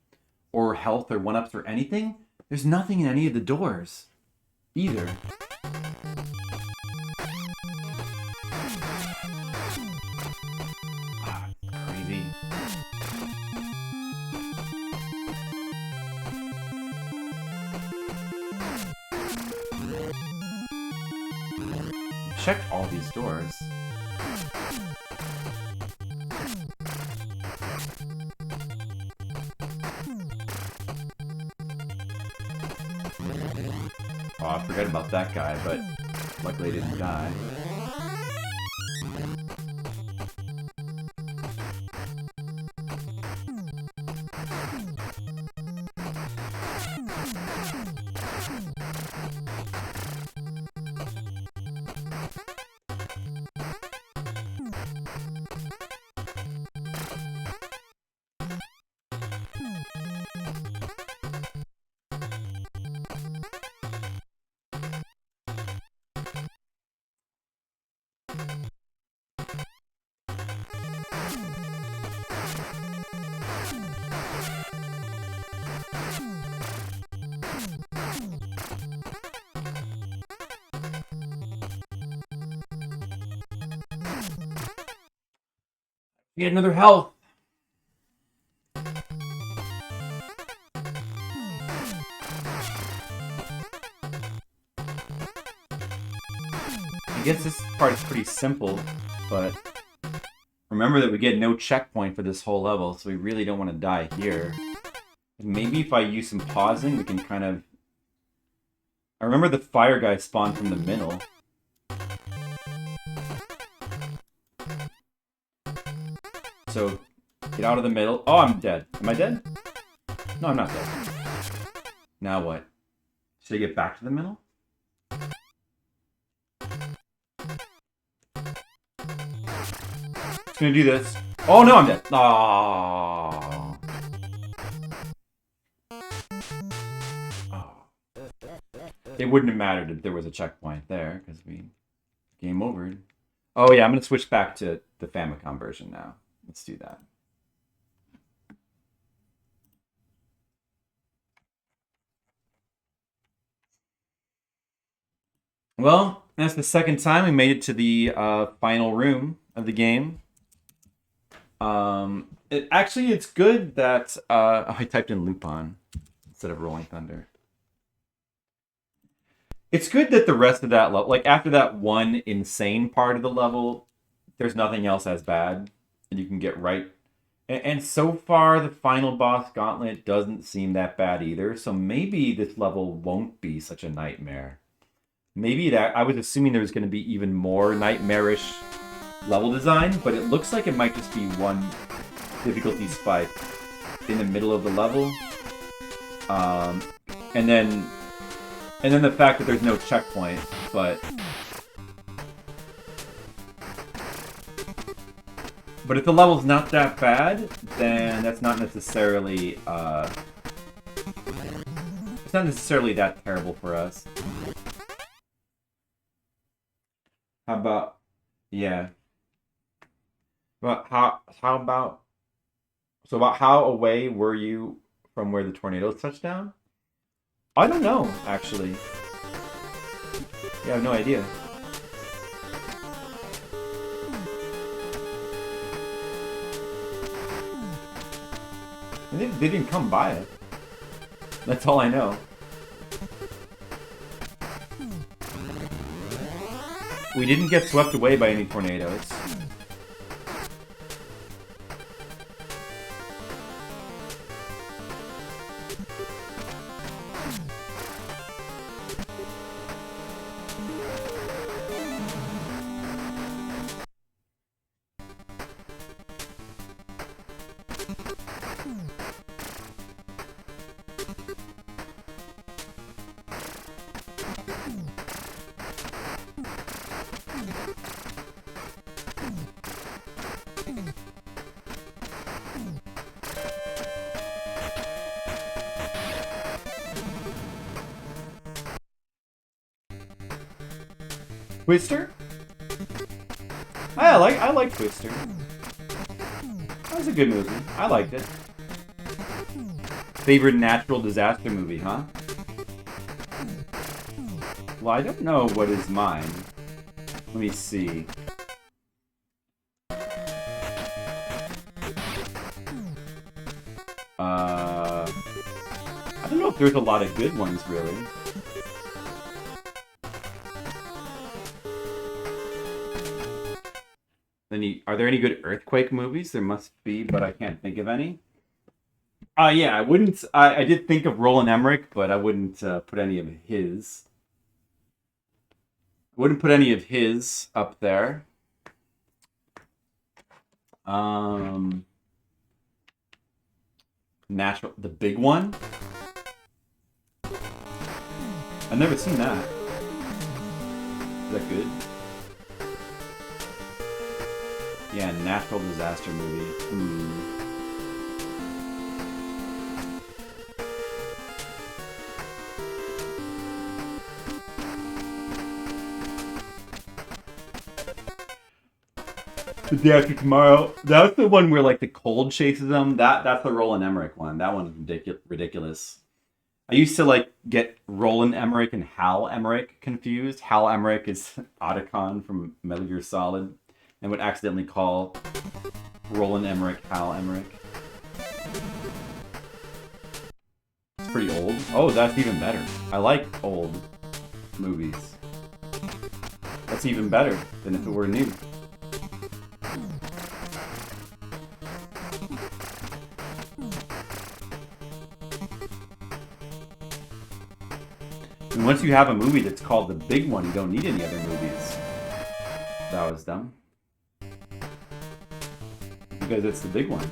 Or health or one-ups or anything. There's nothing in any of the doors. Either. Ah, crazy. Checked all these doors. Oh, I forgot about that guy, but luckily I didn't die. Get another health. I guess this part is pretty simple, but remember that we get no checkpoint for this whole level, so we really don't want to die here. Maybe if I use some pausing, we can kind of... I remember the fire guy spawned from the middle. So, get out of the middle. Oh, I'm dead. Am I dead? No, I'm not dead. Now what? Should I get back to the middle? Just gonna do this. Oh no, I'm dead. Oh. It wouldn't have mattered if there was a checkpoint there, because we game overed. Oh yeah, I'm gonna switch back to the Famicom version now. Let's do that. Well, that's the second time we made it to the final room of the game. Actually, it's good that... I typed in Lupin instead of Rolling Thunder. It's good that the rest of that level... Like, after that one insane part of the level, there's nothing else as bad. And you can get right... And so far, the final boss gauntlet doesn't seem that bad either. So maybe this level won't be such a nightmare. Maybe that... I was assuming there was going to be even more nightmarish level design, but it looks like it might just be one difficulty spike in the middle of the level. And then the fact that there's no checkpoint, but if the level's not that bad, then that's not necessarily it's not necessarily that terrible for us. How about But how about how away were you from where the tornadoes touched down? I don't know, actually. Yeah, I have no idea. They didn't come by it. That's all I know. We didn't get swept away by any tornadoes. Twister? I like Twister. That was a good movie. I liked it. Favorite natural disaster movie, huh? Well, I don't know what is mine. Let me see. I don't know if there's a lot of good ones, really. Are there any good earthquake movies? There must be, but I can't think of any. Yeah, I wouldn't. I did think of Roland Emmerich, but I wouldn't put any of his. wouldn't put any of his up there. Natural, the big one. I've never seen that. Is that good? Yeah, natural disaster movie. The Day After Tomorrow. That's the one where like the cold chases them. That's the Roland Emmerich one. That one's ridiculous. I used to like get Roland Emmerich and Hal Emmerich confused. Hal Emmerich is Otacon from Metal Gear Solid, and would accidentally call Roland Emmerich Hal Emmerich. It's pretty old. Oh, that's even better. I like old movies. That's even better than if it were new. And once you have a movie that's called the big one, you don't need any other movies. That was dumb. Because it's the big one.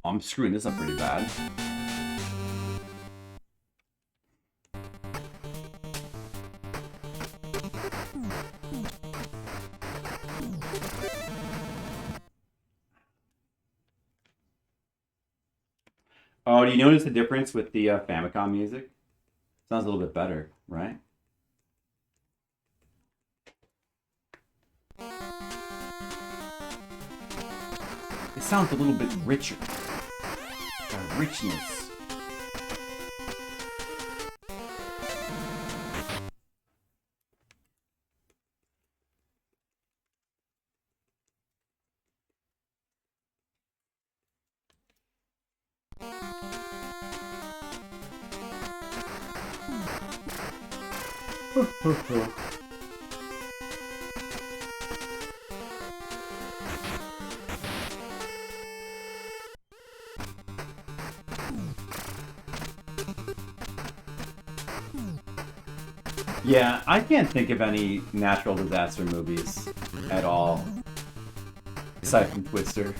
I'm screwing this up pretty bad. Oh, do you notice the difference with the Famicom music? Sounds a little bit better, right? It sounds a little bit richer. Richness. Yeah, I can't think of any natural disaster movies at all, aside from Twister.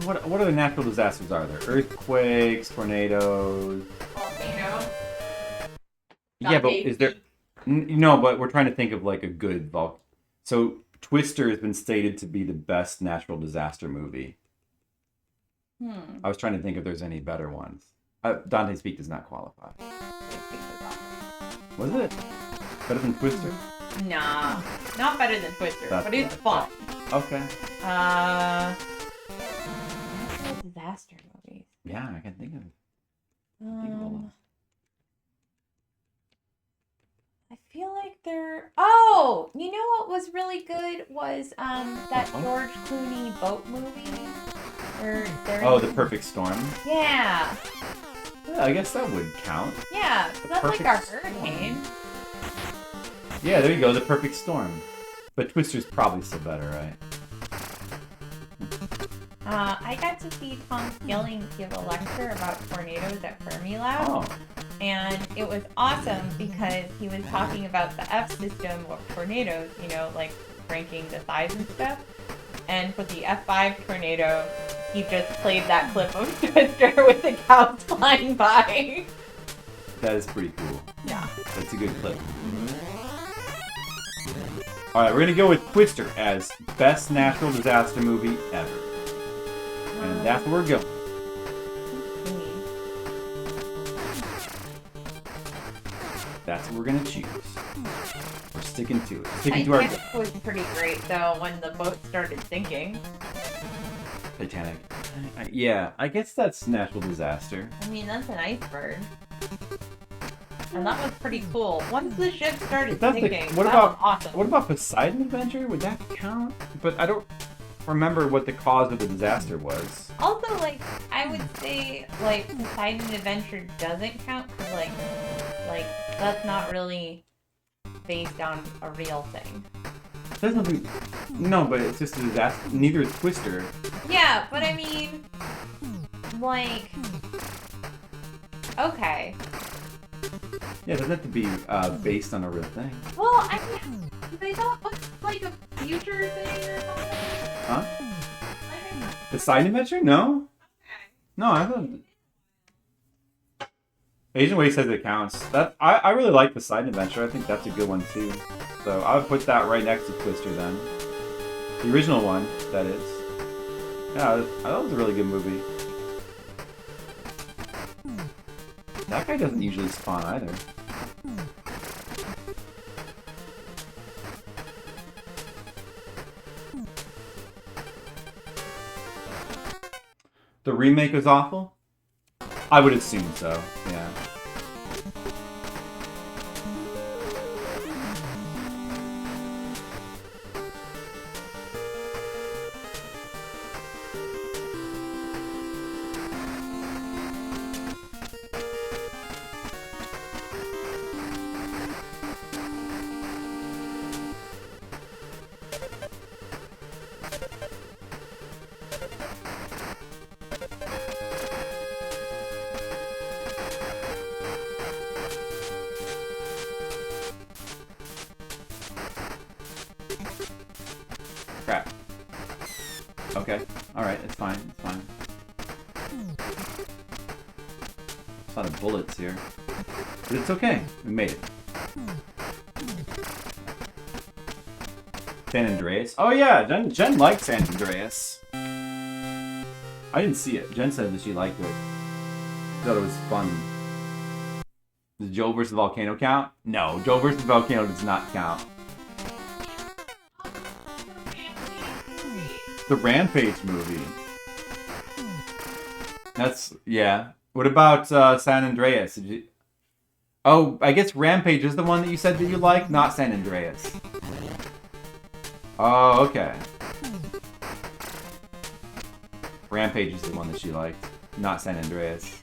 What other natural disasters are there? Earthquakes, tornadoes. Volcano. Yeah, but is there? No, but we're trying to think of like a good volcano. So Twister has been stated to be the best natural disaster movie. I was trying to think if there's any better ones. Dante's Peak does not qualify. Was it better than Twister? Nah, not better than Twister, That's but it's fun. Okay. Disaster movies. Yeah, I can think of it. I feel like they're. Oh, you know what was really good was that George Clooney boat movie where they're. The Perfect Storm. Yeah. Yeah, I guess that would count. Yeah, that's like our hurricane. Yeah, there you go, The Perfect Storm. But Twister's probably still better, right? I got to see Tom Skilling give a lecture about tornadoes at Fermilab. Oh. And it was awesome because he was talking about the F system of tornadoes, you know, like ranking the size and stuff. And for the F5 tornado, he just played that clip of Twister with the cows flying by. That is pretty cool. Yeah. That's a good clip. Alright, we're going to go with Twister as best natural disaster movie ever. And that's where we're going. That's what we're going to choose. We're sticking to it. Titanic was pretty great, though, when the boat started sinking. Titanic. Yeah, I guess that's natural disaster. I mean, that's an iceberg. And that was pretty cool. Once the ship started sinking, what about awesome. What about Poseidon Adventure? Would that count? But I don't. remember what the cause of the disaster was. Also, like, I would say, like, Poseidon Adventure doesn't count, because, like, that's not really based on a real thing. There's nothing. No, but it's just a disaster. Neither is Twister. Yeah, but I mean, like, okay. Yeah, it doesn't have to be based on a real thing. Well, I mean, they thought it was like a future thing or something. Huh? Like, The Side Adventure? No. okay. No, I haven't. Asian Way says it counts. I really like the Side Adventure. I think that's a good one too. So I would put that right next to Twister then. The original one, that is. Yeah, that was a really good movie. That guy doesn't usually spawn either. The remake was awful? I would assume so, yeah. Crap. Okay. Alright, it's fine. It's fine. There's a lot of bullets here. But it's okay. We made it. San Andreas? Oh yeah! Jen liked San Andreas. I didn't see it. Jen said that she liked it. She thought it was fun. Does Joe vs. Volcano count? No, Joe vs. Volcano does not count. The Rampage movie. That's, yeah. What about San Andreas? Oh, I guess Rampage is the one that you said that you like, not San Andreas. Oh, okay. Rampage is the one that she liked, not San Andreas.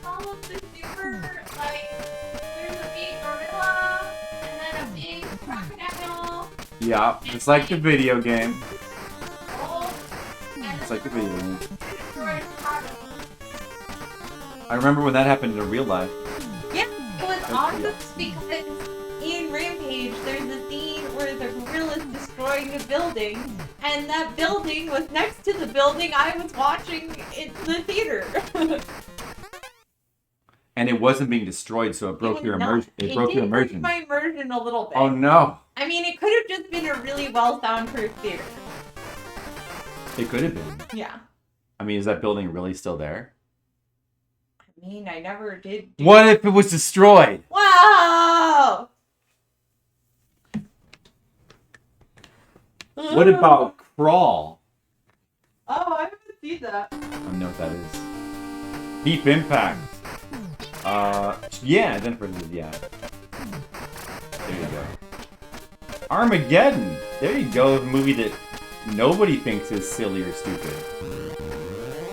All of the super, like, there's a big gorilla, and then a big crocodile. Yeah, it's like the video game. Oh, It's like the video game. I remember when that happened in real life. yeah, it was awesome because in Rampage there's a scene where the gorilla's destroying a building, and that building was next to the building I was watching in the theater. And it wasn't being destroyed, so it broke your immersion. It broke your immersion. My immersion a little bit. Oh no! I mean, it could have just been a really well soundproof theater. It could have been. Yeah. I mean, is that building really still there? I mean, I never did. What if it was destroyed? Wow! What about Crawl? Oh, I haven't seen that. I don't know what that is. Deep Impact. Yeah, Jennifer did, yeah. There you go. Armageddon! There you go, a movie that nobody thinks is silly or stupid.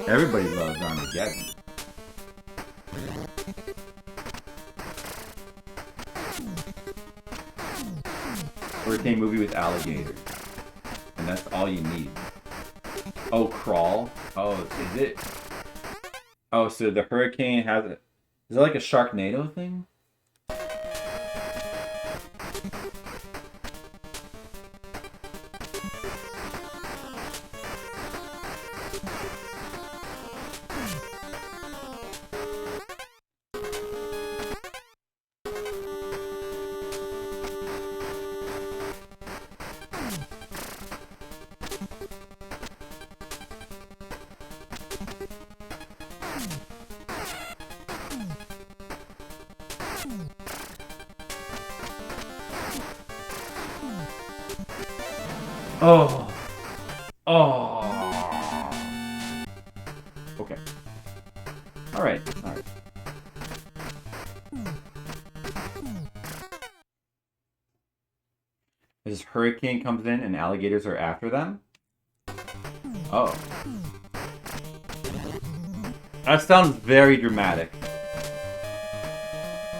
Everybody loves Armageddon. Hurricane movie with alligators. And that's all you need. Oh, Crawl? Oh, is it? Oh, so the hurricane has a... Is it like a Sharknado thing? Oh. Oh. Okay. Alright. Alright. This hurricane comes in and alligators are after them? Oh. That sounds very dramatic.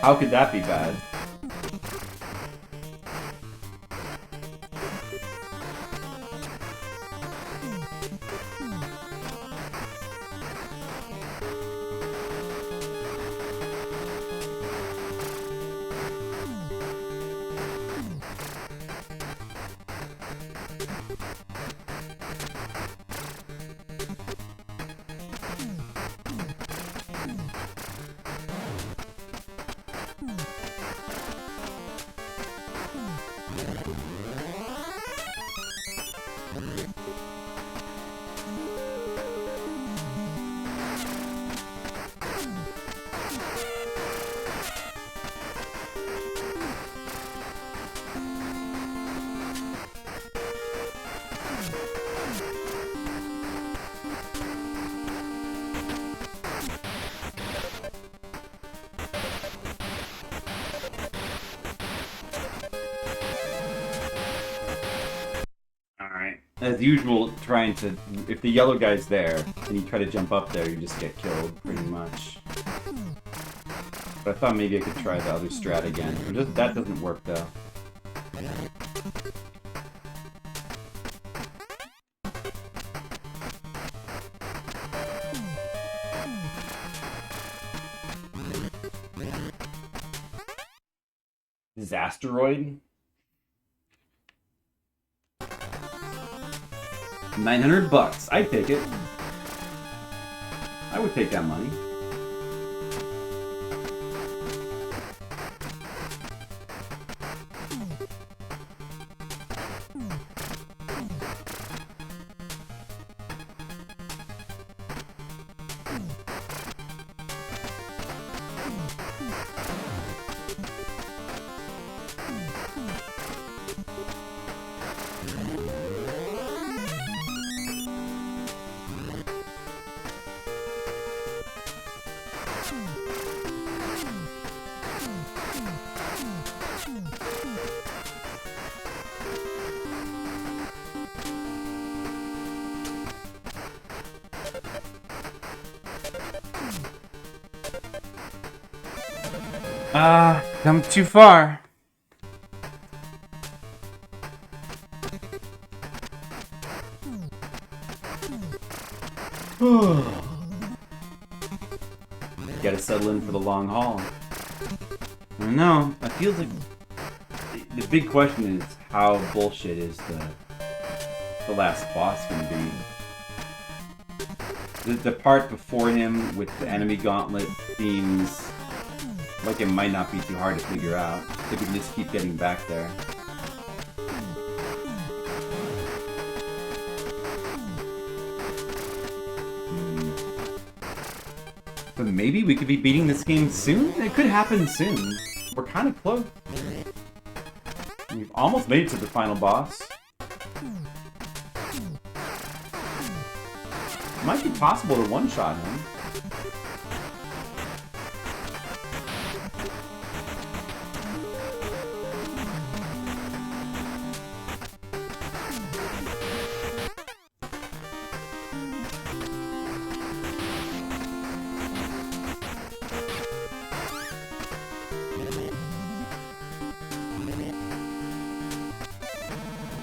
How could that be bad? As usual, trying to... If the yellow guy's there, and you try to jump up there, you just get killed, pretty much. But I thought maybe I could try the other strat again. That doesn't work, though. Disasteroid? 900 bucks. I'd take it. I would take that money. Come too far. Gotta settle in for the long haul. I don't know. It feels like the big question is how bullshit is the last boss gonna be. The part before him with the enemy gauntlet seems like it might not be too hard to figure out. If we can just keep getting back there. But maybe we could be beating this game soon? It could happen soon. We're kind of close. We've almost made it to the final boss. It might be possible to one-shot him.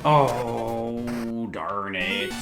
Oh, darn it.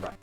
Right.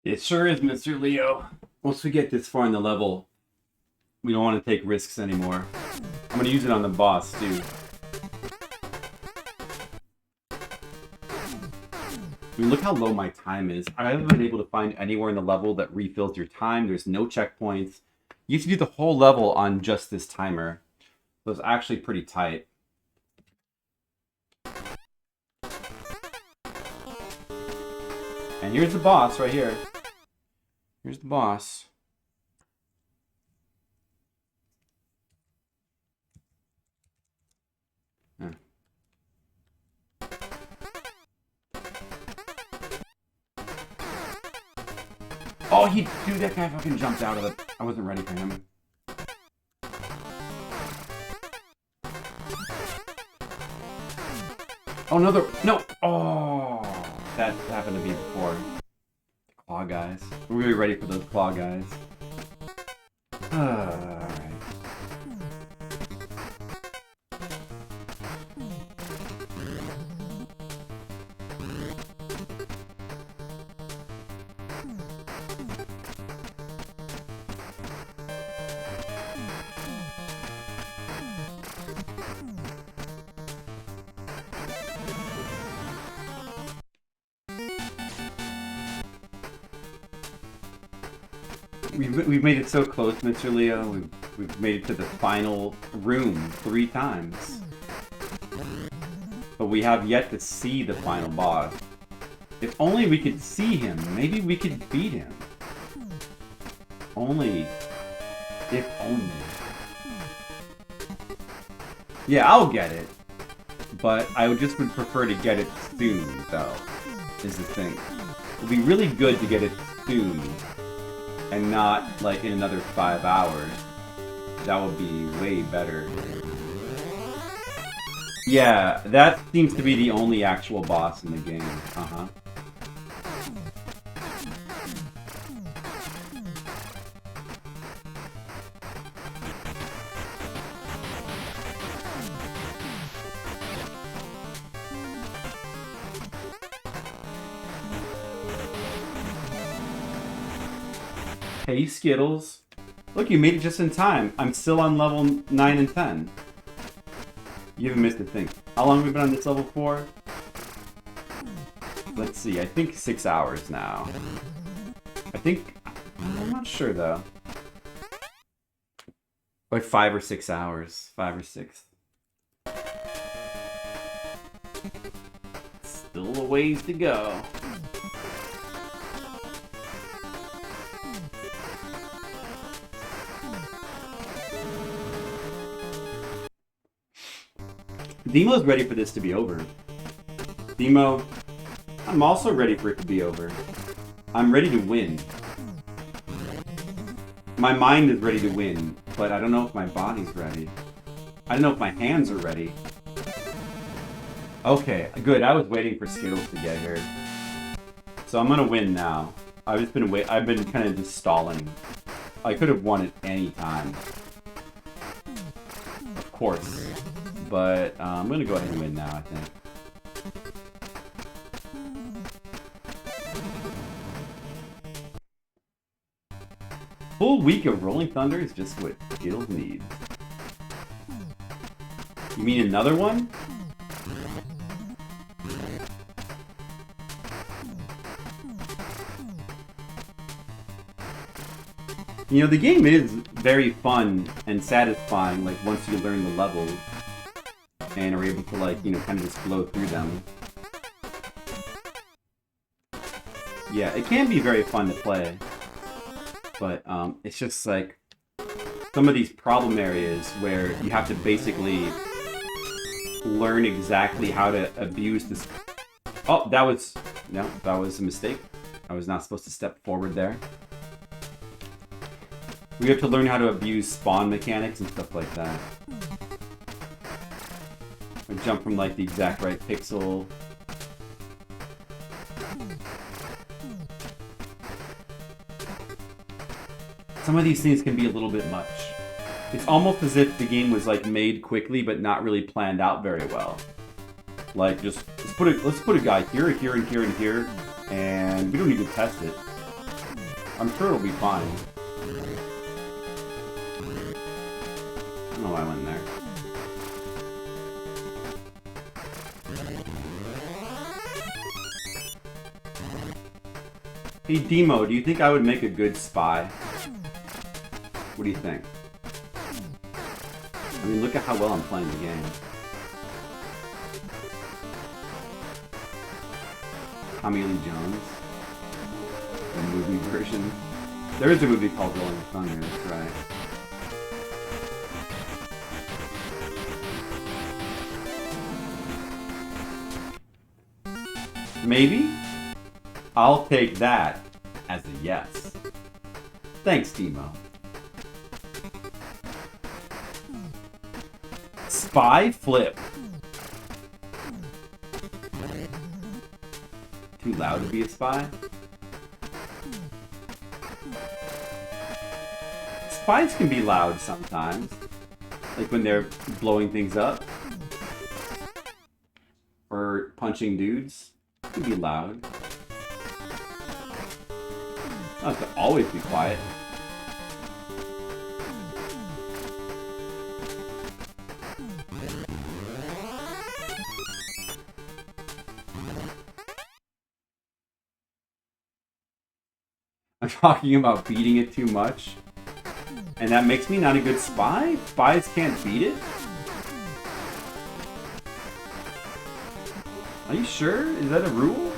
It sure is, Mr. Leo. Once we get this far in the level, we don't want to take risks anymore. I'm going to use it on the boss, too. I mean, look how low my time is. I haven't been able to find anywhere in the level that refills your time. There's no checkpoints. You have to do the whole level on just this timer. So it's actually pretty tight. And here's the boss right here. Here's the boss. Oh, dude, that guy fucking jumped out of it. I wasn't ready for him. Oh, another, no. Oh, that happened to me before. The claw guys. We're really ready for those claw guys. Alright. We've made it so close, Mr. Leo. We've made it to the final room 3 times. But we have yet to see the final boss. If only we could see him, maybe we could beat him. Only. If only. Yeah, I'll get it. But I would prefer to get it soon, though, is the thing. It would be really good to get it soon. And not, like, in another 5 hours. That would be way better. Yeah, that seems to be the only actual boss in the game. Uh-huh. Hey, Skittles. Look, you made it just in time. I'm still on level 9 and 10. You haven't missed a thing. How long have we been on this level for? Let's see, I think 6 hours now. I'm not sure though. Like 5 or 6 hours. 5 or 6. Still a ways to go. Demo's ready for this to be over. Demo, I'm also ready for it to be over. I'm ready to win. My mind is ready to win, but I don't know if my body's ready. I don't know if my hands are ready. Okay, good. I was waiting for Skittles to get here. So I'm gonna win now. I've been kind of just stalling. I could have won at any time. Of course. But I'm going to go ahead and win now, I think. Full week of Rolling Thunder is just what Skittles needs. You mean another one? You know, the game is very fun and satisfying, like, once you learn the levels. And are able to, like, you know, kind of just flow through them. Yeah, it can be very fun to play. But, it's just, like, some of these problem areas where you have to basically learn exactly how to abuse this... Oh, that was a mistake. I was not supposed to step forward there. We have to learn how to abuse spawn mechanics and stuff like that. I jump from, like, the exact right pixel. Some of these things can be a little bit much. It's almost as if the game was, like, made quickly but not really planned out very well. Like, just let's put a guy here, here, and here, and here, and we don't need to test it. I'm sure it'll be fine. I don't know why I went there. Hey Demo, do you think I would make a good spy? What do you think? I mean, look at how well I'm playing the game. Tommy Lee Jones. The movie version. There is a movie called Rolling Thunder, that's right. Maybe? I'll take that as a yes. Thanks, Timo. Spy Flip. Too loud to be a spy? Spies can be loud sometimes. Like when they're blowing things up. Or punching dudes. It can be loud. Not to always be quiet. I'm talking about beating it too much. And that makes me not a good spy? Spies can't beat it? Are you sure? Is that a rule?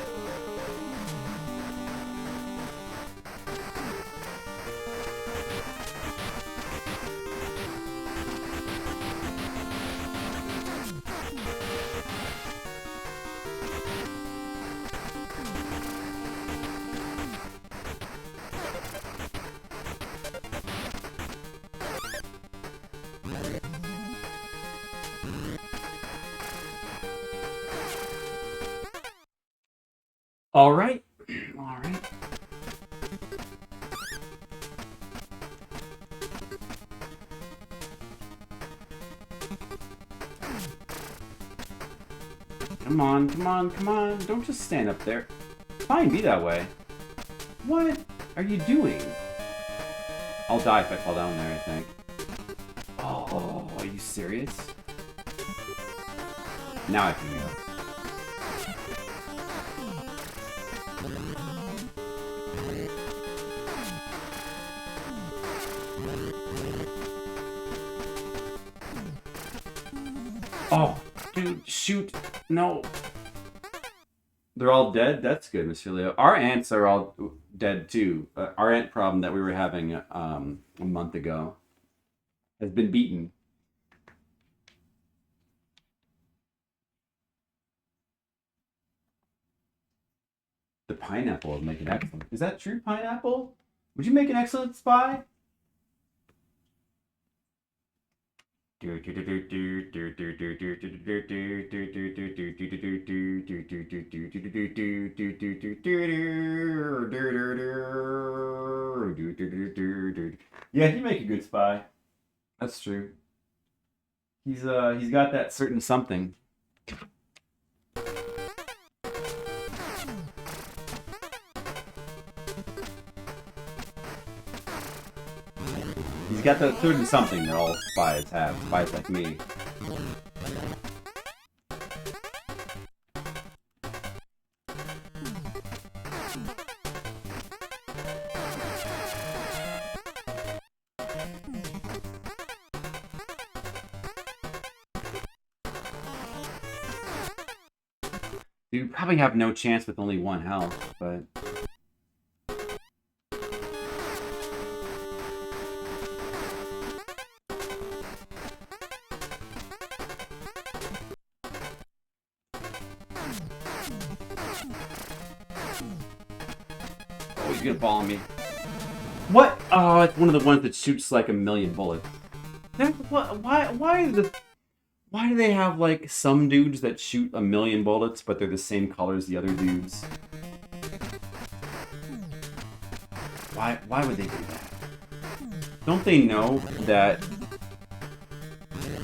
All right. All right. Come on, come on, come on. Don't just stand up there. Fine, be that way. What are you doing? I'll die if I fall down there, I think. Oh, are you serious? Now I can go. Oh, dude, shoot. No. They're all dead? That's good, Mr. Leo. Our ants are all dead, too. Our ant problem that we were having a month ago has been beaten. The pineapple would make an excellent... Is that true, pineapple? Would you make an excellent spy? Yeah, he'd make a good spy. That's true. He's got that certain something. He's got that certain something that all spies have. Spies like me. You probably have no chance with only one health, but... Oh, he's gonna ball on me. What? Oh, it's one of the ones that shoots like a million bullets. Why do they have, like, some dudes that shoot a million bullets, but they're the same color as the other dudes? Why would they do that? Don't they know that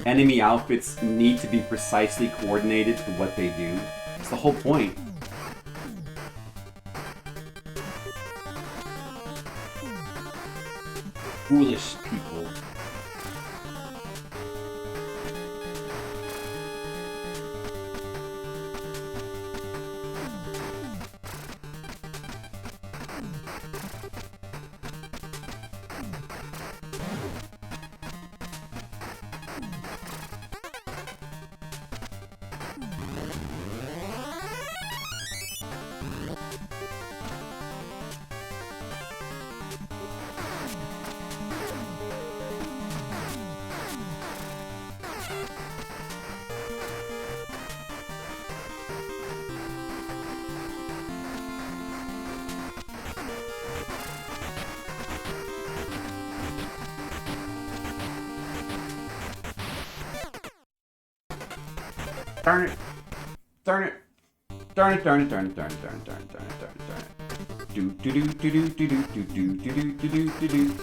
enemy outfits need to be precisely coordinated to what they do? It's the whole point. Foolish people. Darn it. Darn it. Darn it, darn it, darn it, darn it, darn it, darn it, darn it, darn it, darn it. Do do do do do do do do do do do do do.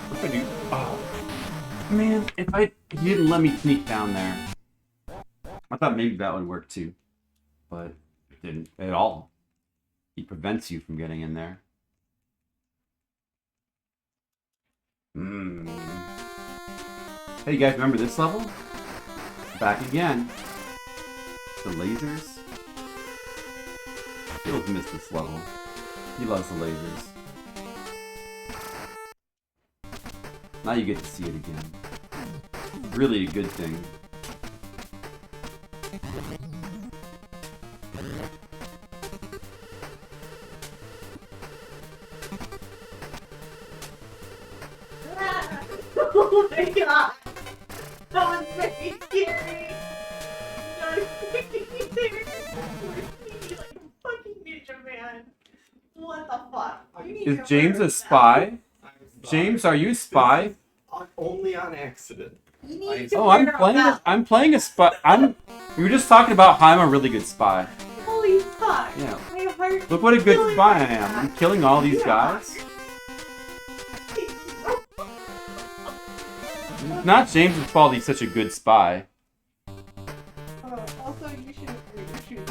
What if I do? Oh, man! If he didn't let me sneak down there. I thought maybe that would work too, but it didn't at all. He prevents you from getting in there. Hey, you guys remember this level? Back again. The lasers. Phil's missed this level. He loves the lasers. Now you get to see it again. Really a good thing. Oh my god! That was very scary! That was very scary! Like a fucking ninja man! What the fuck? Is James a spy? James, are you a spy? Only on accident. Oh, I'm playing a spy. We were just talking about how I'm a really good spy. Holy fuck! Yeah. My heart. Look what a good spy I am. I'm killing all these guys. It's not James's fault he's such a good spy. Also, you should wear your shoes.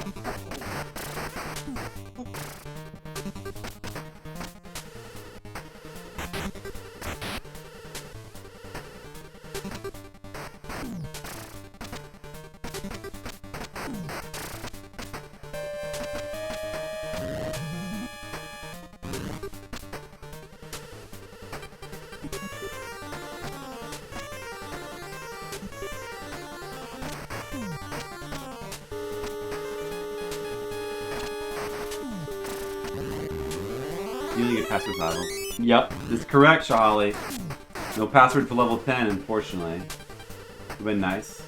You only get password levels. Yep, that's correct, Shahali. No password for level 10, unfortunately. Would've been nice.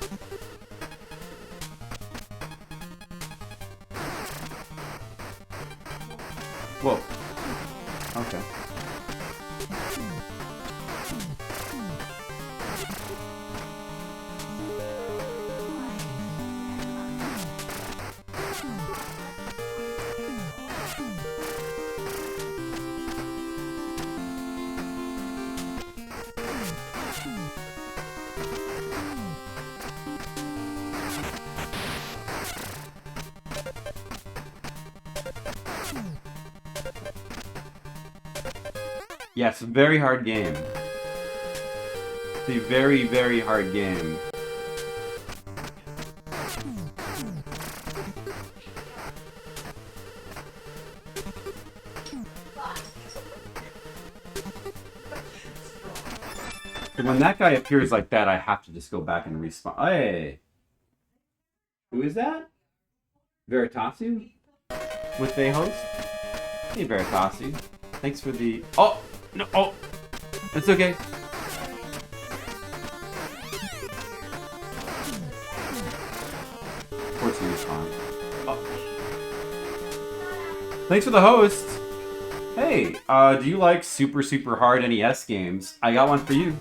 Whoa. Okay. Yeah, it's a very hard game. It's a very, very hard game. And when that guy appears like that, I have to just go back and respawn. Hey! Who is that? Veritasium? With a host? Hey, Veritasium. Thanks for the... Oh! No! Oh! It's okay. Of course he was fine. Oh. Thanks for the host! Hey, do you like super, super hard NES games? I got one for you.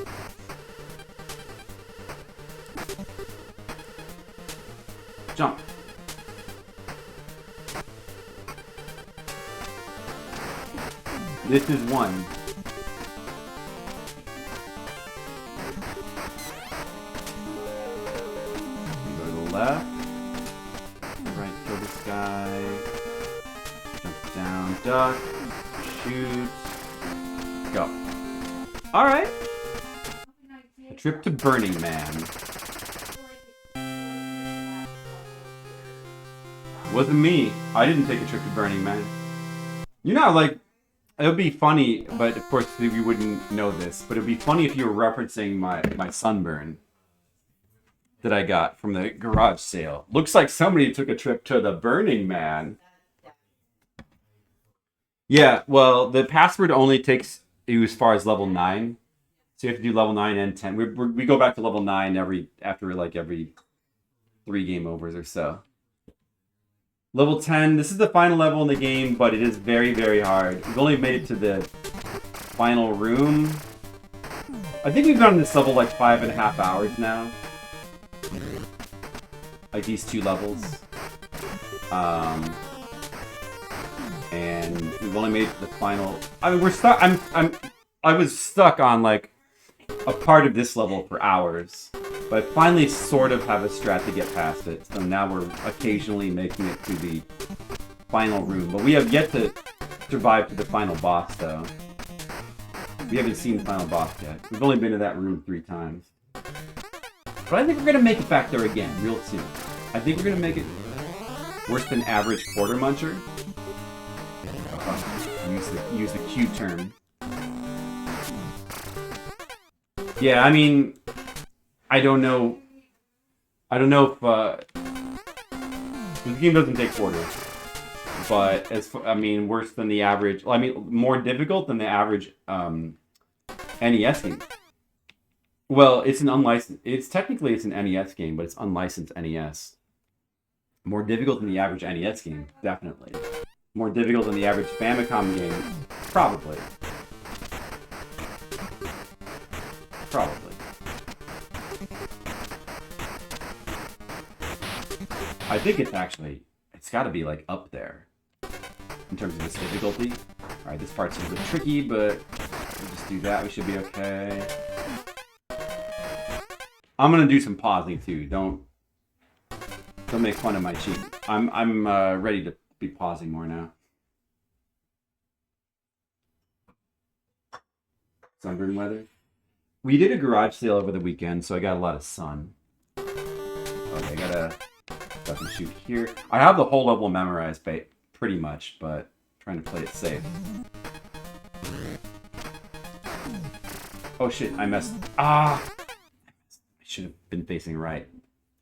Jump. This is one. You go to the left. Right, kill this guy. Jump down, duck. Shoot. Go. Alright. A trip to Burning Man. Wasn't me. I didn't take a trip to Burning Man. You know, like, it would be funny, but of course you wouldn't know this, but it would be funny if you were referencing my sunburn that I got from the garage sale. Looks like somebody took a trip to the Burning Man. Yeah, well, the password only takes you as far as level 9. So you have to do level 9 and 10. We go back to level 9 after every 3 game overs or so. Level 10, this is the final level in the game, but it is very, very hard. We've only made it to the final room. I think we've done this level like 5.5 hours now. Like these 2 levels. And we've only made it to the final... I mean, we're stuck... I was stuck on like a part of this level for hours. But I finally sort of have a strat to get past it. So now we're occasionally making it to the final room. But we have yet to survive to the final boss, though. We haven't seen the final boss yet. We've only been to that room 3 times. But I think we're going to make it back there again real soon. I think we're going to make it worse than average quarter muncher. Use the Q term. Yeah, I mean... I don't know if the game doesn't take quarters, but worse than the average. Well, I mean, more difficult than the average NES game. Well, it's an unlicensed. It's an NES game, but it's unlicensed NES. More difficult than the average NES game, definitely. More difficult than the average Famicom game, probably. Probably. I think it's got to be like up there in terms of this difficulty. Alright, this part's a little bit tricky, but we'll just do that. We should be okay. I'm gonna do some pausing too. Don't make fun of my cheat. I'm ready to be pausing more now. Sunburn weather. We did a garage sale over the weekend, so I got a lot of sun. Okay, I gotta stuff and shoot here. I have the whole level memorized, pretty much, but I'm trying to play it safe. Oh shit! I messed. I should have been facing right.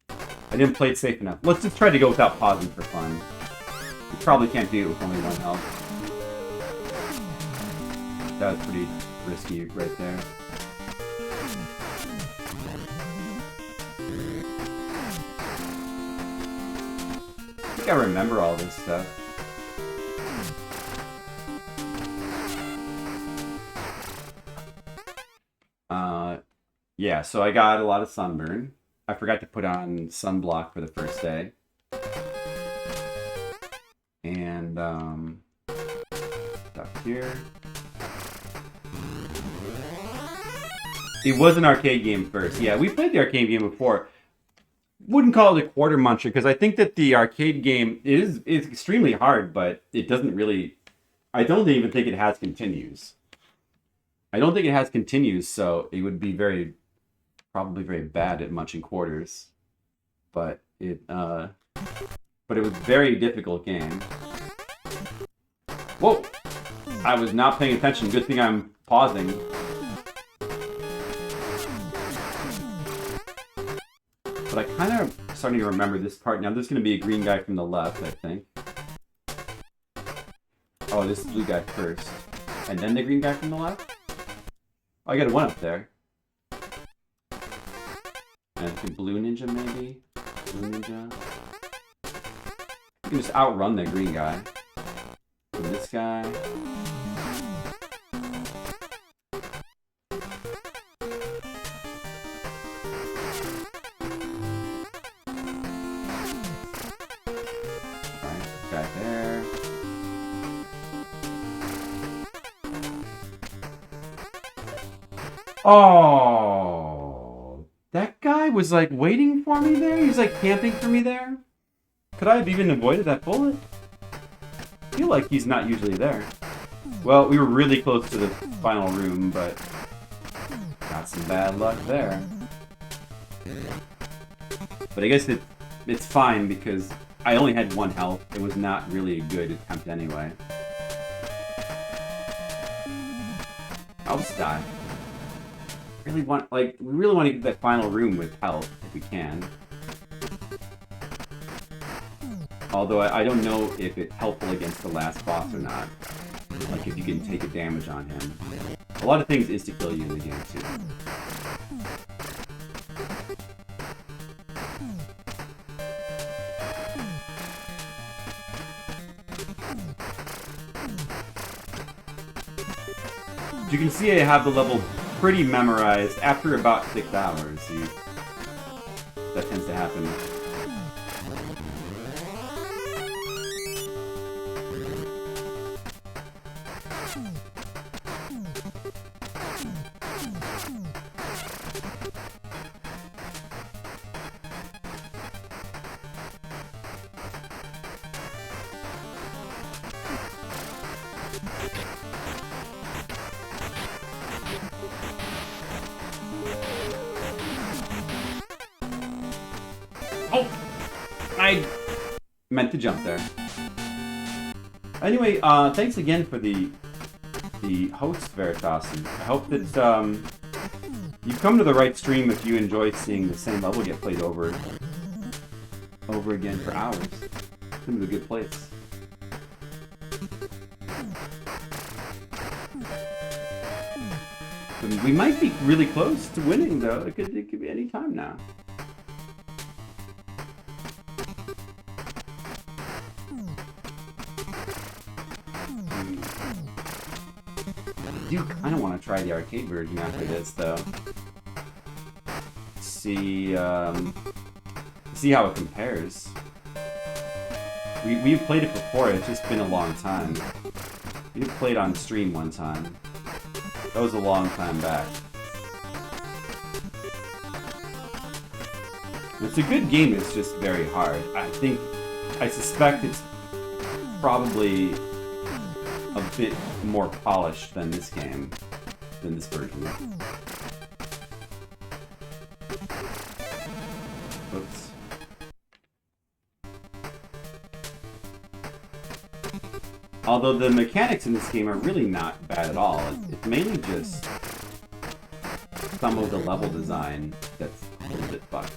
I didn't play it safe enough. Let's just try to go without pausing for fun. You probably can't do it with only 1 health. That was pretty risky right there. I think I remember all this stuff. Yeah, so I got a lot of sunburn. I forgot to put on sunblock for the first day. And, stuff here. It was an arcade game first. Yeah, we played the arcade game before. Wouldn't call it a quarter muncher, because I think that the arcade game is extremely hard, but it doesn't really... I don't even think it has continues. I don't think it has continues, so it would be probably very bad at munching quarters. But it was a very difficult game. Whoa! I was not paying attention. Good thing I'm pausing. But I kind of starting to remember this part. Now there's going to be a green guy from the left, I think. Oh, this blue guy first. And then the green guy from the left? Oh, I got a 1 up there. And the blue ninja, maybe? Blue ninja. You can just outrun the green guy. And this guy. There. Oh, that guy was like waiting for me there? He's like camping for me there? Could I have even avoided that bullet? I feel like he's not usually there. Well, we were really close to the final room, but Got some bad luck there. But I guess it's fine because I only had 1 health. It was not really a good attempt anyway. I'll just die. We really want to get that final room with health if we can. Although I don't know if it's helpful against the last boss or not. Like if you can take a damage on him. A lot of things insta-kill you in the game too. As you can see, I have the level pretty memorized. After about 6 hours, that tends to happen. Oh! I meant to jump there. Anyway, thanks again for the host, Veritas. I hope that you've come to the right stream if you enjoy seeing the same level get played over again for hours. It's a good place. We might be really close to winning, though. It could be any time now. I don't want to try the arcade version after this, though. See how it compares. We've played it before. It's just been a long time. We played on stream one time. That was a long time back. It's a good game. It's just very hard. I suspect it's probably a bit more polished than this game, than this version. Oops. Although the mechanics in this game are really not bad at all. It's mainly just some of the level design that's a little bit fucked.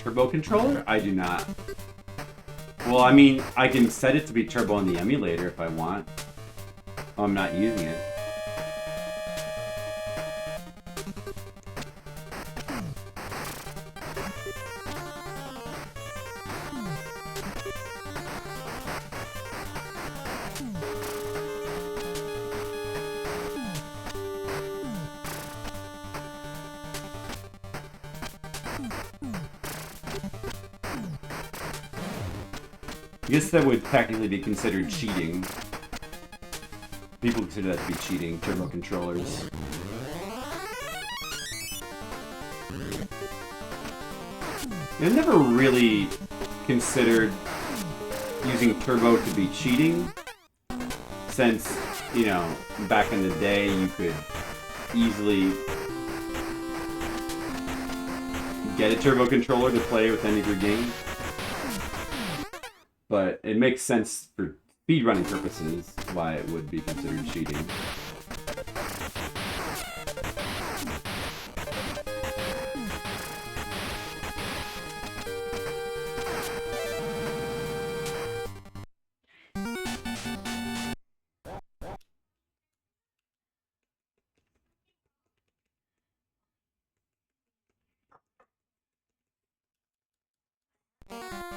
turbo controller? I do not. Well, I mean, I can set it to be turbo in the emulator if I want. Oh, I'm not using it. I guess that would technically be considered cheating. People consider that to be cheating, turbo controllers. I've never really considered using turbo to be cheating, since, you know, back in the day you could easily get a turbo controller to play with any of your games. But it makes sense for speedrunning purposes why it would be considered cheating.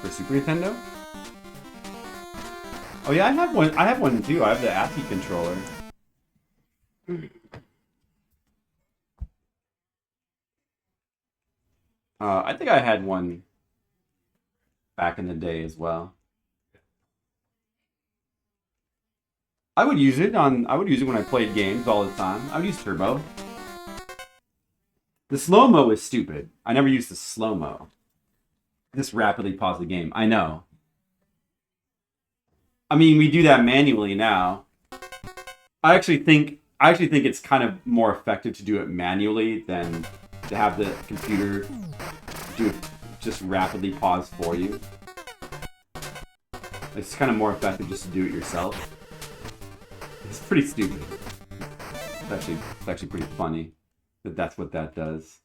For Super Nintendo? Oh yeah, I have one. I have one too. I have the ASCII controller. I think I had one back in the day as well. I would use it when I played games all the time. I would use turbo. The slow-mo is stupid. I never used the slow-mo. Just rapidly pause the game. I know. I mean, we do that manually now. I actually think it's kind of more effective to do it manually than to have the computer do it, just rapidly pause for you. It's kind of more effective just to do it yourself. It's pretty stupid. It's actually pretty funny that that's what that does.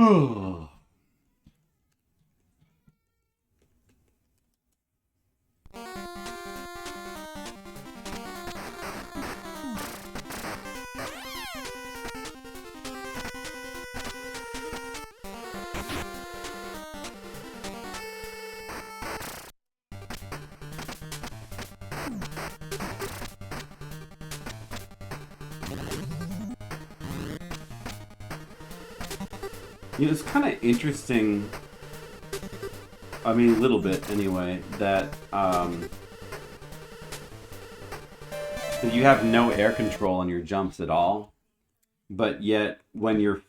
Oh. You know, it's kind of interesting, I mean, a little bit anyway, that you have no air control on your jumps at all, but yet when you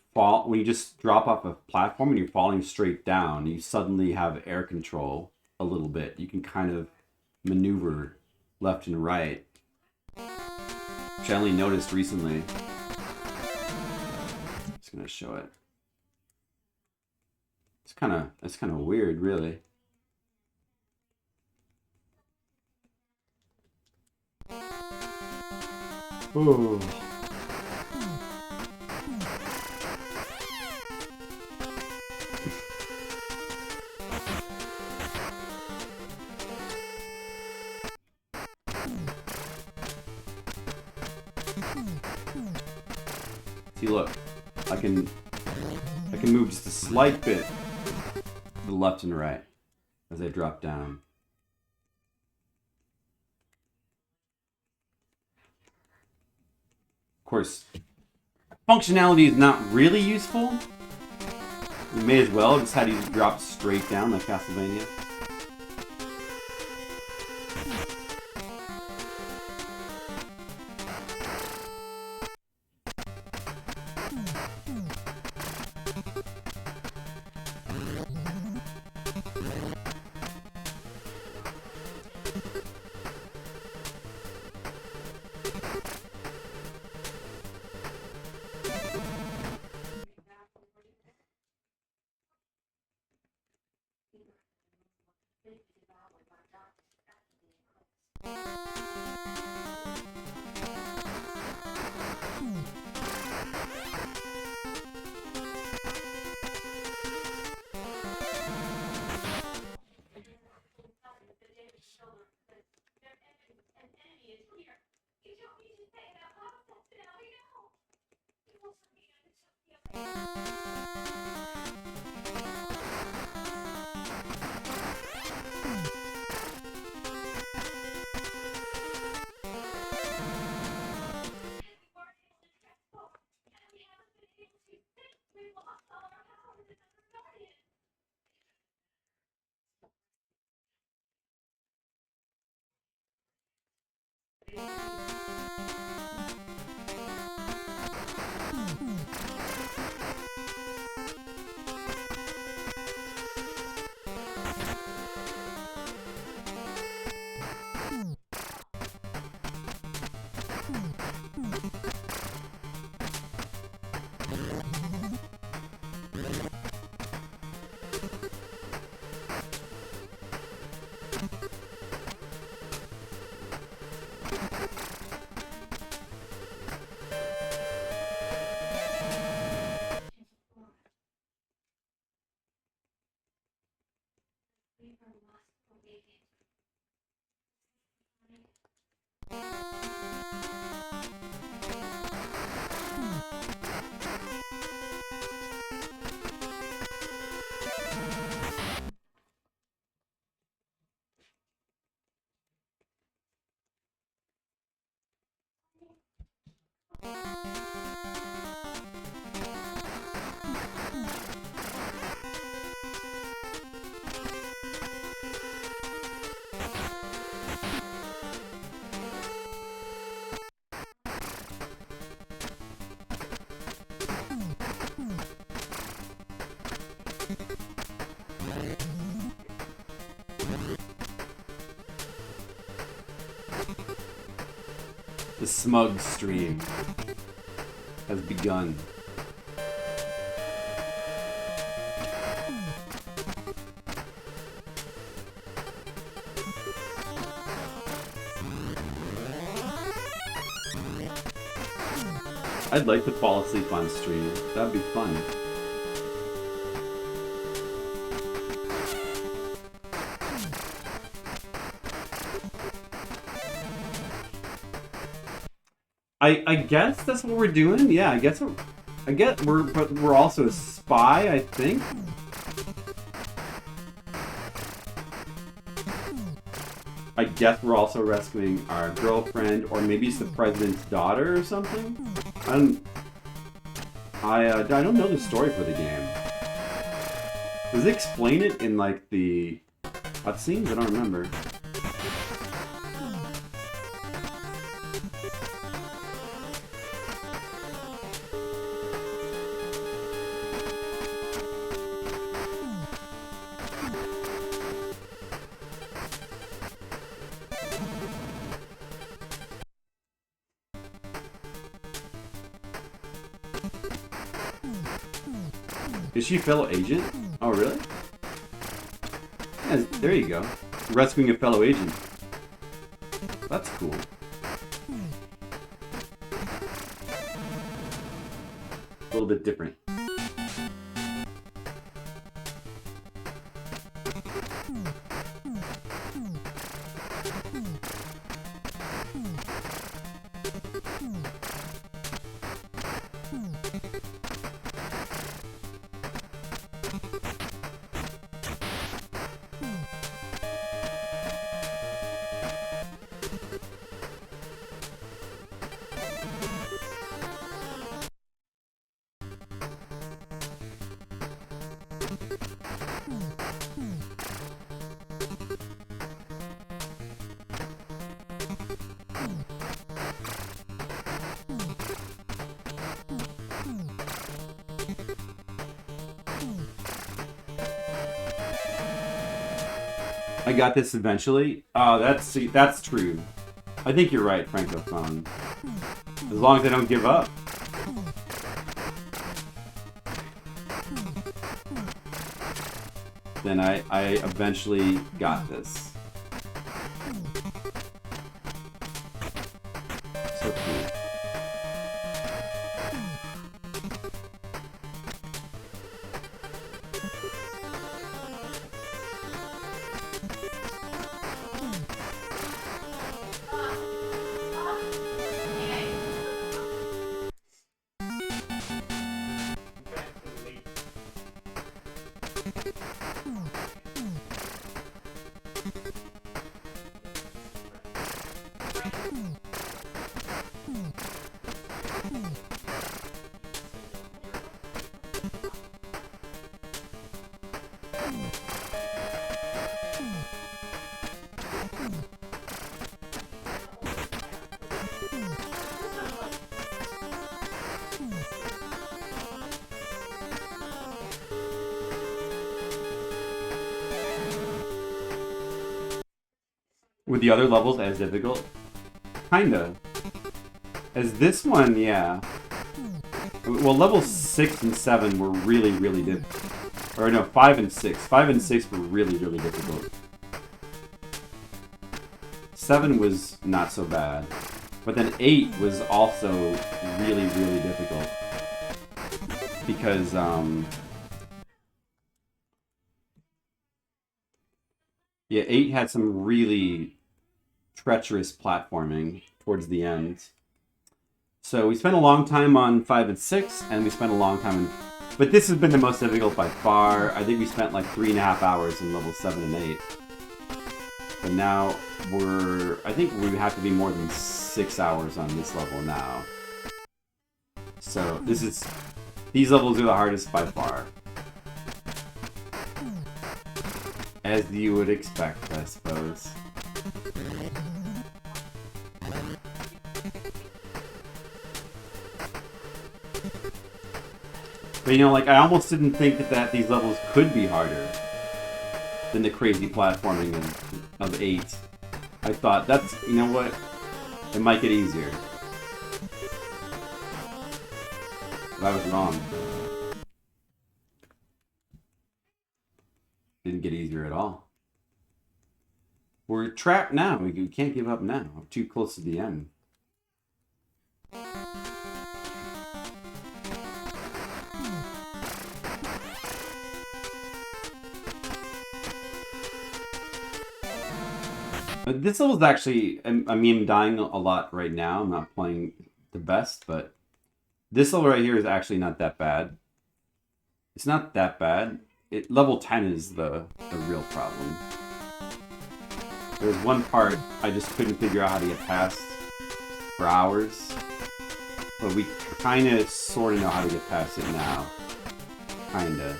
just drop off a platform and you're falling straight down, you suddenly have air control a little bit. You can kind of maneuver left and right, which I only noticed recently. I'm just gonna show it. It's kind of weird, really. Ooh. See, look, I can move just a slight bit to the left and right as I drop down. Of course, functionality is not really useful. You may as well just have you drop straight down like Castlevania. The smug stream has begun. I'd like to fall asleep on stream. That'd be fun. I guess that's what we're doing. Yeah, I guess we're also a spy, I think. I guess we're also rescuing our girlfriend, or maybe it's the president's daughter or something. I don't know the story for the game. Does it explain it in like the cutscenes? I don't remember. Is she a fellow agent? Oh, really? Yeah, there you go. Rescuing a fellow agent. That's cool. A little bit different. I got this eventually. That's true. I think you're right, Francophone. As long as I don't give up. Then I eventually got this. So cool. Were the other levels as difficult? Kinda. As this one, yeah. Well, levels 6 and 7 were really, really difficult. Or no, 5 and 6. 5 and 6 were really, really difficult. 7 was not so bad. But then 8 was also really, really difficult. Because, yeah, 8 had some really treacherous platforming towards the end. So we spent a long time on 5 and 6, and we spent a long time in... But this has been the most difficult by far. I think we spent like 3.5 hours in level 7 and 8. But now I think we have to be more than 6 hours on this level now. So these levels are the hardest by far. As you would expect, I suppose. But you know, like, I almost didn't think that these levels could be harder than the crazy platforming of 8. I thought, you know what? It might get easier. But I was wrong. Didn't get easier at all. We're trapped now. We can't give up now. We're too close to the end. This level's actually, I mean, I'm dying a lot right now. I'm not playing the best, but this level right here is actually not that bad. It's not that bad. Level 10 is the real problem. There's one part I just couldn't figure out how to get past for hours. But we kind of sort of know how to get past it now. Kinda.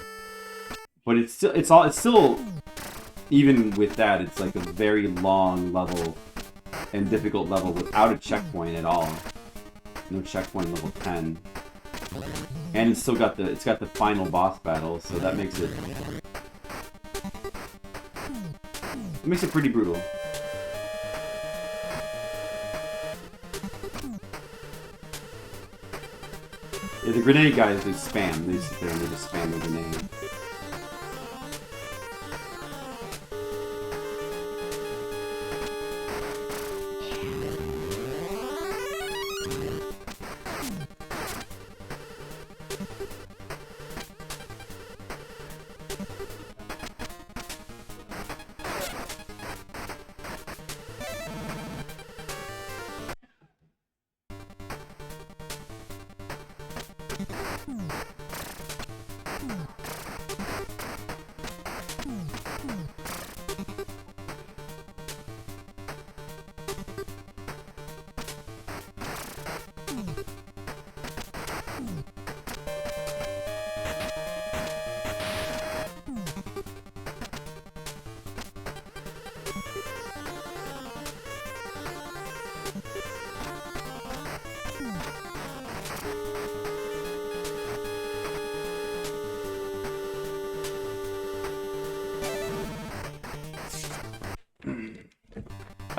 But it's still, even with that, it's like a very long level and difficult level without a checkpoint at all. No checkpoint level 10. And it's still got the final boss battle, so that makes it pretty brutal. Yeah, the grenade guys, they spam. They sit there and they just spam the grenade.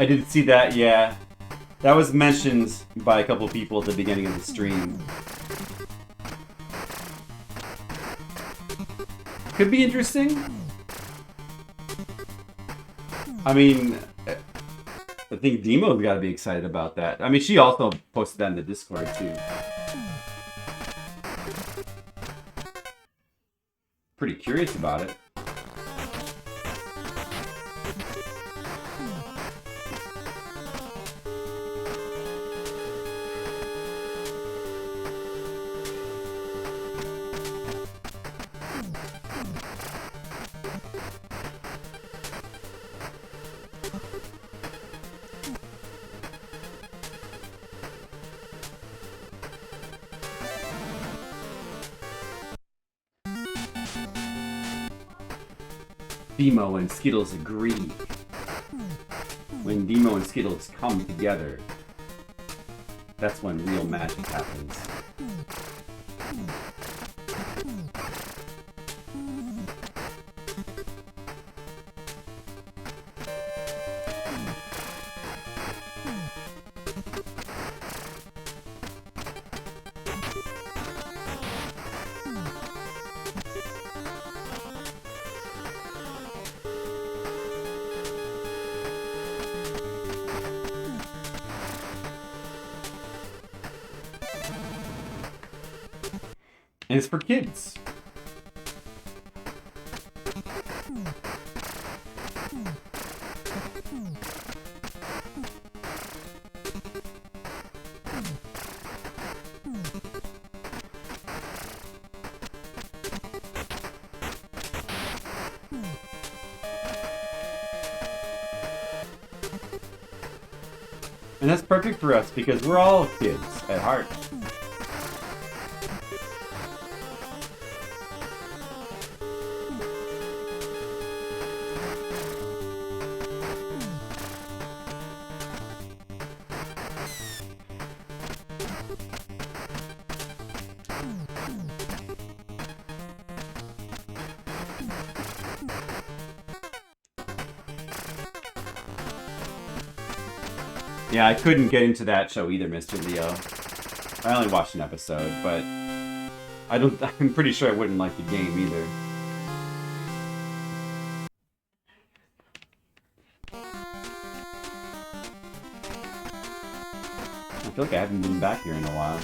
I did see that, yeah. That was mentioned by a couple people at the beginning of the stream. Could be interesting. I mean, I think Demo's got to be excited about that. I mean, she also posted that in the Discord, too. Pretty curious about it. Demo and Skittles agree. When Demo and Skittles come together, that's when real magic happens. And it's for kids. And that's perfect for us because we're all kids at heart. Yeah, I couldn't get into that show either, Mr. Leo. I only watched an episode, but I'm pretty sure I wouldn't like the game either. I feel like I haven't been back here in a while.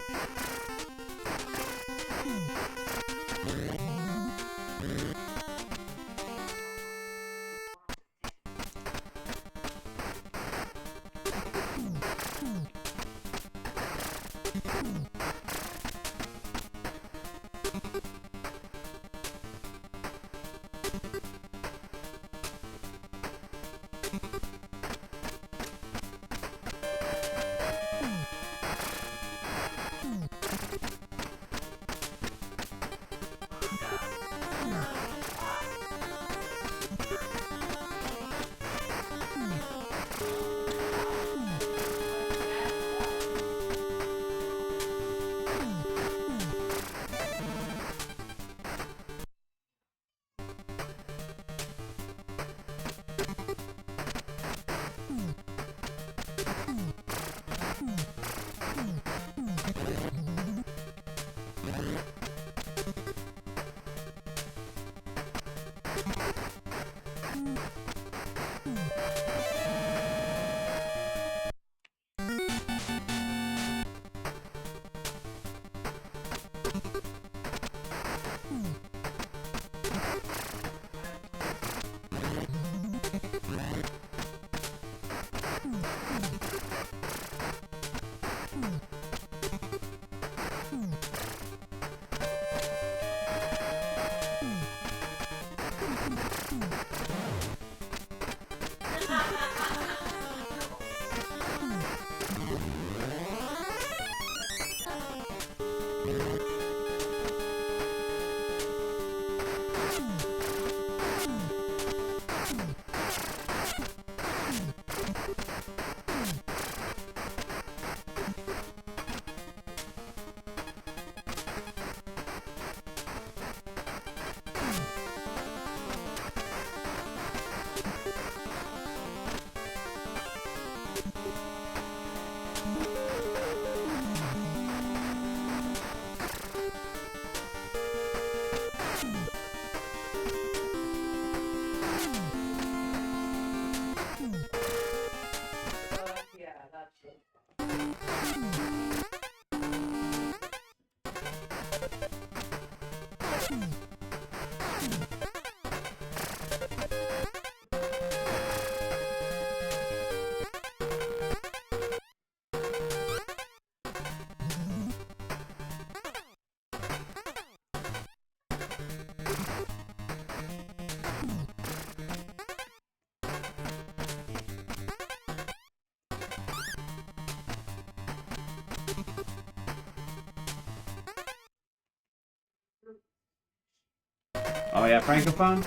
Oh yeah, Francophone?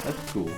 That's cool.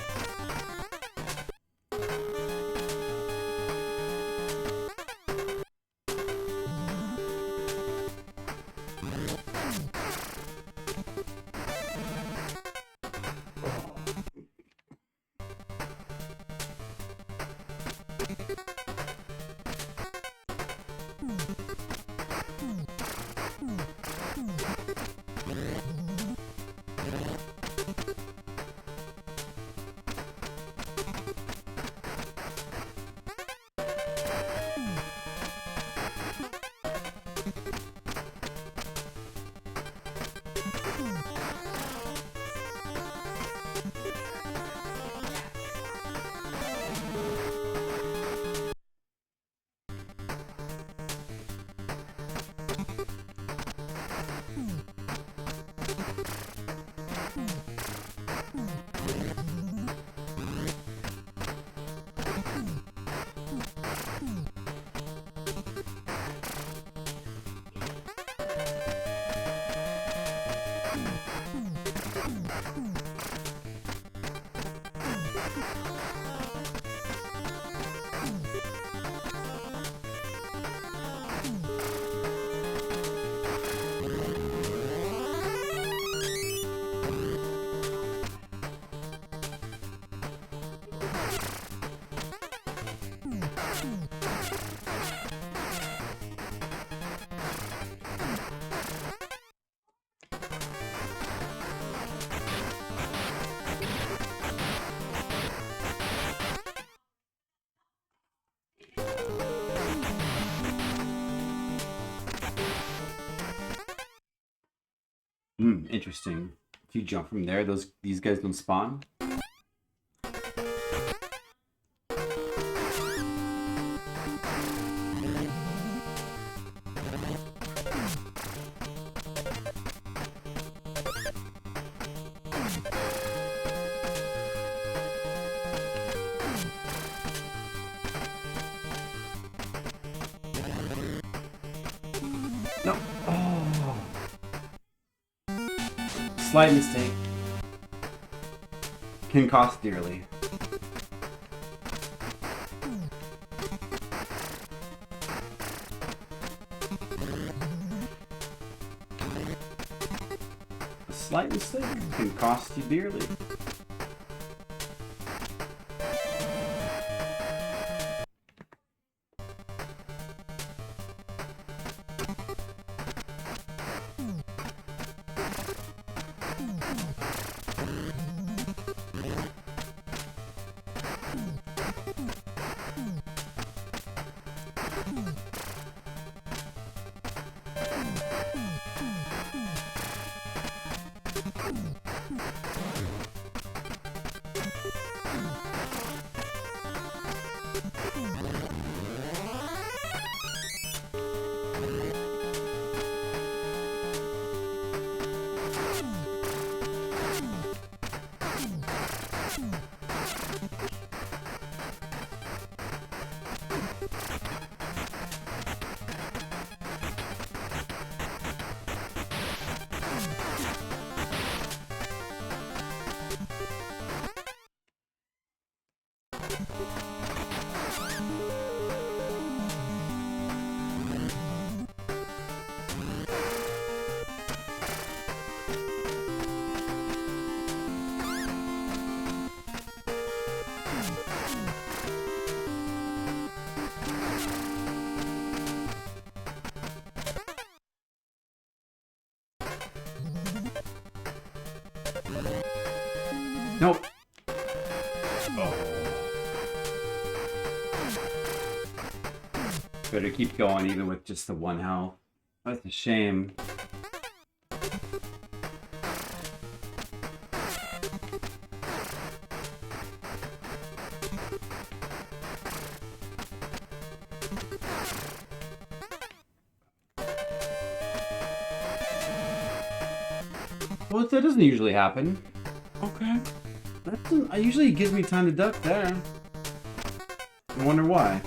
Interesting. If you jump from there, these guys don't spawn? No. Oh. Slight mistake. Can cost dearly. A slight mistake can cost you dearly. Nope. Oh. Better keep going even with just the one health. That's a shame. Well, that doesn't usually happen. Okay. That doesn't, usually it gives me time to duck there. I wonder why.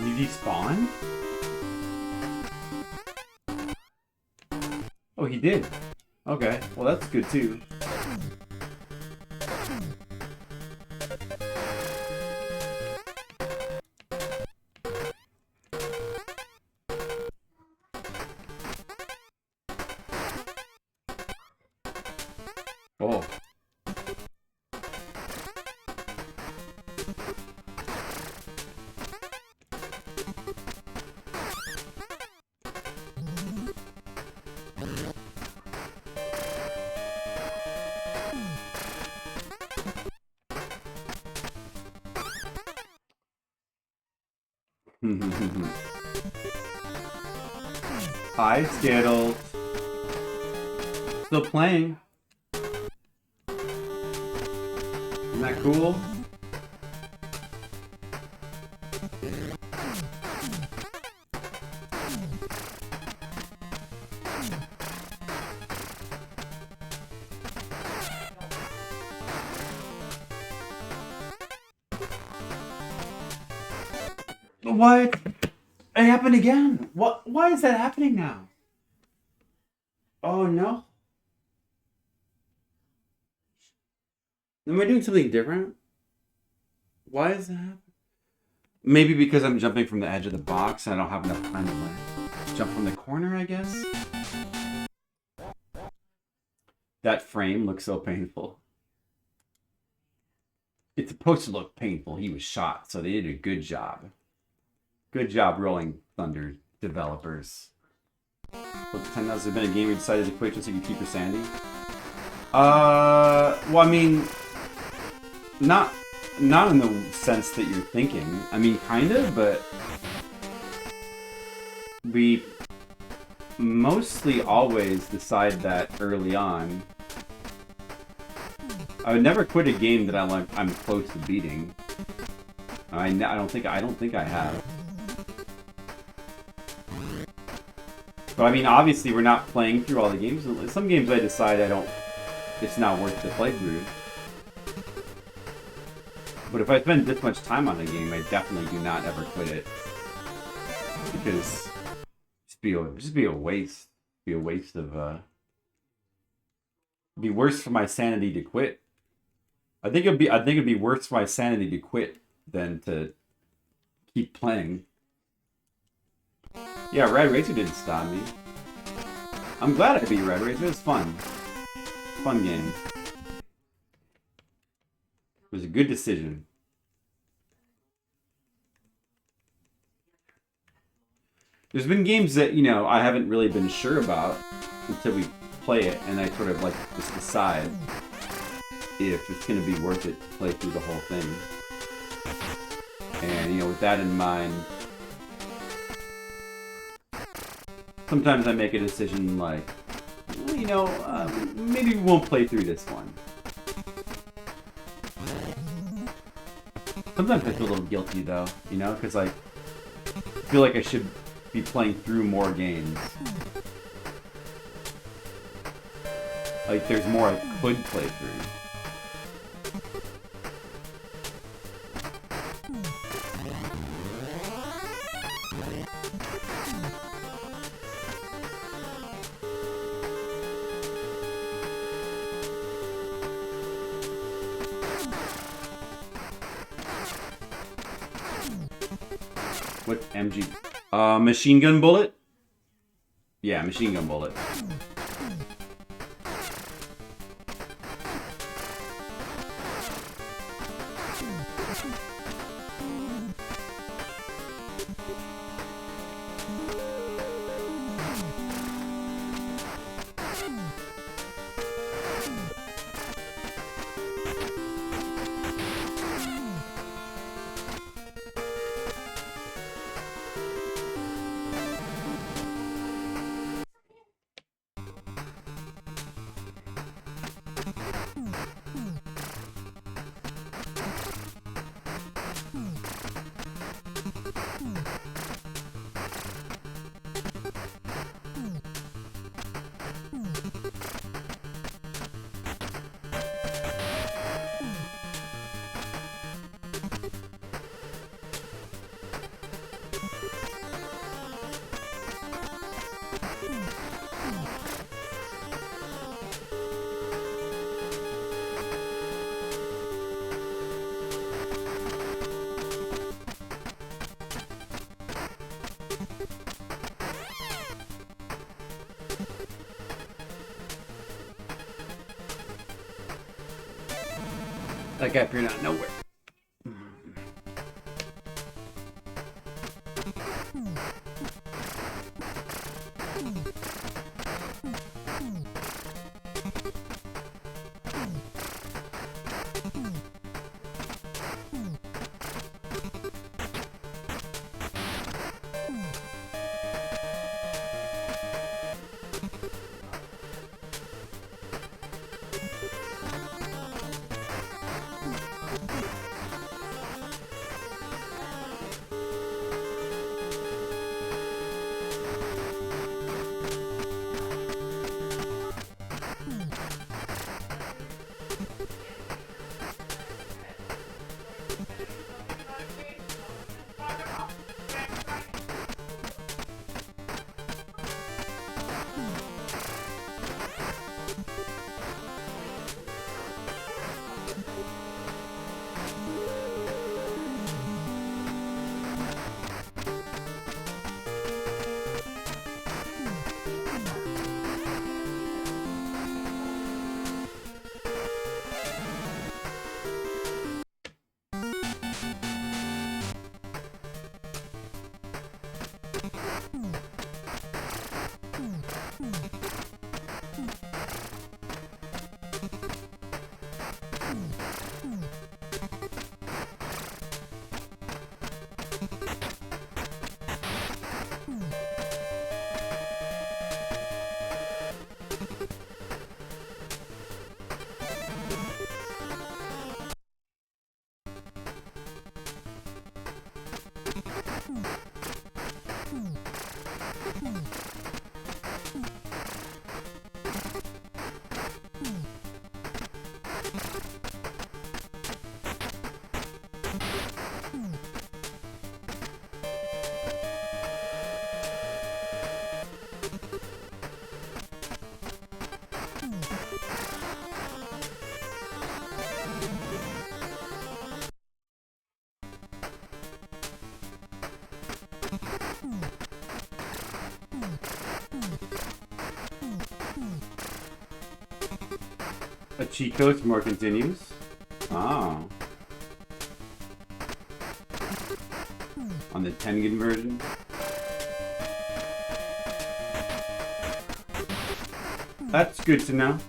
Did he spawn? Oh, he did. Okay, well that's good too. Oh. Hi, Skittles. Still playing. Isn't that cool? What? It happened again. What? Why is that happening now? Oh no. Am I doing something different? Why is that happening? Maybe because I'm jumping from the edge of the box and I don't have enough time to like jump from the corner, I guess. That frame looks so painful. It's supposed to look painful. He was shot, so they did a good job. Good job, Rolling Thunder developers. Well, 10,000 has been a game you decided to quit just so you can keep your sanity? Well, I mean, not in the sense that you're thinking. I mean, kind of, but we mostly always decide that early on. I would never quit a game that I'm close to beating. I don't think I have. But I mean, obviously, we're not playing through all the games. Some games I decide it's not worth the playthrough. But if I spend this much time on a game, I definitely do not ever quit it. Because just be a waste. Be a waste of it'd be worse for my sanity to quit. I think it'd be worse for my sanity to quit than to keep playing. Yeah, Red Racer didn't stop me. I'm glad I beat Red Racer. It was fun. Fun game. It was a good decision. There's been games that, you know, I haven't really been sure about until we play it, and I sort of like just decide if it's going to be worth it to play through the whole thing. And, you know, with that in mind, sometimes I make a decision like, you know, maybe we won't play through this one. Sometimes I feel a little guilty though, you know, because like, I feel like I should be playing through more games. Like there's more I could play through. What MG? Machine gun bullet? Yeah, machine gun bullet. That guy appeared out of nowhere. A cheat code for more continues. Oh. On the Tengen version. That's good to know.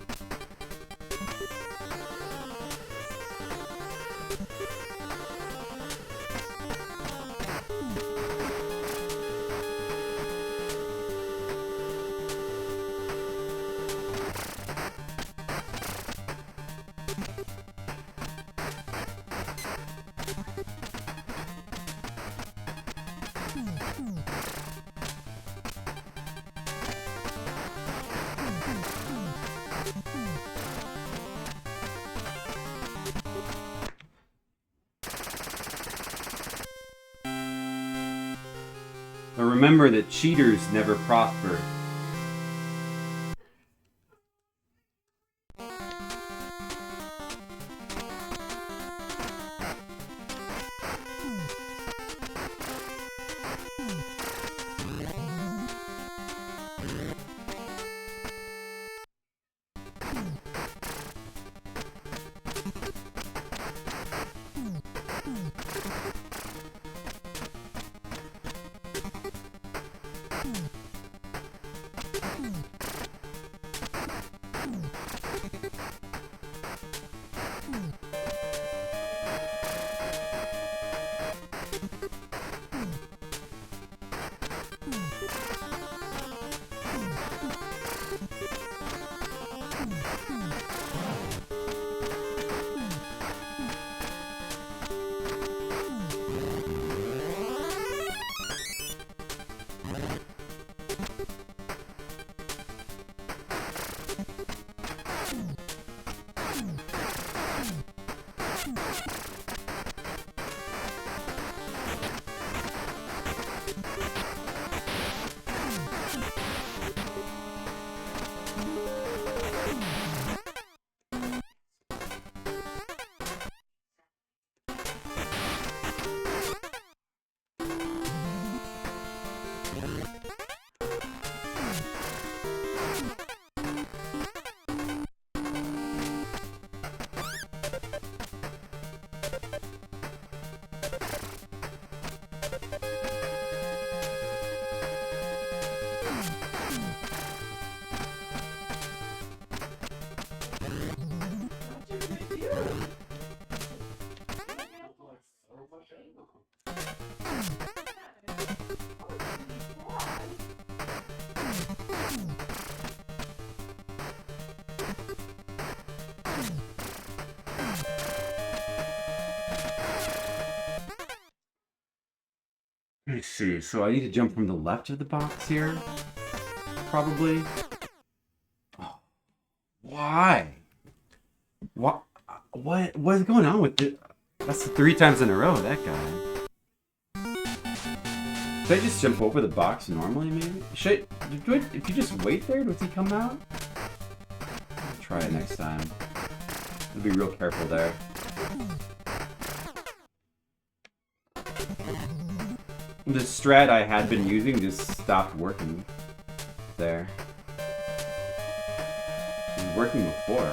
remember that cheaters never prosper. Let's see. So I need to jump from the left of the box here, probably. Oh, why? What? What is going on with it? That's 3 times in a row. That guy. Should I just jump over the box normally? Maybe. If you just wait there, does he come out? I'll try it next time. I'll be real careful there. The strat I had been using just stopped working there. It was working before.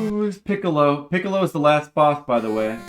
Ooh, it's Piccolo. Piccolo is the last boss, by the way.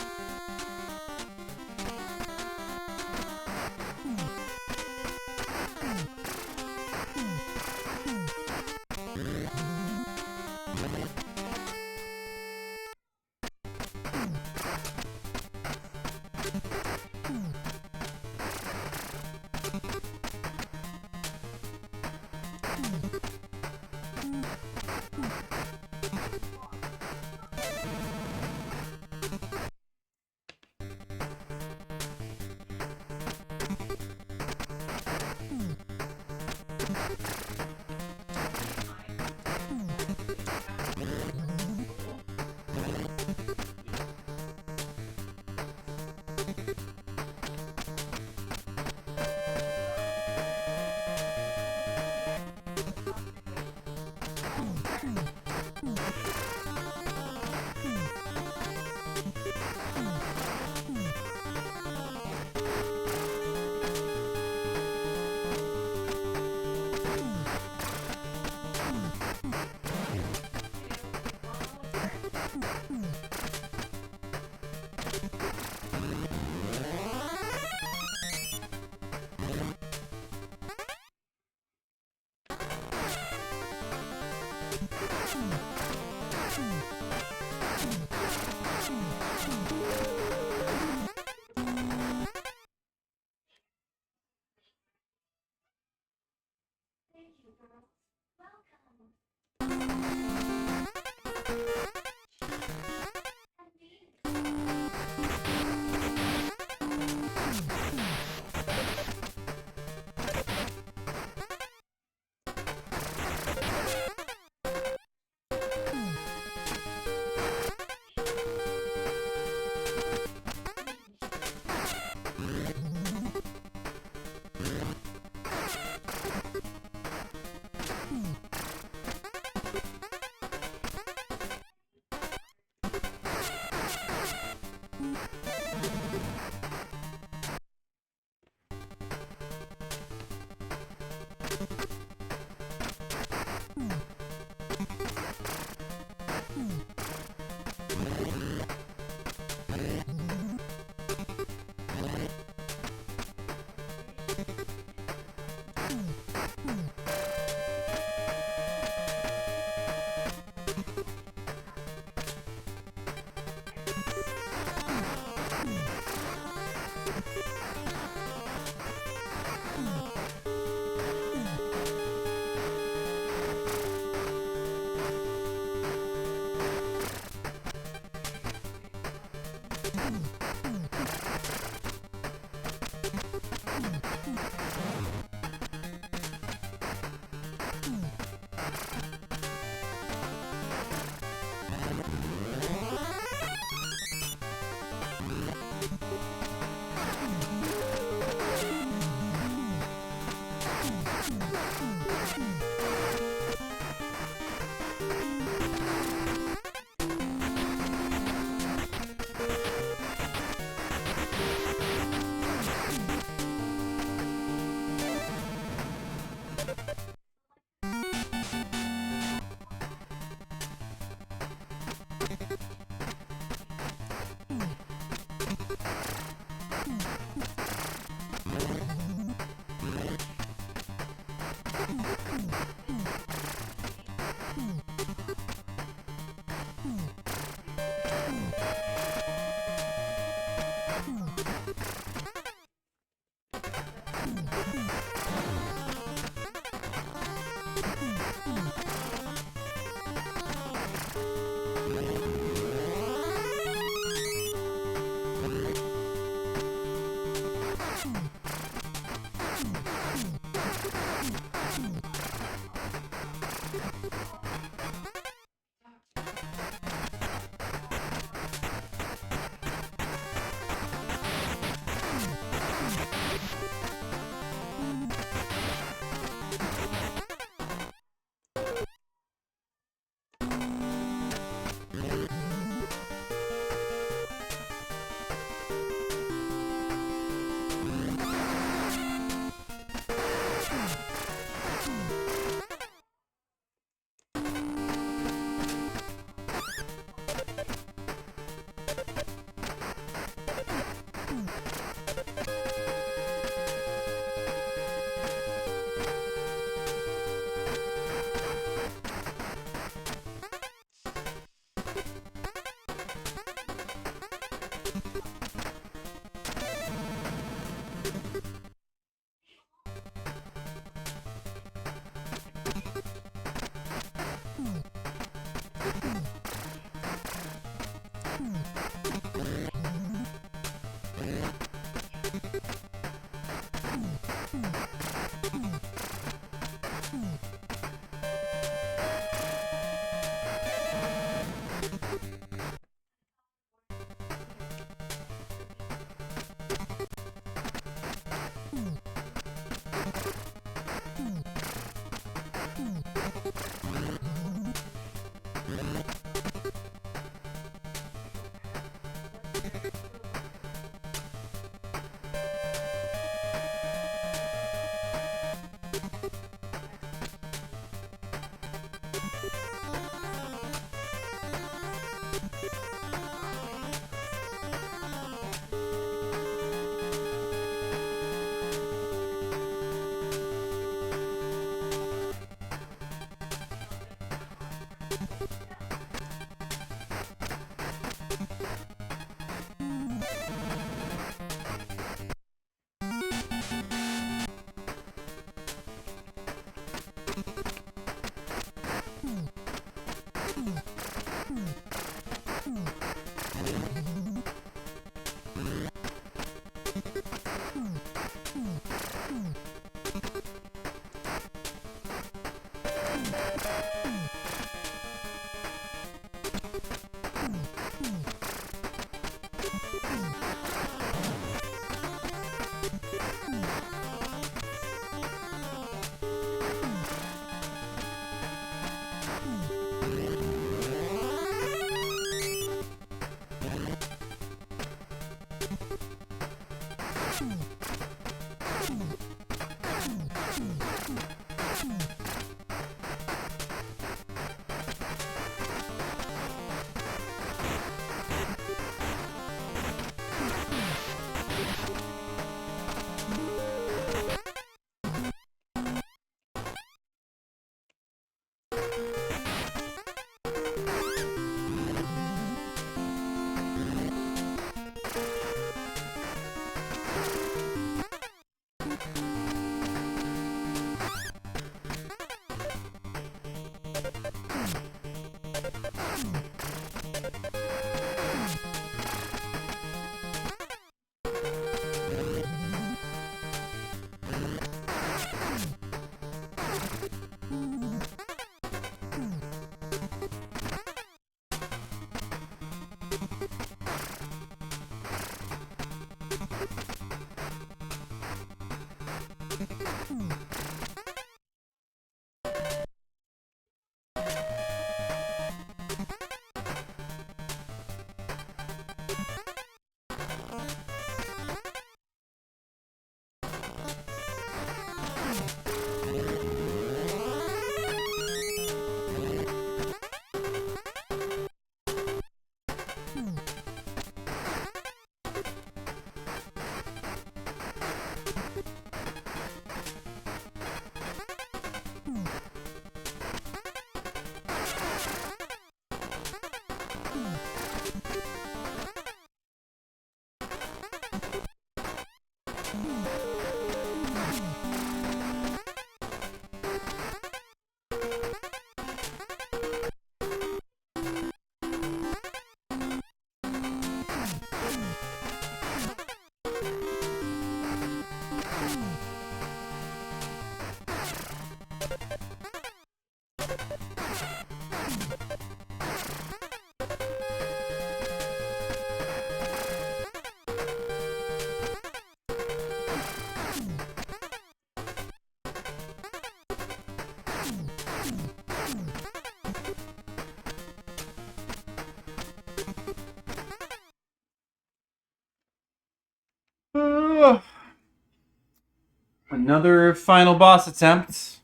Another final boss attempt.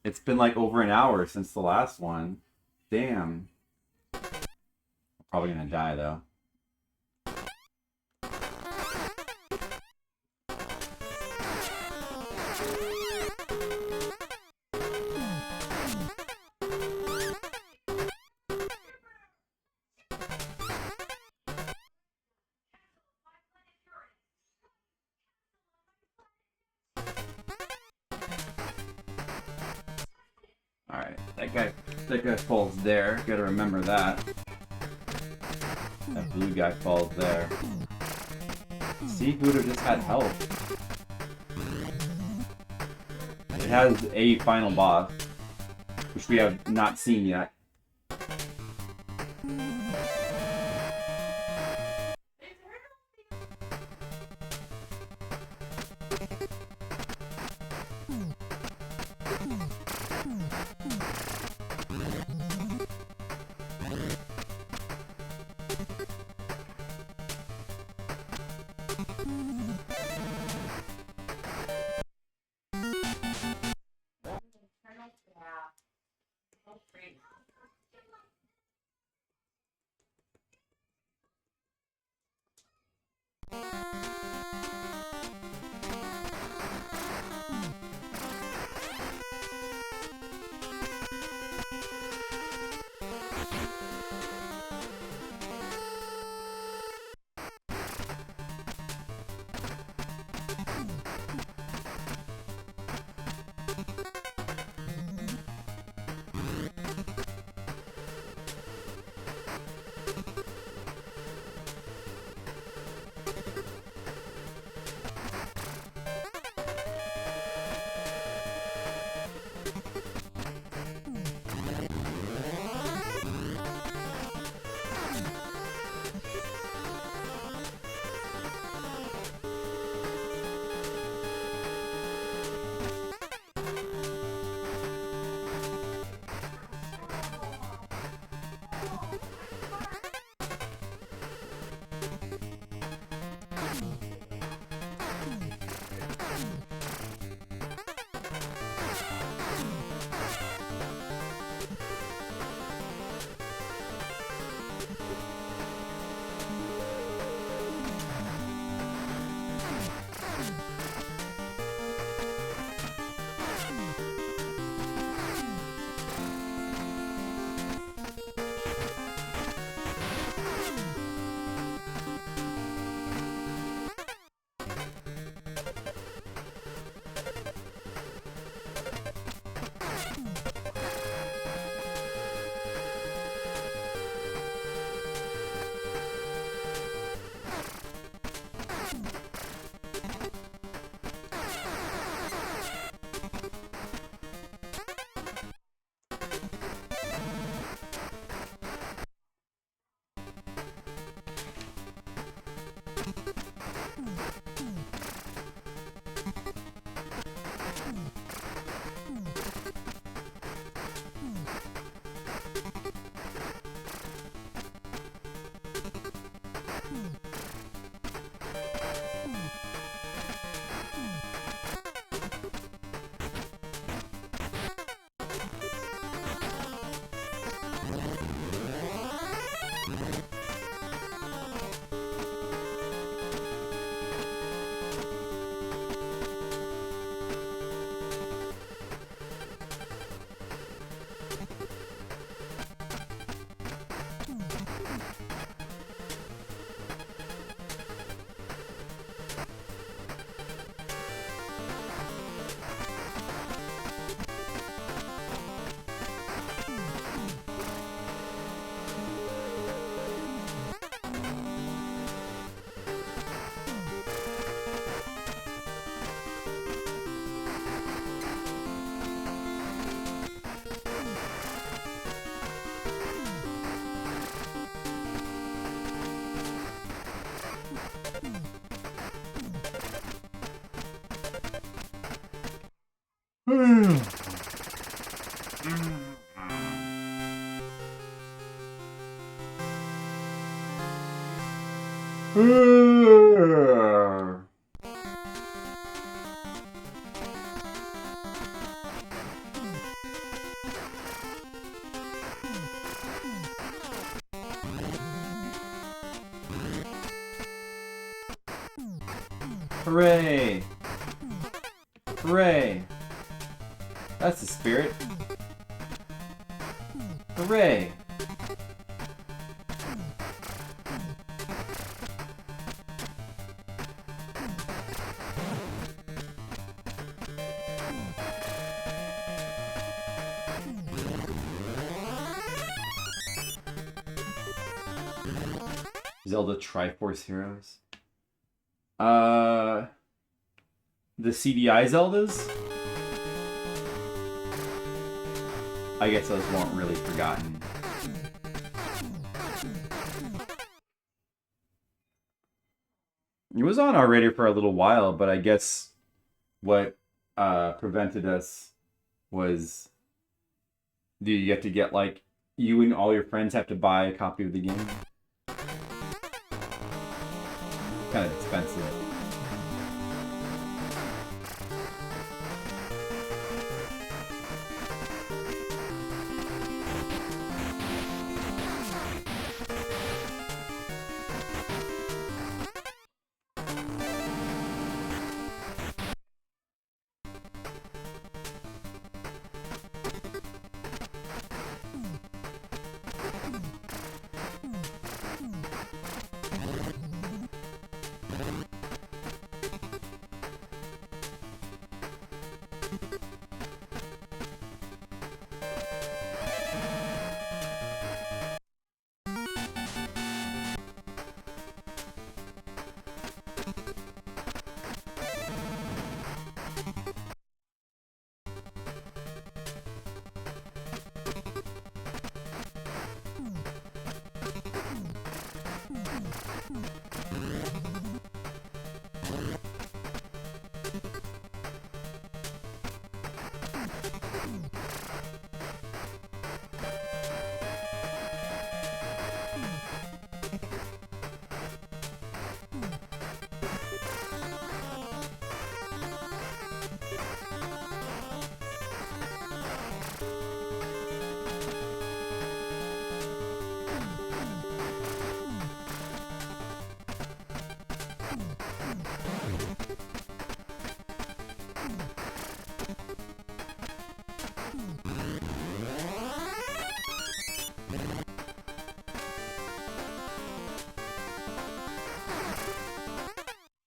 It's been like over an hour since the last one. Damn. I'm probably gonna die though. Alright, that guy falls there. Gotta remember that. That blue guy falls there. See, who would have just had health? It has a final boss, which we have not seen yet. Hooray! Hooray! That's the spirit. Hooray! Zelda Triforce Heroes. The CDI Zeldas? I guess those weren't really forgotten. It was on our radar for a little while, but I guess what prevented us was you have to get, like, you and all your friends have to buy a copy of the game. Kind of expensive.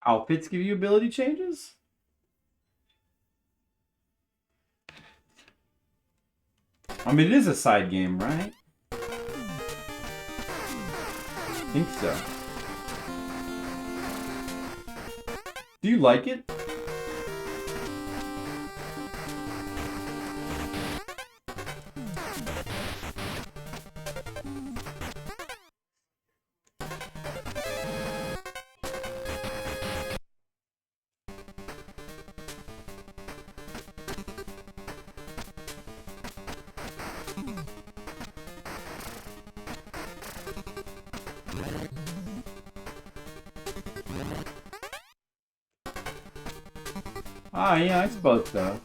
Outfits give you ability changes? I mean, it is a side game, right? I think so. Do you like it? Ah, yeah, I suppose so.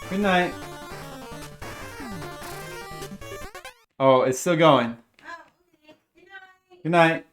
Good night. Oh, it's still going. Good night.